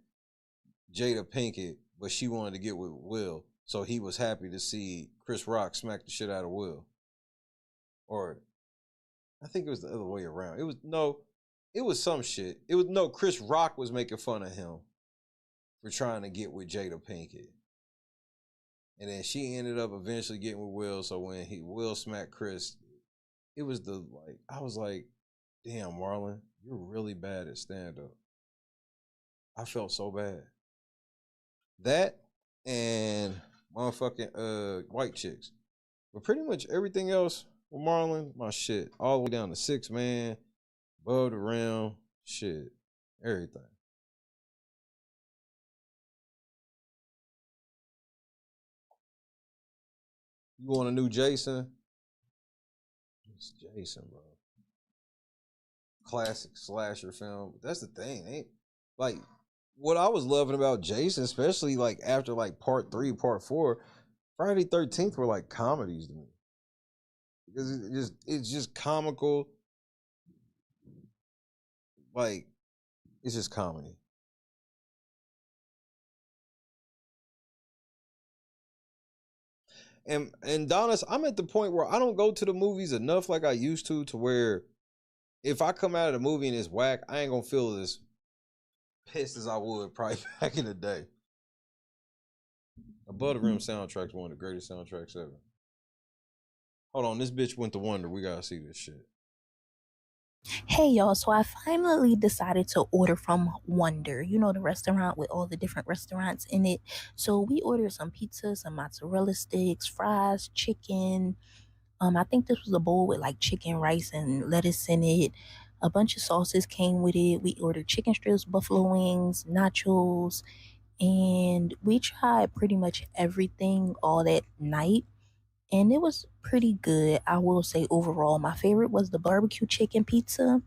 Speaker 17: Jada Pinkett, but she wanted to get with Will. So he was happy to see Chris Rock smack the shit out of Will. Or I think it was the other way around. It was some shit. Chris Rock was making fun of him for trying to get with Jada Pinkett. And then she ended up eventually getting with Will. So when Will smacked Chris, it was I was like, damn, Marlon, you're really bad at stand-up. I felt so bad. That and motherfucking white chicks. But pretty much everything else with Marlon, my shit. All the way down to 6 Man, above the rim, shit. Everything. You want a new Jason? It's Jason, bro. Classic slasher film. That's the thing. Ain't like what I was loving about Jason, especially like after like part 3, part 4, Friday 13th were like comedies to me. Because it's just comical. Like, it's just comedy. And Donis, I'm at the point where I don't go to the movies enough like I used to where if I come out of the movie and it's whack, I ain't gonna feel as pissed as I would probably back in the day. Above the Rim soundtrack's one of the greatest soundtracks ever. Hold on, this bitch went to Wonder. We gotta see this shit.
Speaker 23: Hey y'all, so I finally decided to order from Wonder, you know, the restaurant with all the different restaurants in it. So we ordered some pizza, some mozzarella sticks, fries, chicken. I think this was a bowl with like chicken, rice, and lettuce in it. A bunch of sauces came with it. We ordered chicken strips, buffalo wings, nachos, and we tried pretty much everything all that night. And it was pretty good. I will say overall, my favorite was the barbecue chicken pizza.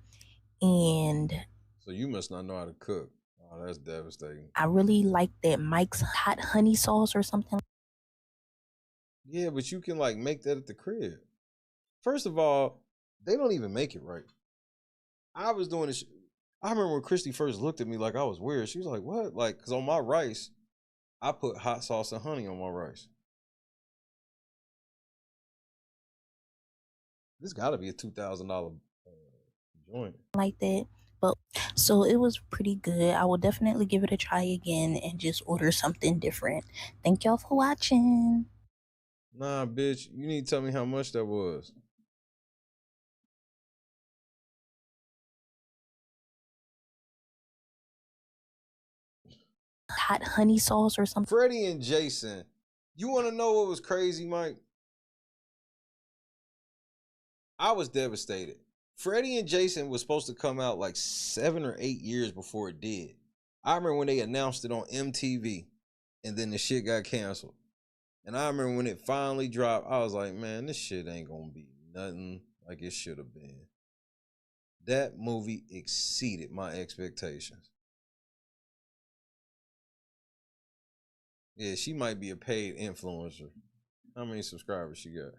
Speaker 23: And
Speaker 17: so you must not know how to cook. Oh, that's devastating.
Speaker 23: I really like that Mike's hot honey sauce or something.
Speaker 17: Yeah, but you can like make that at the crib. First of all, they don't even make it right. I was doing this. I remember when Christy first looked at me like I was weird. She was like, what? Like, because on my rice, I put hot sauce and honey on my rice. This got to be a $2,000 joint.
Speaker 23: Like that. But so it was pretty good. I will definitely give it a try again and just order something different. Thank y'all for watching.
Speaker 17: Nah, bitch. You need to tell me how much that was.
Speaker 23: Hot honey sauce or something.
Speaker 17: Freddie and Jason. You want to know what was crazy, Mike? I was devastated. Freddie and Jason was supposed to come out like 7 or 8 years before it did. I remember when they announced it on MTV and then the shit got canceled. And I remember when it finally dropped, I was like, man, this shit ain't gonna be nothing like it should have been. That movie exceeded my expectations. Yeah, she might be a paid influencer. How many subscribers she got?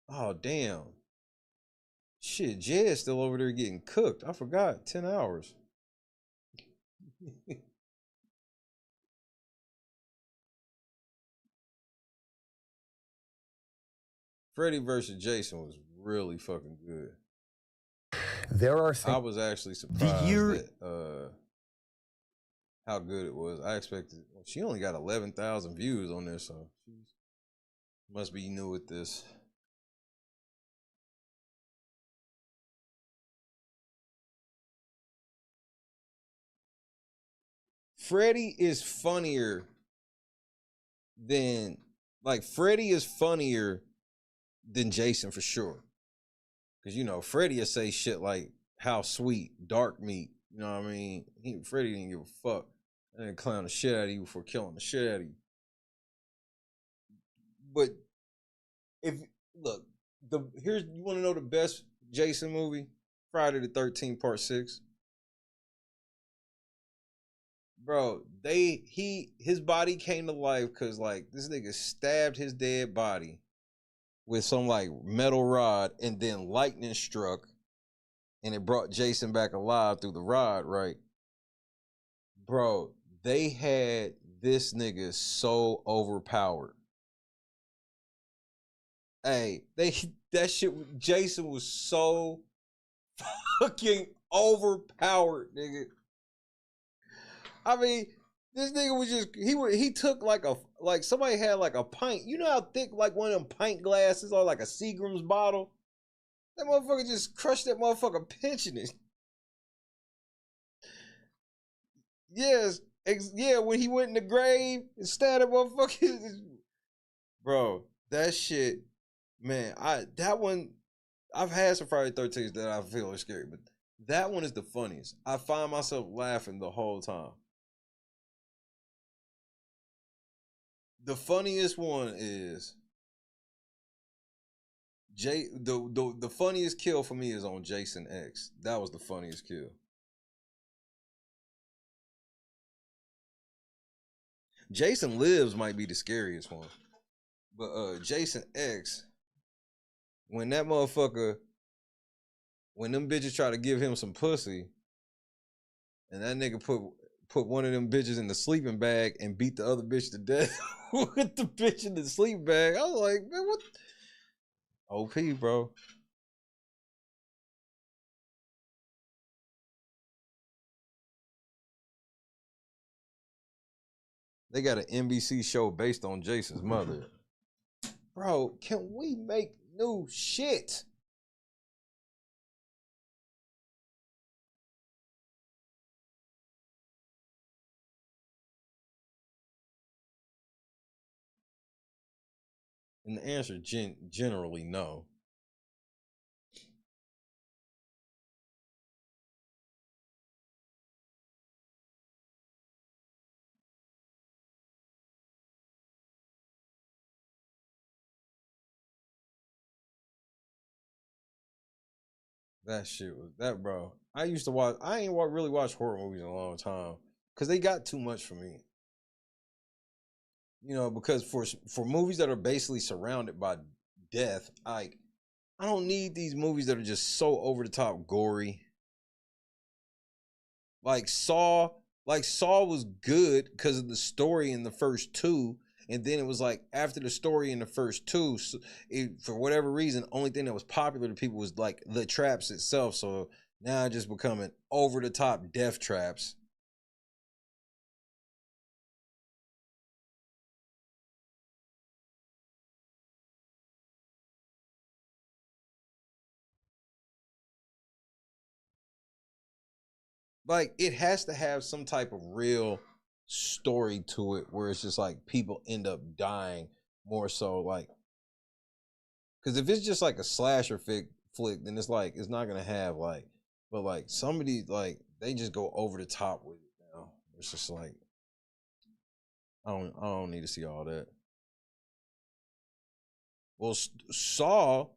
Speaker 17: Oh, damn. Shit, Jed's still over there getting cooked. I forgot. 10 hours. Freddie versus Jason was really fucking good.
Speaker 24: There are
Speaker 17: I was actually surprised at how good it was. I expected. Well, she only got 11,000 views on there, so she must be new at this. Freddie is funnier than Freddie is funnier than Jason for sure. Cause you know, Freddie will say shit like how sweet, dark meat. You know what I mean? Freddie didn't give a fuck. I didn't clown the shit out of you for killing the shit out of you. But if look, you want to know the best Jason movie? Friday the 13th Part 6. Bro, his body came to life because like this nigga stabbed his dead body with some like metal rod and then lightning struck and it brought Jason back alive through the rod, right? Bro, they had this nigga so overpowered. Hey, that shit, Jason was so fucking overpowered, nigga. I mean, this nigga was just he took like somebody had like a pint. You know how thick like one of them pint glasses or like a Seagram's bottle? That motherfucker just crushed that motherfucker, pinching it. Yes, yeah, when he went in the grave and stabbed that motherfucker. Bro, that shit, man, I've had some Friday 13th that I feel are scary, but that one is the funniest. I find myself laughing the whole time. The funniest one is the funniest kill for me is on Jason X. That was the funniest kill. Jason Lives might be the scariest one. But Jason X, when them bitches try to give him some pussy, and that nigga put one of them bitches in the sleeping bag and beat the other bitch to death with the bitch in the sleeping bag. I was like, man, what? OP, bro. They got an NBC show based on Jason's mother. Bro, can we make new shit? And the answer generally no. That shit was that, bro. I used to watch. I ain't really watched horror movies in a long time because they got too much for me. You know, because for movies that are basically surrounded by death, I don't need these movies that are just so over the top gory. Like Saw was good because of the story in the first two, and then it was like after the story in the first two, for whatever reason, only thing that was popular to people was like the traps itself. So now it's just becoming over the top death traps. like it has to have some type of real story to it where it's just like people end up dying more so like because if it's just like a slasher flick, then it's like it's not gonna have like but like somebody like they just go over the top with it now. It's just like I don't need to see all that. Well, Saw,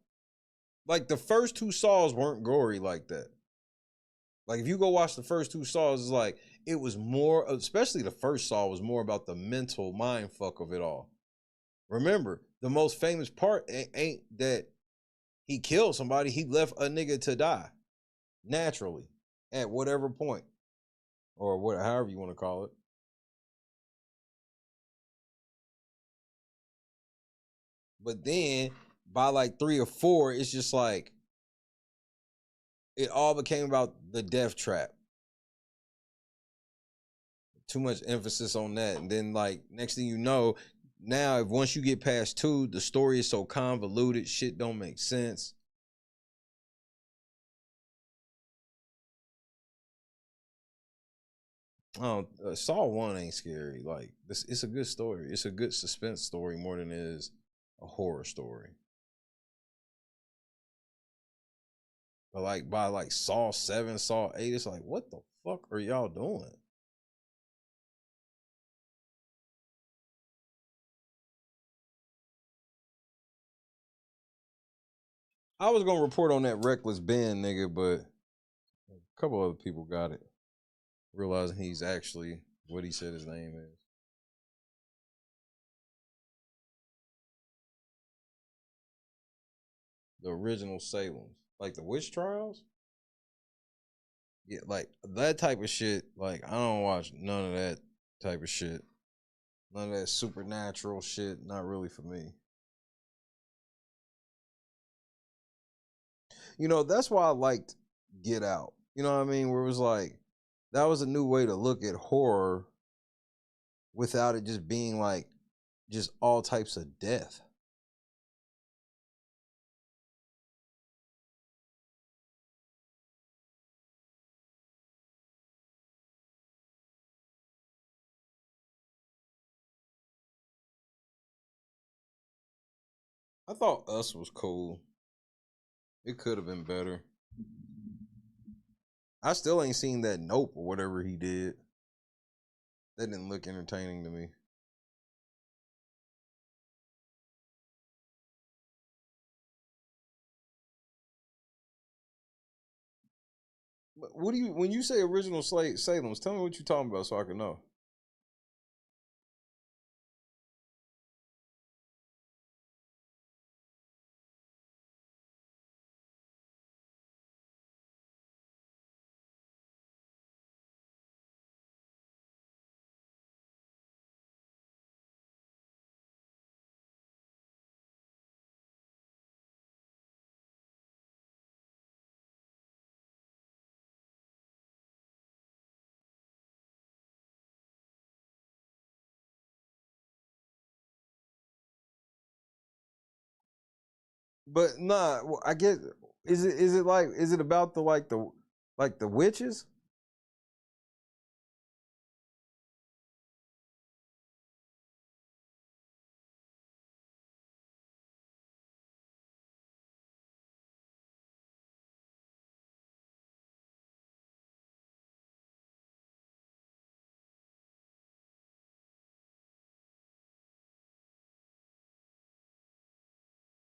Speaker 17: like the first two Saws weren't gory like that. Like if you go watch the first two Saws, it's like it was more, especially the first Saw was more about the mental mind fuck of it all. Remember, the most famous part ain't that he killed somebody, he left a nigga to die naturally at whatever point or what, however you want to call it. But then by like 3 or 4, it's just like it all became about the death trap. Too much emphasis on that. And then like next thing you know, now if once you get past 2, the story is so convoluted, shit don't make sense. Saw 1 ain't scary. Like this, it's a good story. It's a good suspense story more than it is a horror story. But like by like Saw 7, Saw 8, it's like, what the fuck are y'all doing? I was gonna report on that reckless Ben nigga, but a couple other people got it. Realizing he's actually what he said his name is. The original Salem's. Like the witch trials? Yeah, like that type of shit. Like I don't watch none of that type of shit. None of that supernatural shit. Not really for me. You know, that's why I liked Get Out. You know what I mean? Where it was like, that was a new way to look at horror without it just being like, just all types of death. I thought Us was cool. It could have been better. I still ain't seen that Nope or whatever he did. That didn't look entertaining to me. But what do you, when you say original Salem's, tell me what you're talking about so I can know. But nah, I get. Is it about the the witches?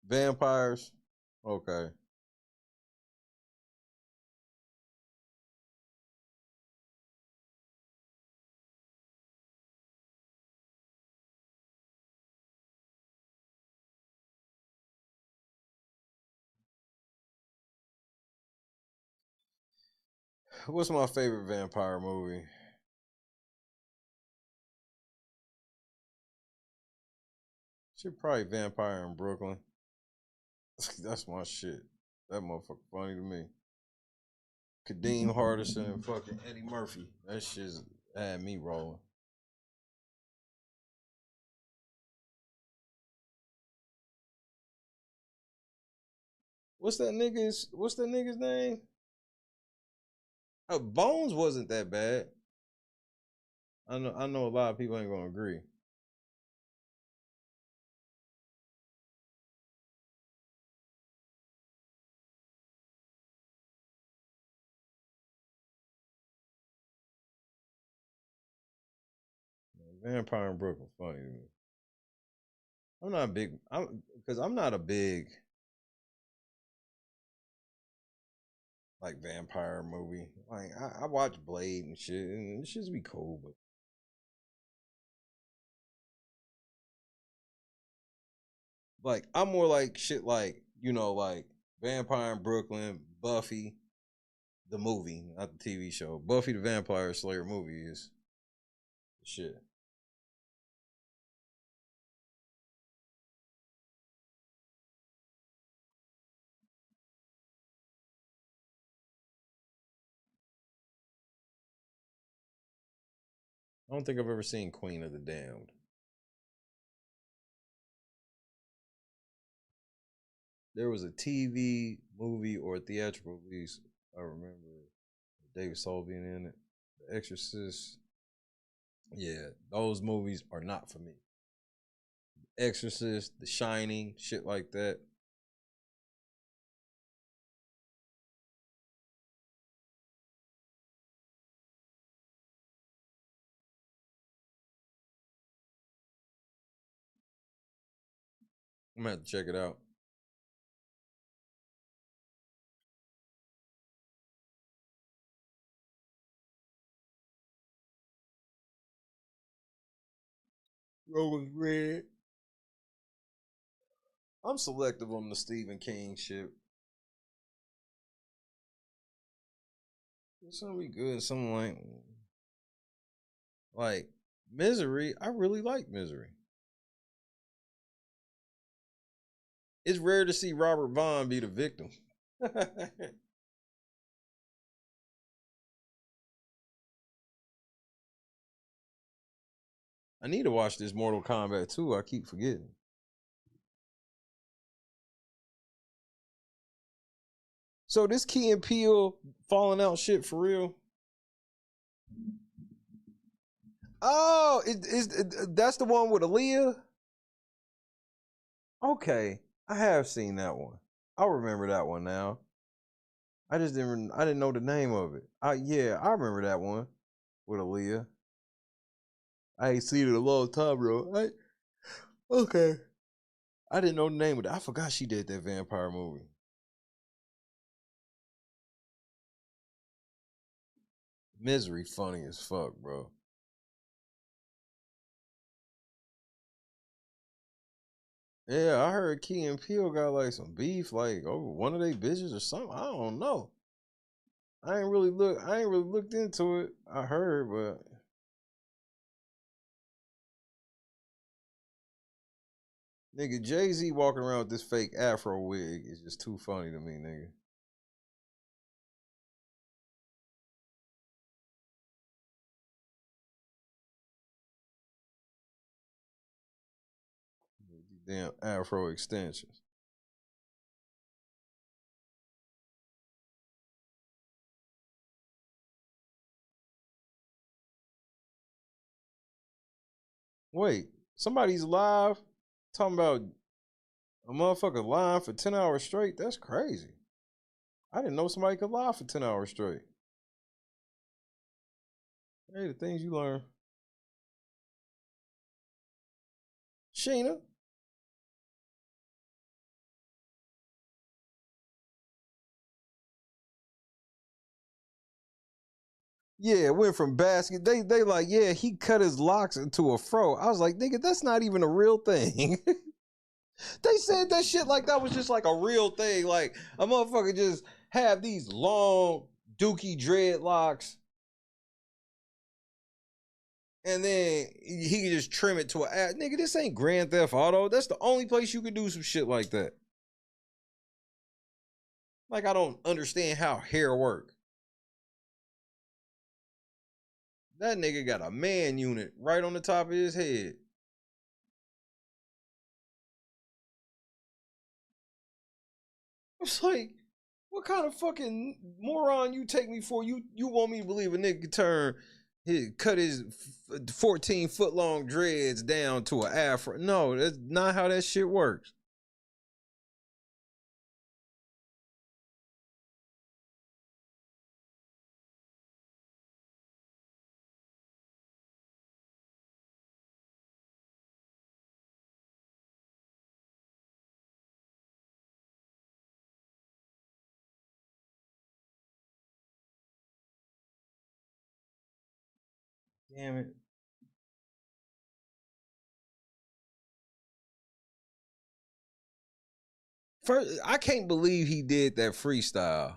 Speaker 17: Vampires? Okay. What's my favorite vampire movie? Shit, probably Vampire in Brooklyn. That's my shit. That motherfucker funny to me. Kadeem Hardison and fucking Eddie Murphy. That shit had me rolling. What's that nigga's name? Bones wasn't that bad. I know a lot of people ain't gonna agree. Vampire in Brooklyn funny to me. I'm not a big like vampire movie. Like I watch Blade and shit, and it should be cool, but like I'm more like shit like, you know, like Vampire in Brooklyn, Buffy, the movie, not the TV show. Buffy the Vampire Slayer movie is shit. I don't think I've ever seen Queen of the Damned. There was a TV movie or a theatrical release, I remember David Soul being in it. The Exorcist. Yeah, those movies are not for me. Exorcist, The Shining, shit like that. I'm gonna have to check it out. Rolling Red. I'm selective on the Stephen King shit. Some be good, some like Misery. I really like Misery. It's rare to see Robert Vaughn be the victim. I need to watch this Mortal Kombat 2. I keep forgetting. So this Key and Peele falling out shit for real? Oh, that's the one with Aaliyah? Okay, I have seen that one. I remember that one now. I didn't know the name of it. Yeah, I remember that one with Aaliyah. I ain't seen it in a long time, bro. Okay. I didn't know the name of it. I forgot she did that vampire movie. Misery funny as fuck, bro. Yeah, I heard Key and Peele got like some beef, like over one of their bitches or something. I don't know. I ain't really looked into it. I heard, but nigga, Jay-Z walking around with this fake afro wig is just too funny to me, nigga. Damn afro extensions. Wait, somebody's live talking about a motherfucker lying for 10 hours straight? That's crazy. I didn't know somebody could lie for 10 hours straight. Hey, the things you learn. Sheena. Yeah, it went from basket. They like, yeah, he cut his locks into a fro. I was like, nigga, that's not even a real thing. They said that shit like that was just like a real thing. Like a motherfucker just have these long dookie dreadlocks, and then he can just trim it to a nigga. This ain't Grand Theft Auto. That's the only place you can do some shit like that. Like I don't understand how hair work. That nigga got a man unit right on the top of his head. It's like, What kind of fucking moron you take me for? You want me to believe a nigga could turn cut his 14-foot long dreads down to an afro? No, that's not how that shit works. Damn it. First, I can't believe he did that freestyle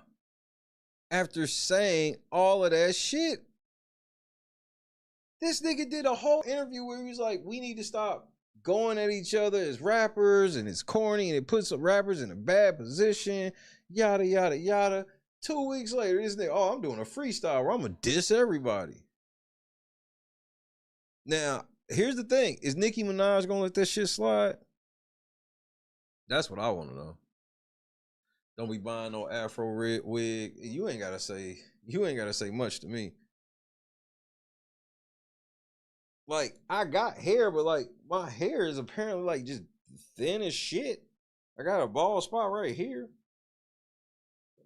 Speaker 17: after saying all of that shit. This nigga did a whole interview where he was like, we need to stop going at each other as rappers, and it's corny, and it puts some rappers in a bad position, yada, yada, yada. 2 weeks later, this nigga, oh, I'm doing a freestyle where I'm going to diss everybody. Now, here's the thing. Is Nicki Minaj going to let that shit slide? That's what I want to know. Don't be buying no afro red wig. You ain't gotta say much to me. Like, I got hair, but like my hair is apparently like just thin as shit. I got a bald spot right here.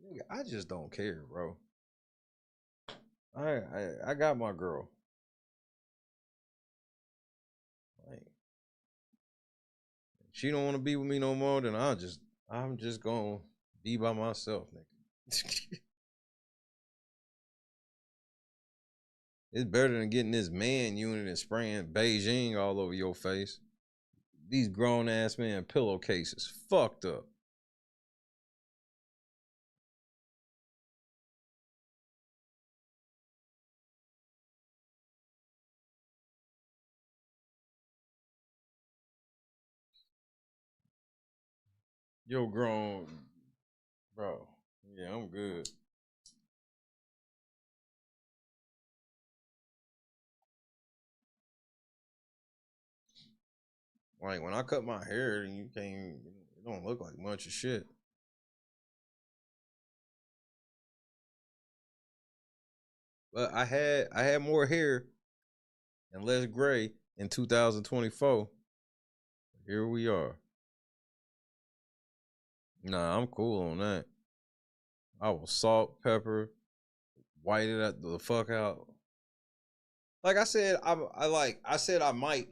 Speaker 17: Nigga, I just don't care, bro. I got my girl. Like, if she don't want to be with me no more, then I'm just gonna be by myself, nigga. It's better than getting this man unit and spraying Beijing all over your face. These grown ass man pillowcases fucked up. Yo, grown, bro. Yeah, I'm good. Like, when I cut my hair, you can't, it don't look like much of shit. But I had more hair and less gray in 2024. Here we are. Nah, I'm cool on that. I will salt, pepper, white it the fuck out. Like I said, I said I might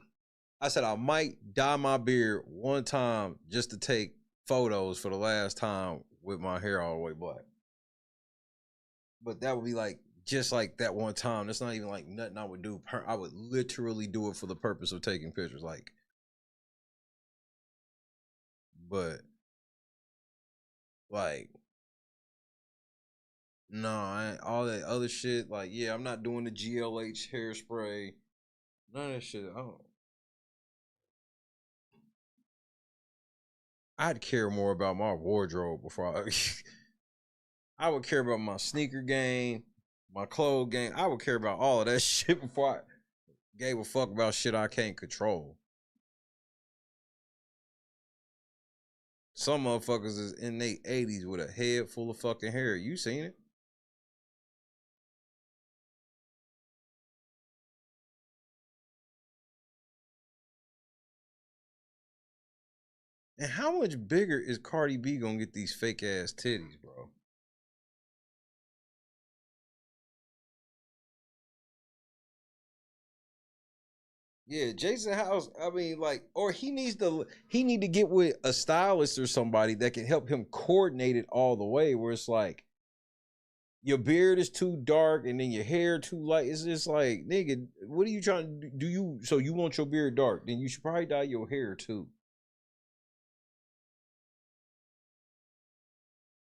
Speaker 17: dye my beard one time just to take photos for the last time with my hair all the way black. But that would be like just like that one time. That's not even like nothing I would do. I would literally do it for the purpose of taking pictures. Like, but like, no, all that other shit. Like, yeah, I'm not doing the GLH hairspray. None of that shit. I'd care more about my wardrobe before I would care about my sneaker game, my clothes game. I would care about all of that shit before I gave a fuck about shit I can't control. Some motherfuckers is in their 80s with a head full of fucking hair. You seen it? And how much bigger is Cardi B gonna get these fake ass titties, bro? Yeah, Jason House, I mean, like, or he need to get with a stylist or somebody that can help him coordinate it all the way, where it's like your beard is too dark and then your hair too light. It's just like, nigga, what are you trying to do? So you want your beard dark, then you should probably dye your hair too.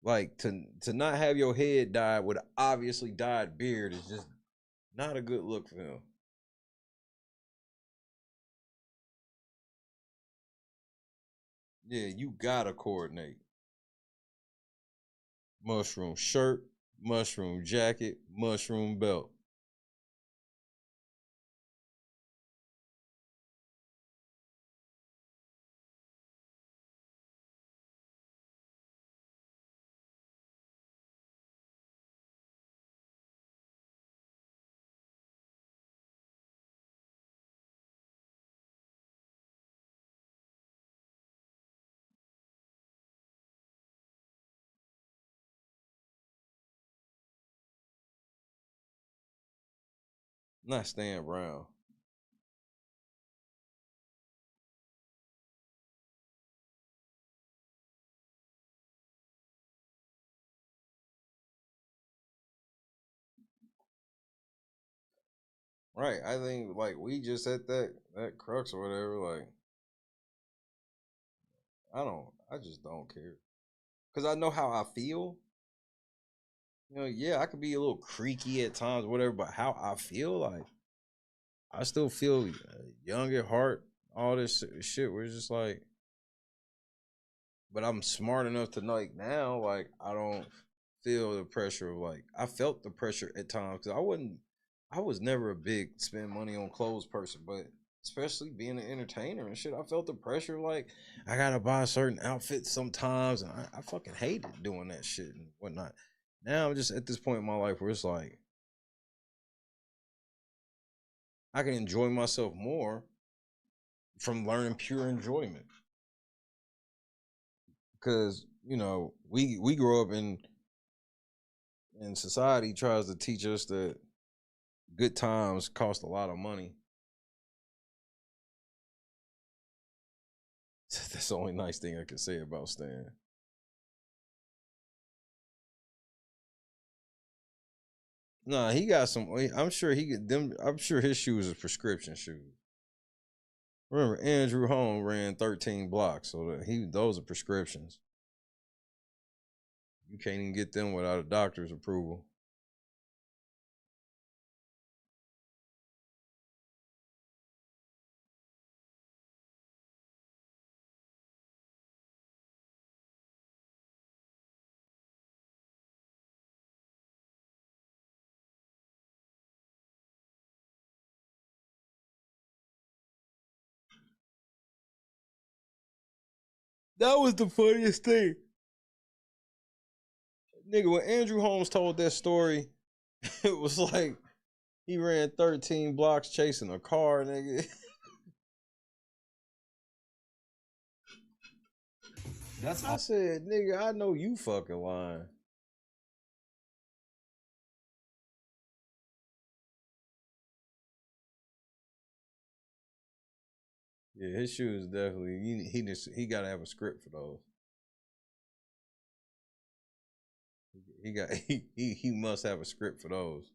Speaker 17: Like, to not have your head dyed with an obviously dyed beard is just not a good look for him. Yeah, you gotta coordinate. Mushroom shirt, mushroom jacket, mushroom belt. Not Stan Brown. Right. I think like we just at that crux or whatever, like I just don't care. Cause I know how I feel. You know, yeah, I could be a little creaky at times, whatever, but how I feel, like I still feel young at heart, all this shit. We're just like, but I'm smart enough to like now, like I don't feel the pressure of like I felt the pressure at times because I was never a big spend money on clothes person, but especially being an entertainer and shit, I felt the pressure like I gotta buy certain outfits sometimes, and I fucking hated doing that shit and whatnot. Now I'm just at this point in my life where it's like I can enjoy myself more from learning pure enjoyment. Because, you know, we grow up in society tries to teach us that good times cost a lot of money. That's the only nice thing I can say about Stan. Nah, he got some. I'm sure he get them. I'm sure his shoes are prescription shoes. Remember, Andrew Holmes ran 13 blocks, so those are prescriptions. You can't even get them without a doctor's approval. That was the funniest thing. Nigga, when Andrew Holmes told that story, it was like he ran 13 blocks chasing a car, nigga. I said, nigga, I know you fucking lying. Yeah, his shoes definitely. He got to have a script for those. He must have a script for those.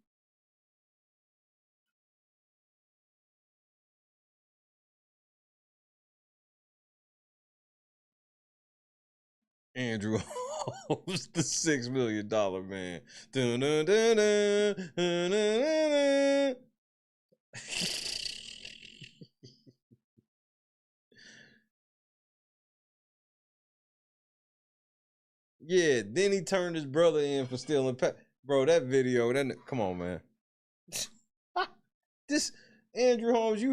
Speaker 17: Andrew Holmes, the $6 million man. Dun, dun, dun, dun, dun, dun, dun, dun. Yeah, then he turned his brother in for stealing bro, that video, come on, man. This Andrew Holmes,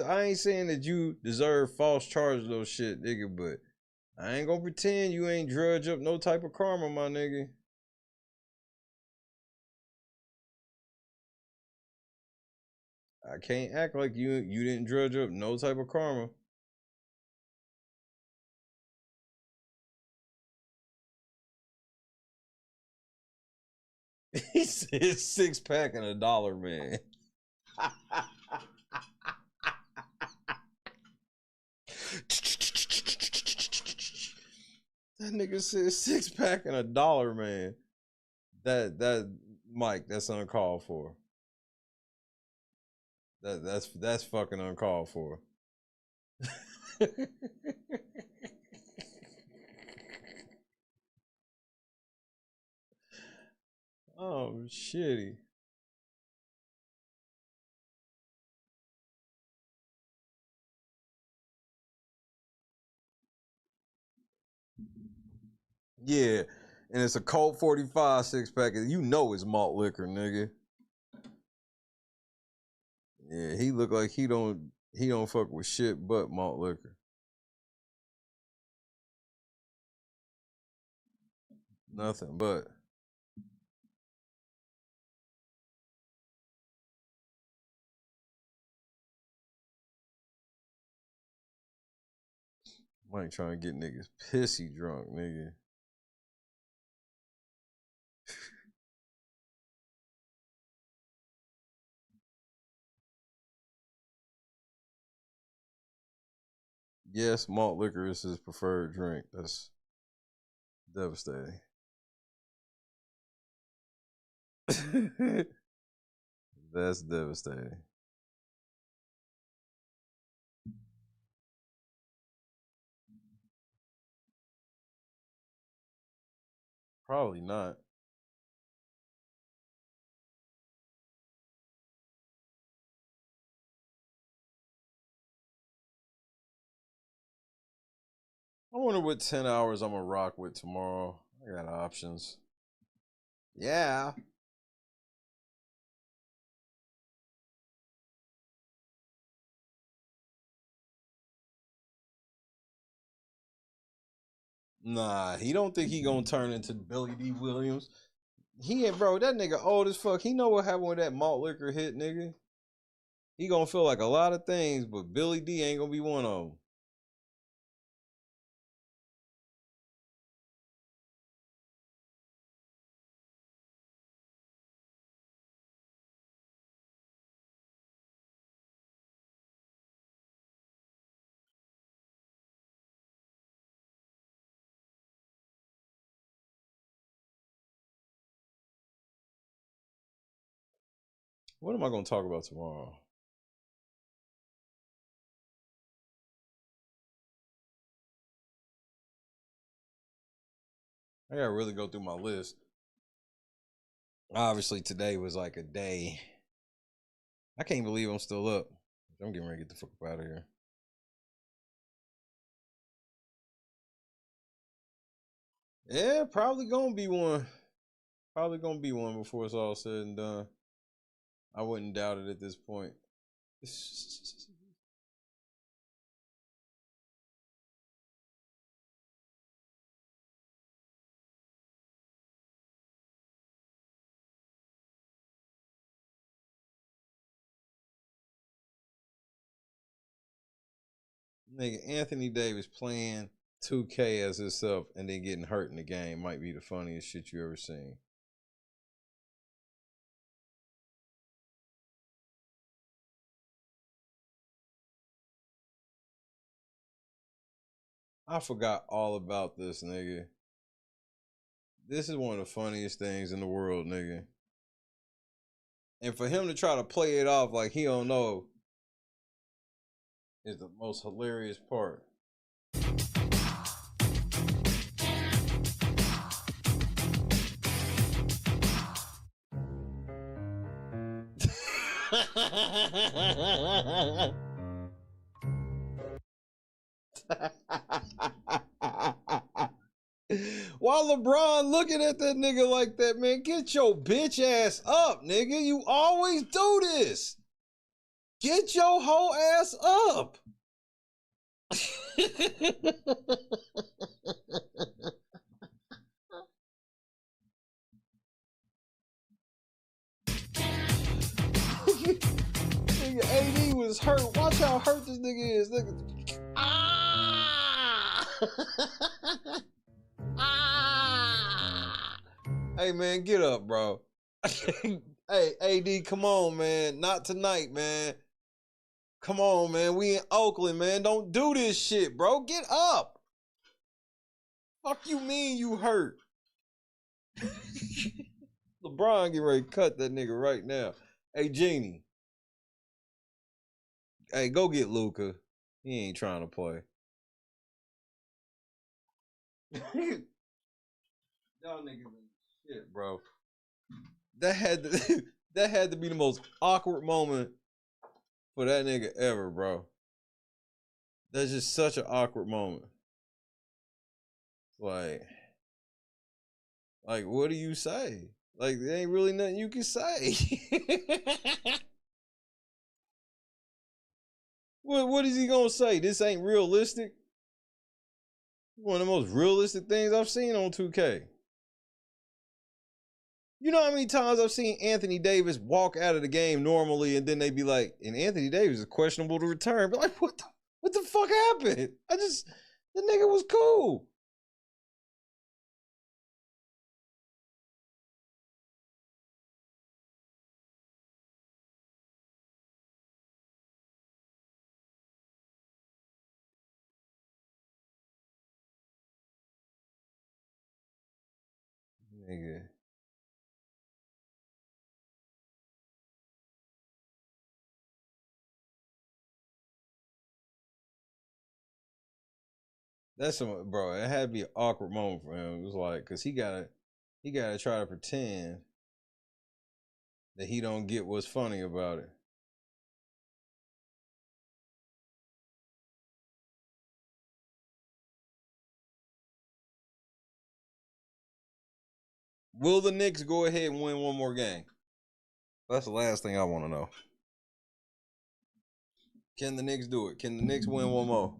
Speaker 17: I ain't saying that you deserve false charges or shit, nigga, but I ain't gonna pretend you ain't drudge up no type of karma, my nigga. I can't act like you didn't drudge up no type of karma. He said 6-pack and $1, man. That nigga said 6-pack and $1, man. That Mike, that's uncalled for. That's fucking uncalled for. Oh, shitty. Yeah, and it's a Colt 45 6-pack. You know it's malt liquor, nigga. Yeah, he look like he don't fuck with shit but malt liquor. Nothing but. Mike trying to get niggas pissy drunk, nigga. Yes, malt liquor is his preferred drink. That's devastating. That's devastating. Probably not. I wonder what 10 hours I'm gonna rock with tomorrow. I got options. Yeah. Nah, he don't think he gonna turn into Billy D. Williams. He ain't, bro. That nigga old as fuck. He know what happened with that malt liquor hit, nigga. He gonna feel like a lot of things, but Billy D ain't gonna be one of them. What am I gonna talk about tomorrow? I gotta really go through my list. Obviously, today was like a day. I can't believe I'm still up. I'm getting ready to get the fuck up out of here. Yeah, probably gonna be one. Probably gonna be one before it's all said and done. I wouldn't doubt it at this point. Nigga, Anthony Davis playing 2K as himself and then getting hurt in the game might be the funniest shit you ever seen. I forgot all about this, nigga. This is one of the funniest things in the world, nigga. And for him to try to play it off like he don't know is the most hilarious part. While LeBron looking at that nigga like that, man, get your bitch ass up, nigga. You always do this. Get your whole ass up. Nigga, AD was hurt. Watch how hurt this nigga is. Nigga. Ah! Ah! Hey, man, get up, bro. Hey, AD, come on, man. Not tonight, man. Come on, man. We in Oakland, man. Don't do this shit, bro. Get up. Fuck you mean you hurt? LeBron get ready to cut that nigga right now. Hey, Genie. Hey, go get Luka. He ain't trying to play. Y'all niggas ain't shit, bro. That had to be the most awkward moment for that nigga ever, bro. That's just such an awkward moment. Like what do you say? Like, there ain't really nothing you can say. What is he gonna say? This ain't realistic? One of the most realistic things I've seen on 2K. You know how many times I've seen Anthony Davis walk out of the game normally and then they be like, and Anthony Davis is questionable to return. But like, what the fuck happened? The nigga was cool. Nigga. That's some, bro. It had to be an awkward moment for him. It was like, cause he gotta try to pretend that he don't get what's funny about it. Will the Knicks go ahead and win one more game? That's the last thing I want to know. Can the Knicks do it? Can the Knicks win one more?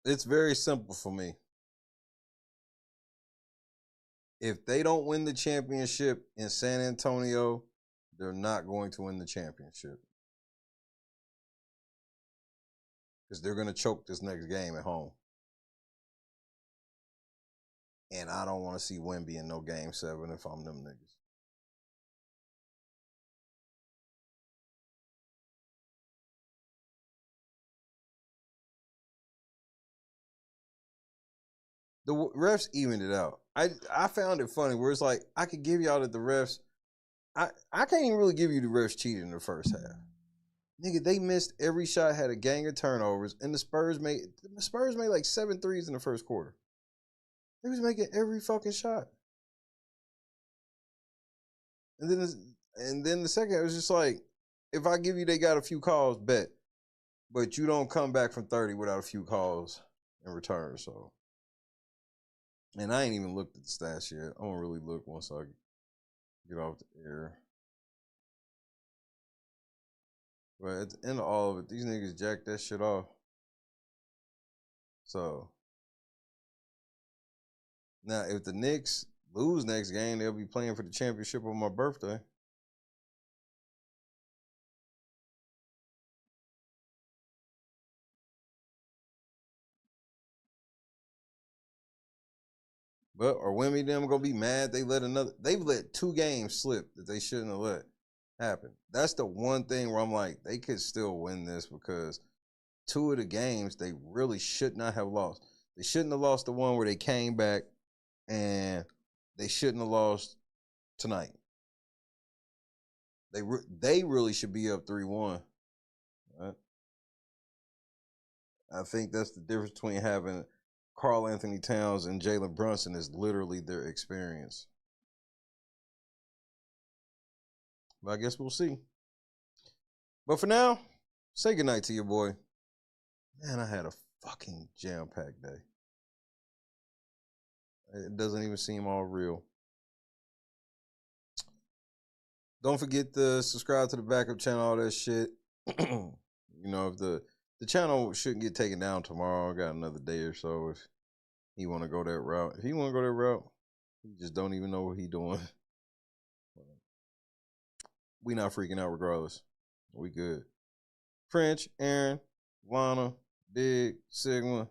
Speaker 17: It's very simple for me. If they don't win the championship in San Antonio, they're not going to win the championship. Because they're going to choke this next game at home. And I don't want to see Wemby in no game 7 if I'm them niggas. The refs evened it out. I found it funny where it's like, I could give y'all that the refs, I can't even really give you the refs cheated in the first half. Nigga, they missed every shot, had a gang of turnovers, and the Spurs made like 7 threes in the first quarter. They was making every fucking shot. And then the second, it was just like, if I give you they got a few calls, bet. But you don't come back from 30 without a few calls in return, so. And I ain't even looked at the stats yet. I'm gonna really look once I get off the air. But at the end of all of it, these niggas jacked that shit off. So now if the Knicks lose next game, they'll be playing for the championship on my birthday. But are Wemby them gonna be mad? They've let 2 games slip that they shouldn't have let happen. That's the one thing where I'm like, they could still win this because 2 of the games they really should not have lost. They shouldn't have lost the one where they came back, and they shouldn't have lost tonight. They really should be up 3-1. Right? I think that's the difference between having Karl Anthony Towns and Jalen Brunson is literally their experience. But I guess we'll see. But for now, say goodnight to your boy. Man, I had a fucking jam-packed day. It doesn't even seem all real. Don't forget to subscribe to the backup channel, all that shit. You know, if the channel shouldn't get taken down tomorrow. I got another day or so if he want to go that route. If he want to go that route, he just don't even know what he doing. We not freaking out regardless. We good. French, Aaron, Lana, Big, Sigma,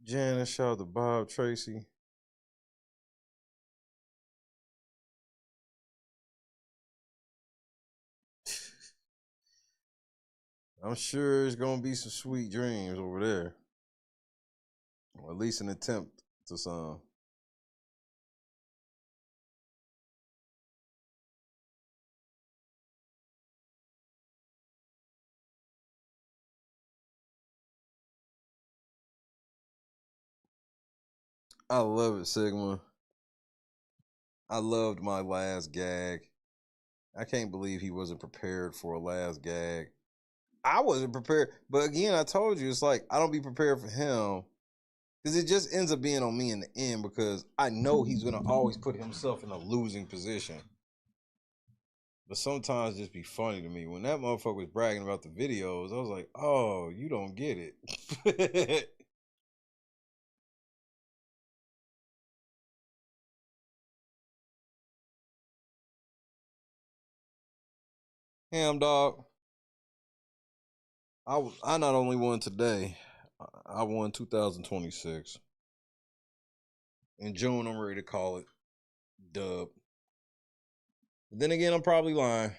Speaker 17: Janice, shout out to Bob, Tracy. I'm sure it's gonna be some sweet dreams over there. Or at least an attempt to some. I love it, Sigma. I loved my last gag. I can't believe he wasn't prepared for a last gag. I wasn't prepared. But again, I told you, it's like, I don't be prepared for him. Because it just ends up being on me in the end because I know he's going to always put himself in a losing position. But sometimes it just be funny to me. When that motherfucker was bragging about the videos, I was like, oh, you don't get it. Ham dog. I not only won today, I won 2026. In June, I'm ready to call it dub. But then again, I'm probably lying.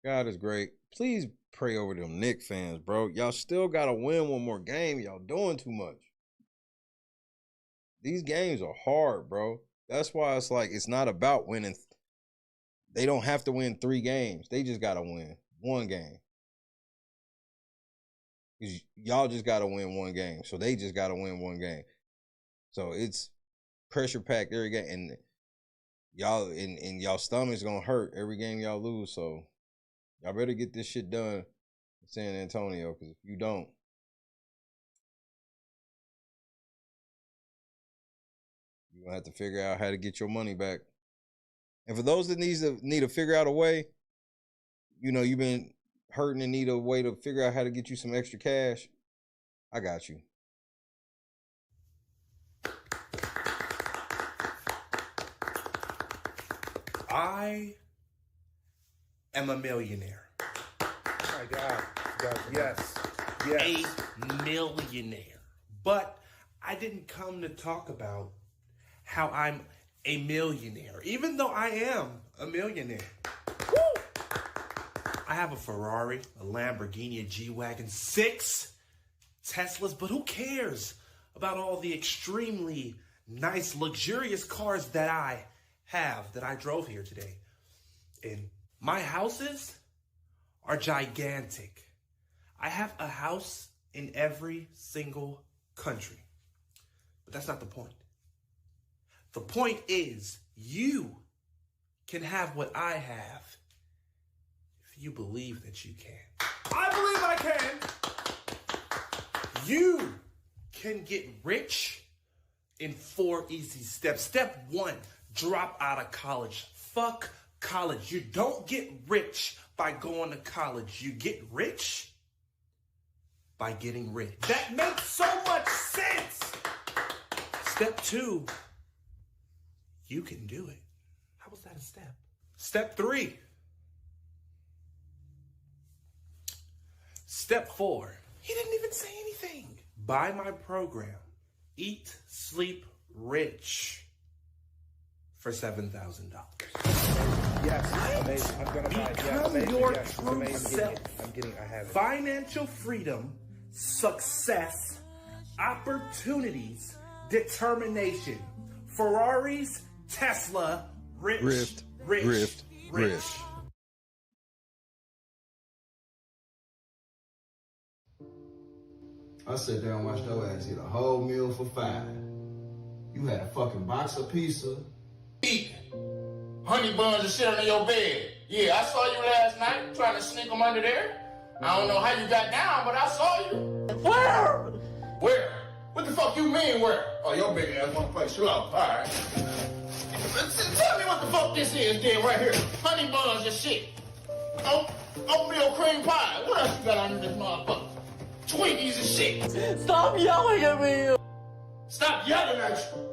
Speaker 17: God is great. Please pray over them Knicks fans, bro. Y'all still gotta win one more game. Y'all doing too much. These games are hard, bro. That's why it's like it's not about winning. They don't have to win 3 games. They just gotta win 1 game. Y'all just gotta win 1 game. So they just gotta win 1 game. So it's pressure packed every game, and y'all and y'all stomach's gonna hurt every game y'all lose. So y'all better get this shit done in San Antonio, because if you don't, you're gonna have to figure out how to get your money back. And for those that need to figure out a way, you know, you've been hurting and need a way to figure out how to get you some extra cash, I got you.
Speaker 25: I am a millionaire.
Speaker 10: Oh my God. Yes.
Speaker 25: A millionaire. But I didn't come to talk about how I'm a millionaire, even though I am a millionaire. Woo! I have a Ferrari, a Lamborghini, a G-Wagon, 6 Teslas, but who cares about all the extremely nice, luxurious cars that I have, that I drove here today? And my houses are gigantic. I have a house in every single country. But that's not the point. The point is, you can have what I have if you believe that you can. I believe I can. You can get rich in 4 easy steps. Step 1, drop out of college. Fuck college. You don't get rich by going to college. You get rich by getting rich. That makes so much sense. Step 2, you can do it. How was that a step? Step 3. Step 4. He didn't even say anything. Buy my program, Eat, Sleep, Rich, for $7,000.
Speaker 10: Yes, amazing. I'm gonna buy it. Yes,
Speaker 25: Become
Speaker 10: amazing.
Speaker 25: your
Speaker 10: Yes,
Speaker 25: true
Speaker 10: amazing.
Speaker 25: self.
Speaker 10: I have it.
Speaker 25: Financial freedom, success, opportunities, determination. Ferraris, Tesla, rich.
Speaker 2: I sat there and watched your ass eat a whole meal for $5. You had a fucking box of pizza.
Speaker 8: Eating honey buns and shit under your bed. Yeah, I saw you last night trying to sneak them under there. I don't know how you got down, but I saw you. Where? Where? What the fuck you mean where? Oh, your big ass wanna play slow. All right. Tell me what the fuck this is then right here. Honey buns and shit. Oatmeal cream pie. What else you got under this motherfucker? Twinkies and shit.
Speaker 14: Stop yelling at me.
Speaker 8: Stop yelling at you.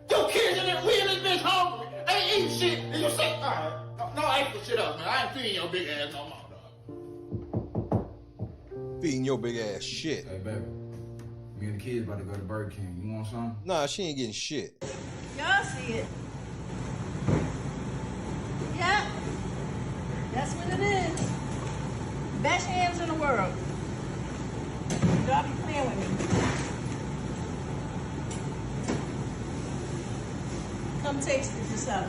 Speaker 8: Your kids in there, we in this bitch hungry. Ain't eating shit. And you say, all right, no extra shit up, man. I ain't feeding your big ass no more, dog.
Speaker 17: Feeding your big ass shit.
Speaker 2: Hey, baby. Me and the kids about to go to Burger King. You want some?
Speaker 17: Nah, she ain't getting shit.
Speaker 9: Y'all see it. Yeah. That's what it is. Best hands in the world. Y'all be playing with me. Come taste it yourself.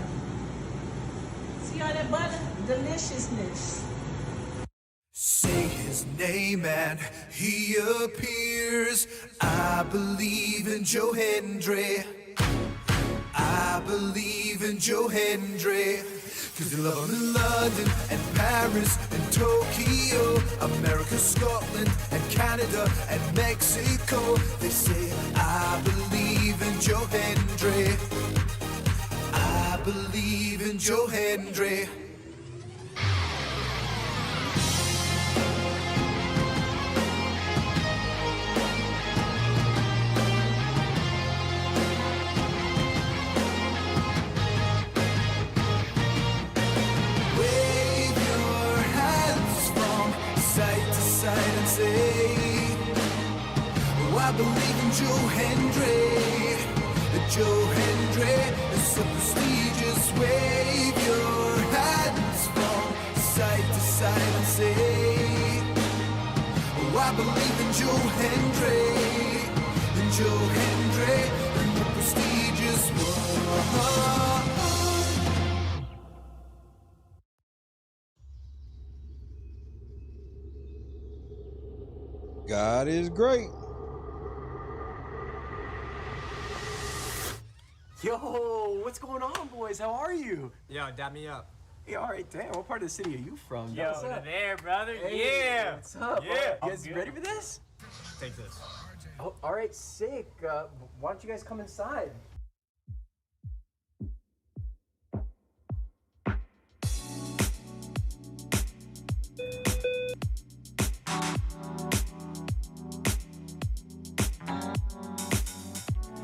Speaker 9: See all that butter? Deliciousness.
Speaker 11: Say his name and he appears. I believe in Joe Hendry. I believe in Joe Hendry. Cause they love him in London and Paris and Tokyo, America, Scotland and Canada and Mexico. They say, I believe in Joe Hendry. I believe in Joe Hendry. believe in Joe Hendry. Joe Hendry is so prestigious. Wave your hands from side to side and say, oh, I believe in Joe Hendry. And Joe Hendry and the prestigious one.
Speaker 17: God is great.
Speaker 7: Yo, what's going on, boys? How are you?
Speaker 12: Yo, dab me up.
Speaker 7: Yeah, all right, damn. What part of the city are you from?
Speaker 12: Yo,
Speaker 7: What's up?
Speaker 12: there, brother.
Speaker 7: Hey,
Speaker 12: Yeah.
Speaker 7: What's up?
Speaker 12: Yeah.
Speaker 7: You guys ready for this?
Speaker 12: Take this.
Speaker 7: Oh, all right, sick. Why don't you guys come inside?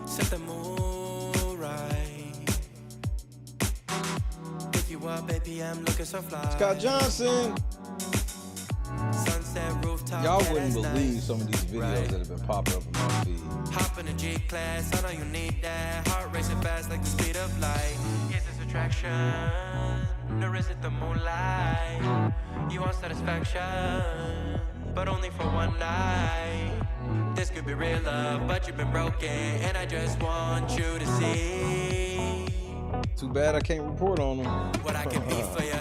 Speaker 13: Set the mood right. Pick you up, baby, I'm looking so fly.
Speaker 17: Scott Johnson.
Speaker 13: Sunset rooftop.
Speaker 17: Y'all
Speaker 13: yeah,
Speaker 17: wouldn't
Speaker 13: that's
Speaker 17: believe
Speaker 13: nice.
Speaker 17: some of these videos that have been popping up in my feed.
Speaker 13: Hop in a G-class, I know you need that. Heart racing fast like the speed of light. Is this attraction? Or is it the moonlight? You want satisfaction, but only for one night. This could be real love, but you've been broken, and I just want you to see
Speaker 17: Too bad I can't report on them.
Speaker 13: what I can be for you.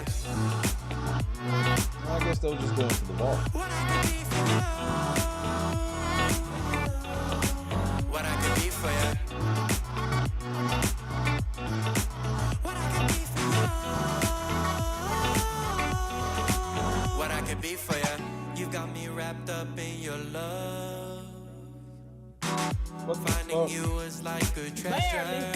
Speaker 17: I guess they'll just go into the vault.
Speaker 13: What I can be for you. What I can be for you. What I can be for you. What I can be for you. You got me wrapped up in your love. Finding you is like a treasure.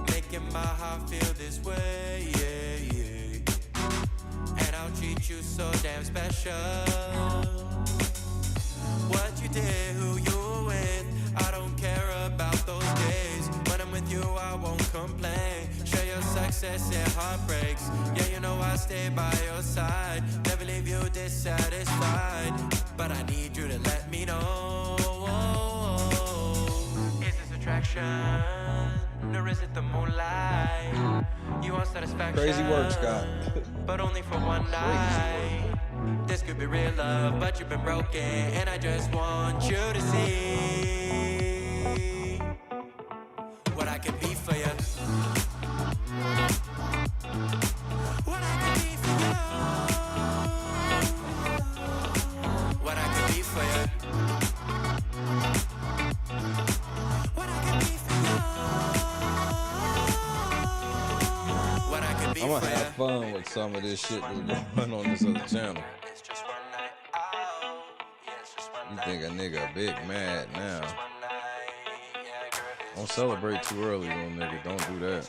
Speaker 13: Making my heart feel this way, yeah, yeah. And I'll treat you so damn special. What you did, who you were with, I don't care about those days. When I'm with you, I won't complain. Share your success and heartbreaks. Yeah, you know I stay by your side. Never leave you dissatisfied. But I need you to let me know. Is this attraction? Or is it the moonlight? You want satisfaction?
Speaker 17: Crazy work, Scott.
Speaker 13: But only for one night. This could be real love, but you've been broken, and I just want you to see what I can be for you. What I can be for you. What I can be for you. What I can be for you. What I can be
Speaker 17: I'm
Speaker 13: for
Speaker 17: gonna
Speaker 13: you.
Speaker 17: have fun with some of this shit that's going on this other channel. You think a nigga big mad now. Don't celebrate too early, little nigga. Don't do that.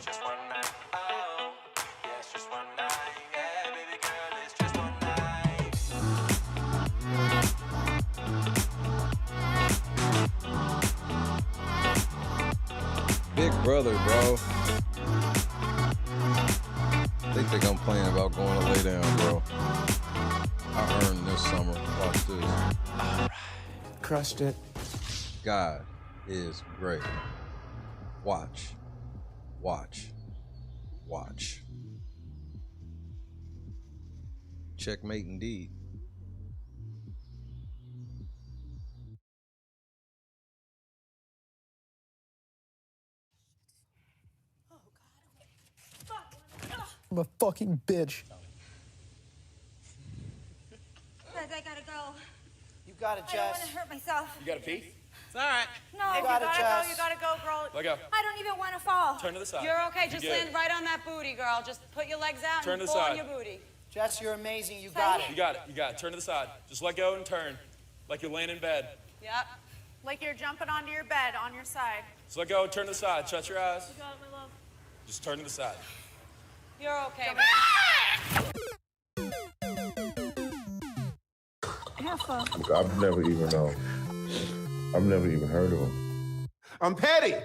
Speaker 17: Big brother, bro. They think I'm playing about going to lay down, bro. I earned this summer. Watch this.
Speaker 12: Crushed it.
Speaker 17: God is great. Watch. Watch. Watch. Checkmate indeed.
Speaker 12: I'm a fucking bitch.
Speaker 9: Guys, I gotta go.
Speaker 15: You got it,
Speaker 9: I don't
Speaker 15: Jess.
Speaker 9: want to hurt myself.
Speaker 1: You got a pee?
Speaker 15: It's all right.
Speaker 9: No,
Speaker 15: You got it, Jess.
Speaker 9: You gotta go, girl.
Speaker 1: Let go.
Speaker 9: I don't even want to fall.
Speaker 1: Turn to the side.
Speaker 9: You're okay.
Speaker 1: You
Speaker 9: Just
Speaker 1: good.
Speaker 9: land right on that booty, girl. Just put your legs out
Speaker 1: Turn
Speaker 9: and
Speaker 1: to the
Speaker 9: fall
Speaker 1: side.
Speaker 9: on your booty.
Speaker 15: Jess, you're amazing. You got it.
Speaker 1: You got it. You got it. Turn to the side. Just let go and turn. Like you're laying in bed.
Speaker 9: Yep. Like you're jumping onto your bed on your side.
Speaker 1: Just let go and turn to the side. Shut your eyes.
Speaker 9: You got it, my love.
Speaker 1: Just turn to the side.
Speaker 9: You're okay.
Speaker 10: I've never even heard of him.
Speaker 2: I'm petty.